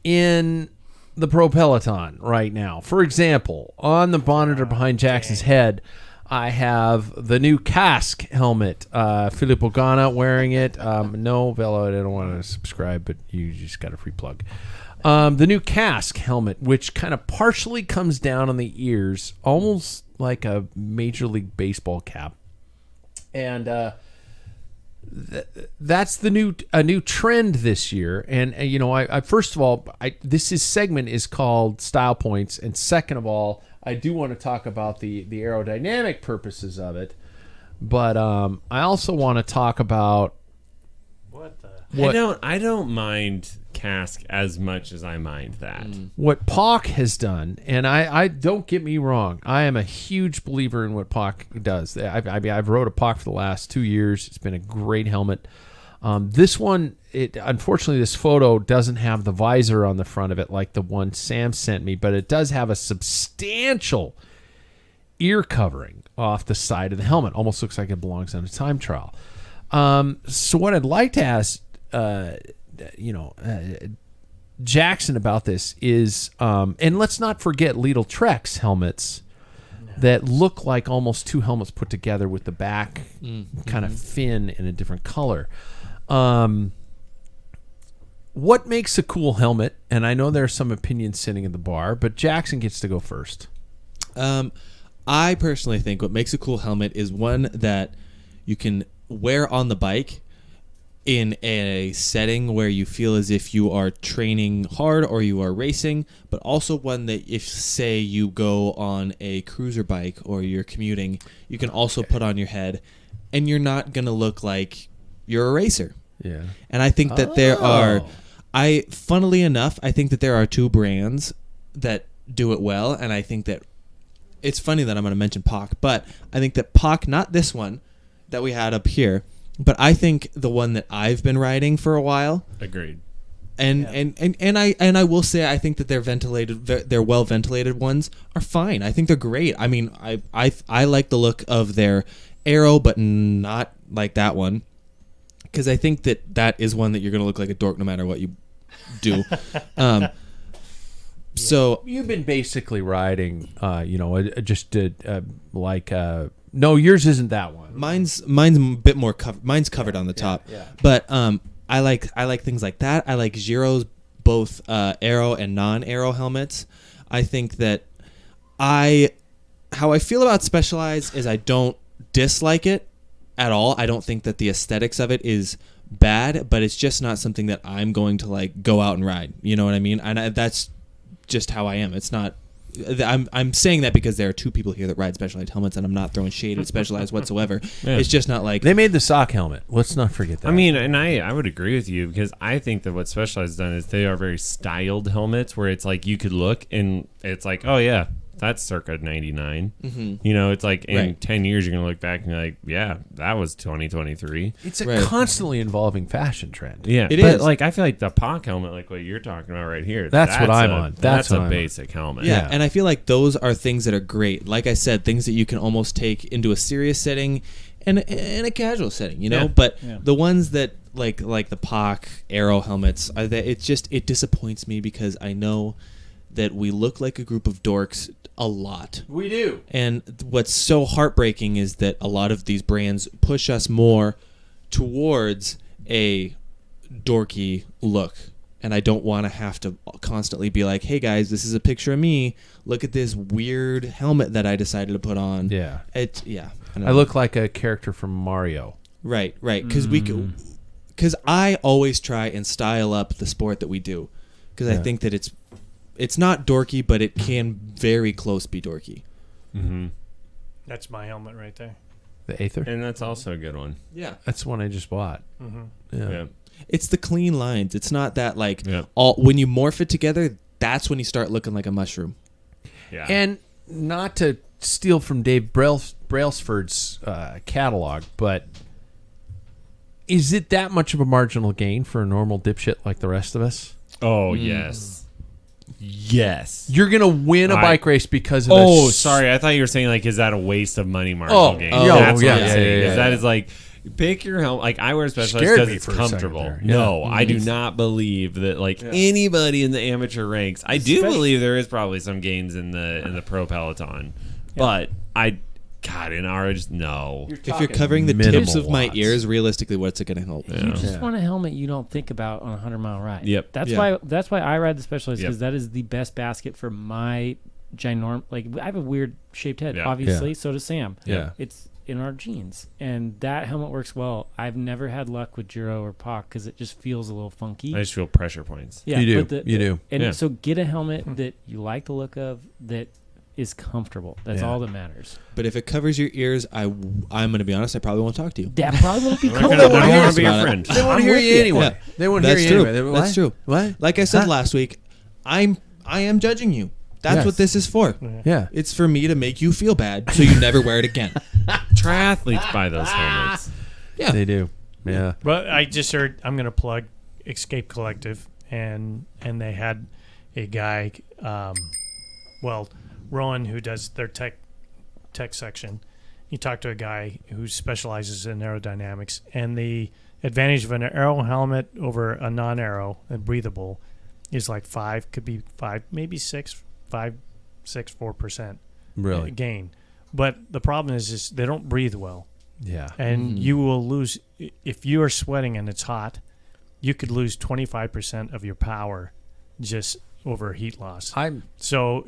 Speaker 1: in the Pro Peloton right now. For example, on the monitor behind Jackson's head, I have the new Casque helmet. Filippo Ganna wearing it. No, Velo, I don't want to subscribe, but you just got a free plug. The new Casque helmet, which kind of partially comes down on the ears, almost like a Major League Baseball cap. And that's a new trend this year. And I first of all, this segment is called Style Points, and second of all, I do want to talk about the aerodynamic purposes of it, but I also want to talk about
Speaker 2: I don't mind Casque as much as I mind that.
Speaker 1: What POC has done, and I don't get me wrong, I am a huge believer in what POC does. I've rode a POC for the last 2 years. It's been a great helmet. This one, unfortunately, this photo doesn't have the visor on the front of it like the one Sam sent me, but it does have a substantial ear covering off the side of the helmet. Almost looks like it belongs on a time trial. So what I'd like to ask Jackson about this is, and let's not forget Lidl Trek's helmets that look like almost two helmets put together with the back kind of fin in a different color. What makes a cool helmet? And I know there are some opinions sitting at the bar, but Jackson gets to go first.
Speaker 5: I personally think what makes a cool helmet is one that you can wear on the bike in a setting where you feel as if you are training hard or you are racing, but also one that if, say, you go on a cruiser bike or you're commuting, you can also put on your head, and you're not going to look like you're a racer.
Speaker 1: Yeah.
Speaker 5: And I think that funnily enough, I think that there are two brands that do it well, and I think that it's funny that I'm going to mention POC, but I think that POC, not this one that we had up here, but I think the one that I've been riding for a while.
Speaker 2: Agreed.
Speaker 5: And I will say I think that their well ventilated ones are fine. I think they're great. I mean, I like the look of their Aero, but not like that one, because I think that is one that you're going to look like a dork no matter what you do. So
Speaker 1: you've been basically riding, no, yours isn't that one.
Speaker 5: Mine's a bit more covered. Mine's covered on the top.
Speaker 1: Yeah.
Speaker 5: But I like things like that. I like Giro's both aero and non-aero helmets. I think that how I feel about Specialized is I don't dislike it at all. I don't think that the aesthetics of it is bad, but it's just not something that I'm going to like go out and ride. You know what I mean? And that's just how I am. It's not. I'm saying that because there are two people here that ride Specialized helmets, and I'm not throwing shade at Specialized whatsoever.
Speaker 2: Yeah.
Speaker 5: It's just not like
Speaker 1: they made the sock helmet. Let's not forget that.
Speaker 2: I mean, and I would agree with you, because I think that what Specialized has done is they are very styled helmets where it's like you could look and it's like, oh yeah, that's circa 99.
Speaker 5: Mm-hmm.
Speaker 2: You know, it's like in
Speaker 5: Right.
Speaker 2: 10 years you're going to look back and you're like, yeah, that was 2023.
Speaker 1: it's a
Speaker 5: Right.
Speaker 1: constantly evolving fashion trend.
Speaker 2: Yeah,
Speaker 5: It
Speaker 2: but
Speaker 5: is.
Speaker 2: like I feel like the POC helmet, like what you're talking about right here,
Speaker 1: That's what I'm on.
Speaker 2: That's
Speaker 1: what
Speaker 2: a
Speaker 1: I'm on.
Speaker 2: basic helmet.
Speaker 5: Yeah,
Speaker 1: Yeah.
Speaker 5: and I feel like those are things that are great. Like I said, things that you can almost take into a serious setting and in a casual setting, you know?
Speaker 2: Yeah.
Speaker 5: But
Speaker 3: Yeah.
Speaker 5: the ones that like the POC Aero helmets, it disappoints me because I know that we look like a group of dorks a lot.
Speaker 1: We do.
Speaker 5: And what's so heartbreaking is that a lot of these brands push us more towards a dorky look. And I don't want to have to constantly be like, hey guys, this is a picture of me. Look at this weird helmet that I decided to put on.
Speaker 1: Yeah.
Speaker 5: don't
Speaker 1: I look like a character from Mario.
Speaker 5: Right. Because I always try and style up the sport that we do. Because I
Speaker 1: Yeah.
Speaker 5: think that it's not dorky, but it can very close be dorky.
Speaker 2: Mm-hmm.
Speaker 4: That's my helmet right there.
Speaker 1: The Aether.
Speaker 2: And that's also a good one.
Speaker 5: Yeah.
Speaker 1: That's the one I just bought. Yeah.
Speaker 2: Yeah.
Speaker 5: It's the clean lines. It's not that like
Speaker 2: Yeah.
Speaker 5: all when you morph it together, that's when you start looking like a mushroom.
Speaker 2: Yeah.
Speaker 1: And not to steal from Dave Brailsford's catalog, but is it that much of a marginal gain for a normal dipshit like the rest of us?
Speaker 2: Oh, yes. Yes.
Speaker 1: You're gonna win a bike race because of
Speaker 2: Oh, sorry. I thought you were saying like, is that a waste of money marginal
Speaker 1: Oh,
Speaker 2: gain?
Speaker 1: oh,
Speaker 2: That's
Speaker 1: yeah,
Speaker 2: what I'm
Speaker 1: yeah,
Speaker 2: saying.
Speaker 1: yeah,
Speaker 2: is that
Speaker 1: yeah.
Speaker 2: is like, pick your helmet. Like I wear Specialized
Speaker 1: Scared
Speaker 2: because
Speaker 1: me
Speaker 2: it's
Speaker 1: for a second
Speaker 2: comfortable.
Speaker 1: there. Yeah.
Speaker 2: No, I do not believe that. Like anybody in the amateur ranks, I do believe there is probably some gains in the pro peloton, but God, in ours, no.
Speaker 5: If you're covering the
Speaker 1: minimal
Speaker 5: tips of my
Speaker 1: watts.
Speaker 5: ears, realistically, what's it going to help?
Speaker 3: You just want a helmet you don't think about on a 100-mile ride.
Speaker 2: Yep.
Speaker 3: That's why I ride the Specialized, because
Speaker 2: Yep.
Speaker 3: that is the best basket for my ginorm. Like I have a weird shaped head,
Speaker 2: Yeah.
Speaker 3: obviously.
Speaker 1: Yeah.
Speaker 3: So does Sam.
Speaker 1: Yeah.
Speaker 3: It's in our genes, and that helmet works well. I've never had luck with Giro or POC because it just feels a little funky.
Speaker 2: I just feel pressure points.
Speaker 3: Yeah,
Speaker 1: You do.
Speaker 3: but
Speaker 1: You do.
Speaker 3: And
Speaker 2: Yeah.
Speaker 3: so get a helmet that you like the look of, that is comfortable. That's
Speaker 1: Yeah.
Speaker 3: all that matters.
Speaker 5: But if it covers your ears, I'm going to be honest, I probably won't talk to you.
Speaker 3: That probably won't be
Speaker 2: They're
Speaker 3: comfortable.
Speaker 2: not
Speaker 1: hear
Speaker 2: going
Speaker 1: us
Speaker 2: to be your
Speaker 5: about it.
Speaker 2: friend.
Speaker 1: They won't
Speaker 5: I'm
Speaker 1: hear
Speaker 5: with
Speaker 1: you
Speaker 5: you.
Speaker 1: anyway.
Speaker 5: Yeah.
Speaker 1: They won't
Speaker 5: That's
Speaker 1: hear you
Speaker 5: true.
Speaker 1: anyway.
Speaker 5: That's
Speaker 1: What?
Speaker 5: true.
Speaker 1: What?
Speaker 5: Like I said
Speaker 1: Huh?
Speaker 5: last week, I am judging you. That's
Speaker 1: Yes.
Speaker 5: what this is for.
Speaker 1: Yeah.
Speaker 5: It's for me to make you feel bad so you never wear it again.
Speaker 2: Triathletes buy those helmets.
Speaker 5: Yeah.
Speaker 1: They do. Yeah.
Speaker 4: But I just heard, I'm going to plug Escape Collective, and they had a guy, Rowan, who does their tech section. He talked to a guy who specializes in aerodynamics, and the advantage of an aero helmet over a non-aero and breathable is like 5, could be 5, maybe 4%
Speaker 1: Really.
Speaker 4: gain. But the problem is they don't breathe well.
Speaker 1: Yeah.
Speaker 4: And you will lose, if you are sweating and it's hot, you could lose 25% of your power just over heat loss. So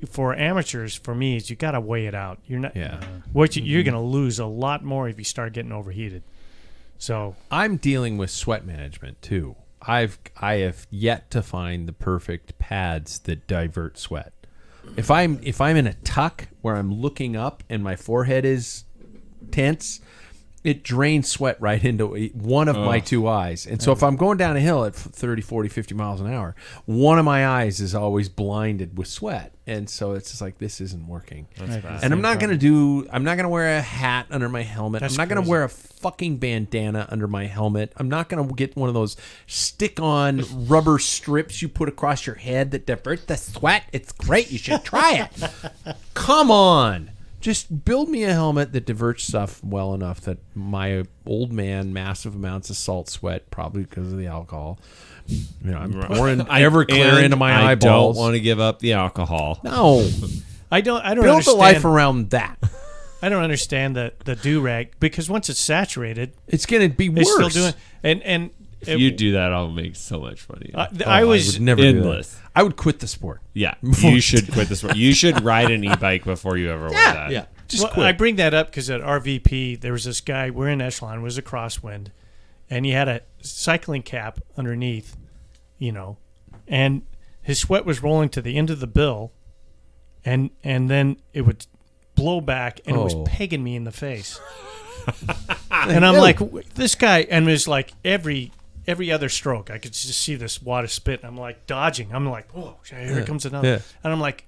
Speaker 4: for amateurs, for me, is you got to weigh it out. You're not,
Speaker 1: Yeah.
Speaker 4: you're going to lose a lot more if you start getting overheated. So
Speaker 1: I'm dealing with sweat management too. I have yet to find the perfect pads that divert sweat. If I'm in a tuck where I'm looking up and my forehead is tense, it drains sweat right into one of my two eyes. And so if I'm going down a hill at 30, 40, 50 miles an hour, one of my eyes is always blinded with sweat. And so it's just like, this isn't working.
Speaker 2: That's bad.
Speaker 1: And I'm not going to wear a hat under my helmet.
Speaker 4: That's
Speaker 1: I'm not going to
Speaker 4: crazy.
Speaker 1: wear a fucking bandana under my helmet. I'm not going to get one of those stick-on rubber strips you put across your head that divert the sweat. It's great. You should try it. Come on. Just build me a helmet that diverts stuff well enough that my old man, massive amounts of salt sweat, probably because of the alcohol. I'm pouring Everclear into my
Speaker 2: I
Speaker 1: eyeballs.
Speaker 2: don't want to give up the alcohol.
Speaker 1: No.
Speaker 4: I don't
Speaker 1: Build
Speaker 4: understand.
Speaker 1: a life around that.
Speaker 4: I don't understand the do-rag, because once it's saturated,
Speaker 1: It's going to be
Speaker 4: it's
Speaker 1: worse.
Speaker 4: still doing, and
Speaker 2: If you do that, I'll make so much money.
Speaker 4: I was
Speaker 1: would never do that.
Speaker 2: endless.
Speaker 1: I would quit the sport.
Speaker 2: Yeah, you should quit this. You should ride an e-bike before you ever wear that.
Speaker 5: Yeah.
Speaker 1: Just
Speaker 4: well,
Speaker 1: quit.
Speaker 4: I bring that up because at RVP there was this guy. We're in Echelon. It was a crosswind, and he had a cycling cap underneath, and his sweat was rolling to the end of the bill, and then it would blow back, and it was pegging me in the face. And I'm like, this guy, and it was like every other stroke, I could just see this wad of spit. And I'm like dodging. I'm like, oh, here comes another.
Speaker 1: Yeah.
Speaker 4: And I'm like,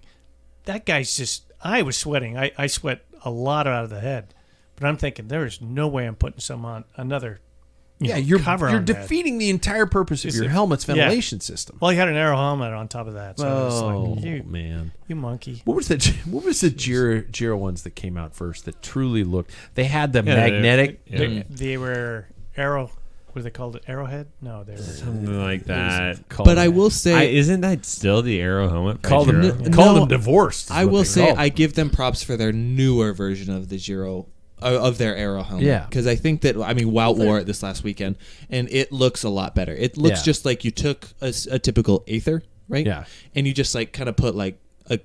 Speaker 4: that guy's just. I was sweating. I sweat a lot out of the head, but I'm thinking there is no way I'm putting some on another.
Speaker 1: You're
Speaker 4: cover
Speaker 1: you're
Speaker 4: on that.
Speaker 1: defeating the entire purpose of
Speaker 4: Is
Speaker 1: your
Speaker 4: it-
Speaker 1: helmet's
Speaker 4: yeah.
Speaker 1: ventilation system.
Speaker 4: Well, he had an aero helmet on top of that. So it's like,
Speaker 1: Man.
Speaker 4: you monkey.
Speaker 1: What was the Giro ones that came out first that truly looked? They had the
Speaker 2: Yeah,
Speaker 1: magnetic.
Speaker 4: They were arrow. What do they called it? Arrowhead? No, they were.
Speaker 2: Something like that.
Speaker 5: But I will say,
Speaker 2: Isn't that still the Aero helmet? by
Speaker 1: Call them
Speaker 2: Giro?
Speaker 1: call
Speaker 5: No,
Speaker 1: them divorced. is
Speaker 5: I
Speaker 1: what
Speaker 5: will
Speaker 1: they
Speaker 5: say
Speaker 1: call
Speaker 5: I
Speaker 1: them.
Speaker 5: give them props for their newer version of the Giro, of their Aero helmet.
Speaker 1: Yeah.
Speaker 5: Because I think that, Wout wore it this last weekend, and it looks a lot better. It looks
Speaker 1: Yeah.
Speaker 5: just like you took a typical Aether, right?
Speaker 1: Yeah.
Speaker 5: And you just kind of put like a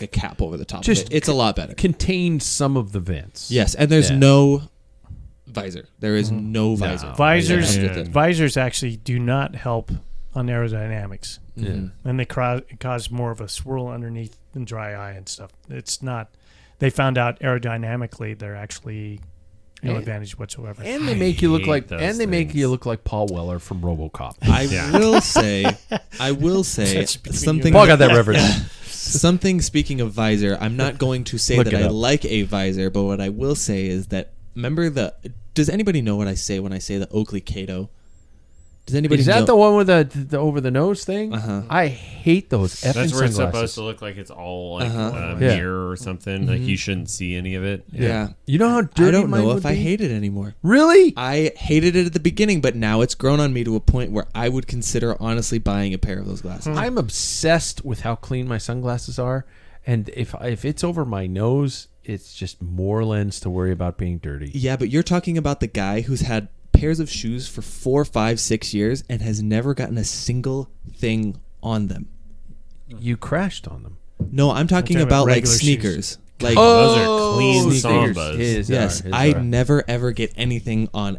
Speaker 5: cap over the top
Speaker 1: Just
Speaker 5: of it. It's a lot better.
Speaker 1: contained some of the vents.
Speaker 5: Yes, and there's
Speaker 1: Yeah.
Speaker 5: no visor. There is no visor.
Speaker 4: Visors.
Speaker 5: Yeah.
Speaker 4: Visors actually do not help on aerodynamics,
Speaker 1: Yeah.
Speaker 4: and they cause more of a swirl underneath and dry eye and stuff. It's not. they found out aerodynamically they're actually no
Speaker 1: And-
Speaker 4: advantage whatsoever.
Speaker 1: And they make you look
Speaker 2: hate
Speaker 1: like,
Speaker 2: those
Speaker 1: and they make
Speaker 2: things.
Speaker 1: you look like Paul Weller from RoboCop.
Speaker 5: I will say
Speaker 4: That's between
Speaker 5: something.
Speaker 1: Paul got that reference.
Speaker 5: Something. Speaking of visor, I'm not going to say
Speaker 1: Look
Speaker 5: that
Speaker 1: it
Speaker 5: I
Speaker 1: up.
Speaker 5: like a visor, but what I will say is that remember the. Does anybody know what I say when I say the Oakley Kato? Does anybody
Speaker 1: Is
Speaker 5: know?
Speaker 1: that the one with the over the nose thing?
Speaker 5: Uh-huh.
Speaker 1: I hate those effing
Speaker 2: That's where it's
Speaker 1: sunglasses.
Speaker 2: supposed to look like it's all like a
Speaker 1: Yeah.
Speaker 2: mirror or something. Like you shouldn't see any of it.
Speaker 5: Yeah.
Speaker 1: You know how dirty
Speaker 5: I don't
Speaker 1: mine
Speaker 5: know
Speaker 1: would
Speaker 5: if I
Speaker 1: be?
Speaker 5: hate it anymore.
Speaker 1: Really?
Speaker 5: I hated it at the beginning, but now it's grown on me to a point where I would consider honestly buying a pair of those glasses.
Speaker 1: I'm obsessed with how clean my sunglasses are, and if it's over my nose, it's just more lens to worry about being dirty.
Speaker 5: Yeah, but you're talking about the guy who's had pairs of shoes for 4, 5, 6 years and has never gotten a single thing on them.
Speaker 1: You crashed on them.
Speaker 5: No, I'm talking
Speaker 4: talking about
Speaker 5: about like
Speaker 4: regular shoes.
Speaker 5: sneakers. Like
Speaker 2: Those are clean
Speaker 1: sneakers.
Speaker 2: Sambas.
Speaker 1: His
Speaker 5: yes,
Speaker 1: are, his
Speaker 5: I
Speaker 1: are.
Speaker 5: never ever get anything on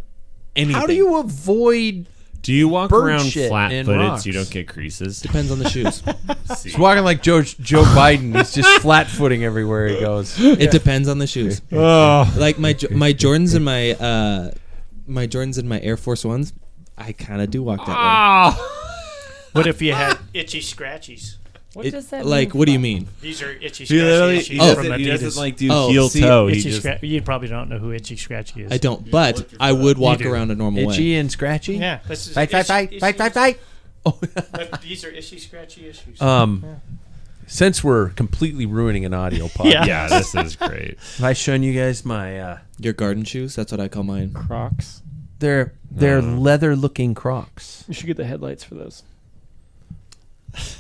Speaker 5: anything.
Speaker 1: How do you avoid?
Speaker 2: Do you walk
Speaker 1: Bird
Speaker 2: around
Speaker 1: shit
Speaker 2: flat
Speaker 1: and
Speaker 2: footed
Speaker 1: rocks.
Speaker 2: so you don't get creases?
Speaker 5: Depends on the shoes.
Speaker 2: See.
Speaker 1: He's walking like Joe Biden. He's just flat footing everywhere he goes.
Speaker 5: It depends on the shoes.
Speaker 2: Oh.
Speaker 5: Like my Jordans and my Jordans and my Air Force Ones, I kind of do walk that way.
Speaker 2: Ah.
Speaker 4: What if you had itchy scratchies?
Speaker 3: What does that
Speaker 5: Like,
Speaker 3: mean?
Speaker 5: what do you mean?
Speaker 4: These are itchy
Speaker 2: He literally
Speaker 4: scratchy
Speaker 2: he
Speaker 4: issues
Speaker 5: Oh.
Speaker 4: from
Speaker 2: doesn't, he doesn't
Speaker 4: Adidas.
Speaker 2: like do
Speaker 5: Oh,
Speaker 2: heel
Speaker 5: see,
Speaker 2: toe. He
Speaker 4: Itchy
Speaker 2: just
Speaker 4: you probably don't know who itchy scratchy is.
Speaker 5: I don't, but I would walk
Speaker 4: do.
Speaker 5: around a normal way.
Speaker 1: Itchy and scratchy.
Speaker 4: Yeah, this is
Speaker 1: Fight, fight, fight,
Speaker 4: itchy-
Speaker 1: fight, fight,
Speaker 4: itchy-
Speaker 1: fight. Oh.
Speaker 4: But these are itchy scratchy issues.
Speaker 1: Since we're completely ruining an audio podcast,
Speaker 4: Yeah.
Speaker 2: yeah, this is great.
Speaker 1: have I shown you guys my?
Speaker 5: Your garden shoes? That's what I call mine.
Speaker 3: Crocs.
Speaker 1: They're leather-looking Crocs.
Speaker 3: You should get the headlights for those.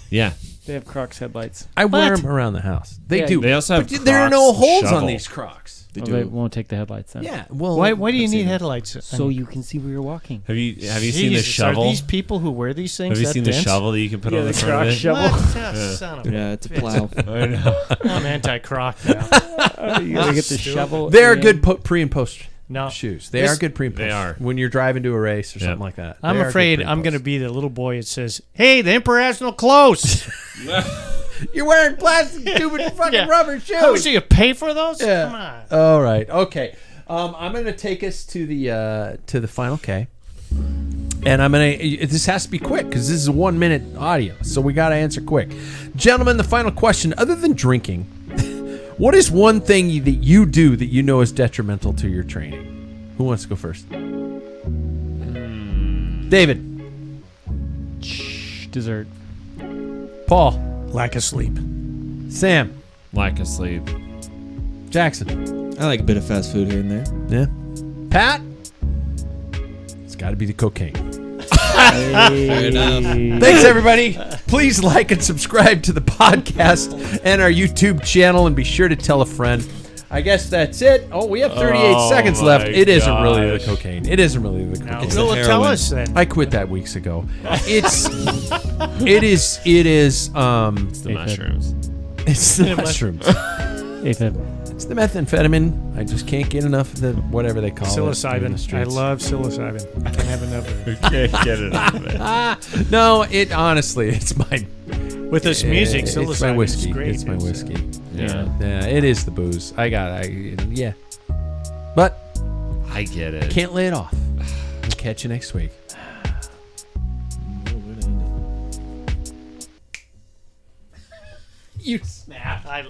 Speaker 2: Yeah,
Speaker 3: They have Crocs headlights.
Speaker 1: I wear
Speaker 4: What?
Speaker 1: them around the house. They
Speaker 3: Yeah,
Speaker 1: do.
Speaker 2: they also have
Speaker 1: but there are no
Speaker 2: Crocs
Speaker 1: holes on
Speaker 2: shovel.
Speaker 1: these Crocs.
Speaker 3: They won't take the headlights then.
Speaker 1: Yeah. Well,
Speaker 4: why do you
Speaker 1: I've
Speaker 4: need
Speaker 1: seen them.
Speaker 4: headlights?
Speaker 3: So you can see where you're walking.
Speaker 2: Have you seen the
Speaker 4: Jesus,
Speaker 2: shovel?
Speaker 4: Are these people who wear these things?
Speaker 2: Have you
Speaker 4: that
Speaker 2: seen the
Speaker 4: dense?
Speaker 2: shovel that you can put on the front
Speaker 3: Croc
Speaker 2: of it?
Speaker 3: shovel.
Speaker 4: What? Oh, son of a
Speaker 5: Yeah, it's a
Speaker 4: bitch.
Speaker 5: plow.
Speaker 2: I know.
Speaker 4: I'm anti-croc now.
Speaker 3: You gotta get the shovel.
Speaker 1: They are
Speaker 3: and-
Speaker 1: good pre and post
Speaker 4: No,
Speaker 1: shoes. They
Speaker 4: This-
Speaker 1: are good pre and post.
Speaker 2: They are.
Speaker 1: When you're driving to a race or
Speaker 2: Yep.
Speaker 1: something like that.
Speaker 4: I'm
Speaker 1: They are good
Speaker 4: afraid
Speaker 1: pre and
Speaker 4: I'm going to
Speaker 1: post.
Speaker 4: be the little boy that says, "Hey, the emperor has no clothes."
Speaker 1: You're wearing plastic, stupid fucking
Speaker 4: Yeah.
Speaker 1: rubber shoes.
Speaker 4: How much do you pay for those?
Speaker 1: Yeah.
Speaker 4: Come on.
Speaker 1: All right. Okay. I'm going to take us to the final K, and I'm going to. This has to be quick because this is a 1 minute audio, so we got to answer quick, gentlemen. The final question: other than drinking, what is one thing that you do that you know is detrimental to your training? Who wants to go first? David,
Speaker 3: Dessert.
Speaker 1: Paul,
Speaker 4: Lack of sleep.
Speaker 1: Sam,
Speaker 2: Lack of sleep.
Speaker 1: Jackson.
Speaker 5: I like a bit of fast food here and there.
Speaker 1: Yeah. Pat. It's got to be the cocaine.
Speaker 5: Fair enough.
Speaker 1: Thanks, everybody. Please like and subscribe to the podcast and our YouTube channel, and be sure to tell a friend. I guess that's it. Oh, we have 38
Speaker 2: Oh,
Speaker 1: seconds
Speaker 2: my
Speaker 1: left. It isn't really the
Speaker 2: gosh.
Speaker 1: cocaine. It isn't really the
Speaker 4: Now,
Speaker 1: cocaine.
Speaker 5: the
Speaker 4: Bill, tell
Speaker 5: heroin.
Speaker 4: us then.
Speaker 1: I quit that weeks ago. It is
Speaker 2: It's the
Speaker 3: Hey,
Speaker 2: mushrooms.
Speaker 1: it's the mushrooms.
Speaker 3: AFib.
Speaker 1: It's the methamphetamine. I just can't get enough of the whatever they call it. in the
Speaker 4: Psilocybin. I
Speaker 1: streets.
Speaker 4: love psilocybin. Can't have enough of it.
Speaker 2: Can't get it out of it.
Speaker 1: No, it honestly, it's my
Speaker 4: With this music,
Speaker 1: it's
Speaker 4: psilocybin
Speaker 1: my whiskey.
Speaker 4: is great.
Speaker 1: It's my whiskey.
Speaker 2: Yeah.
Speaker 1: Yeah, it is the booze. Yeah. But
Speaker 2: I get it.
Speaker 1: can't lay it off. We'll catch you next week. You snap.
Speaker 4: I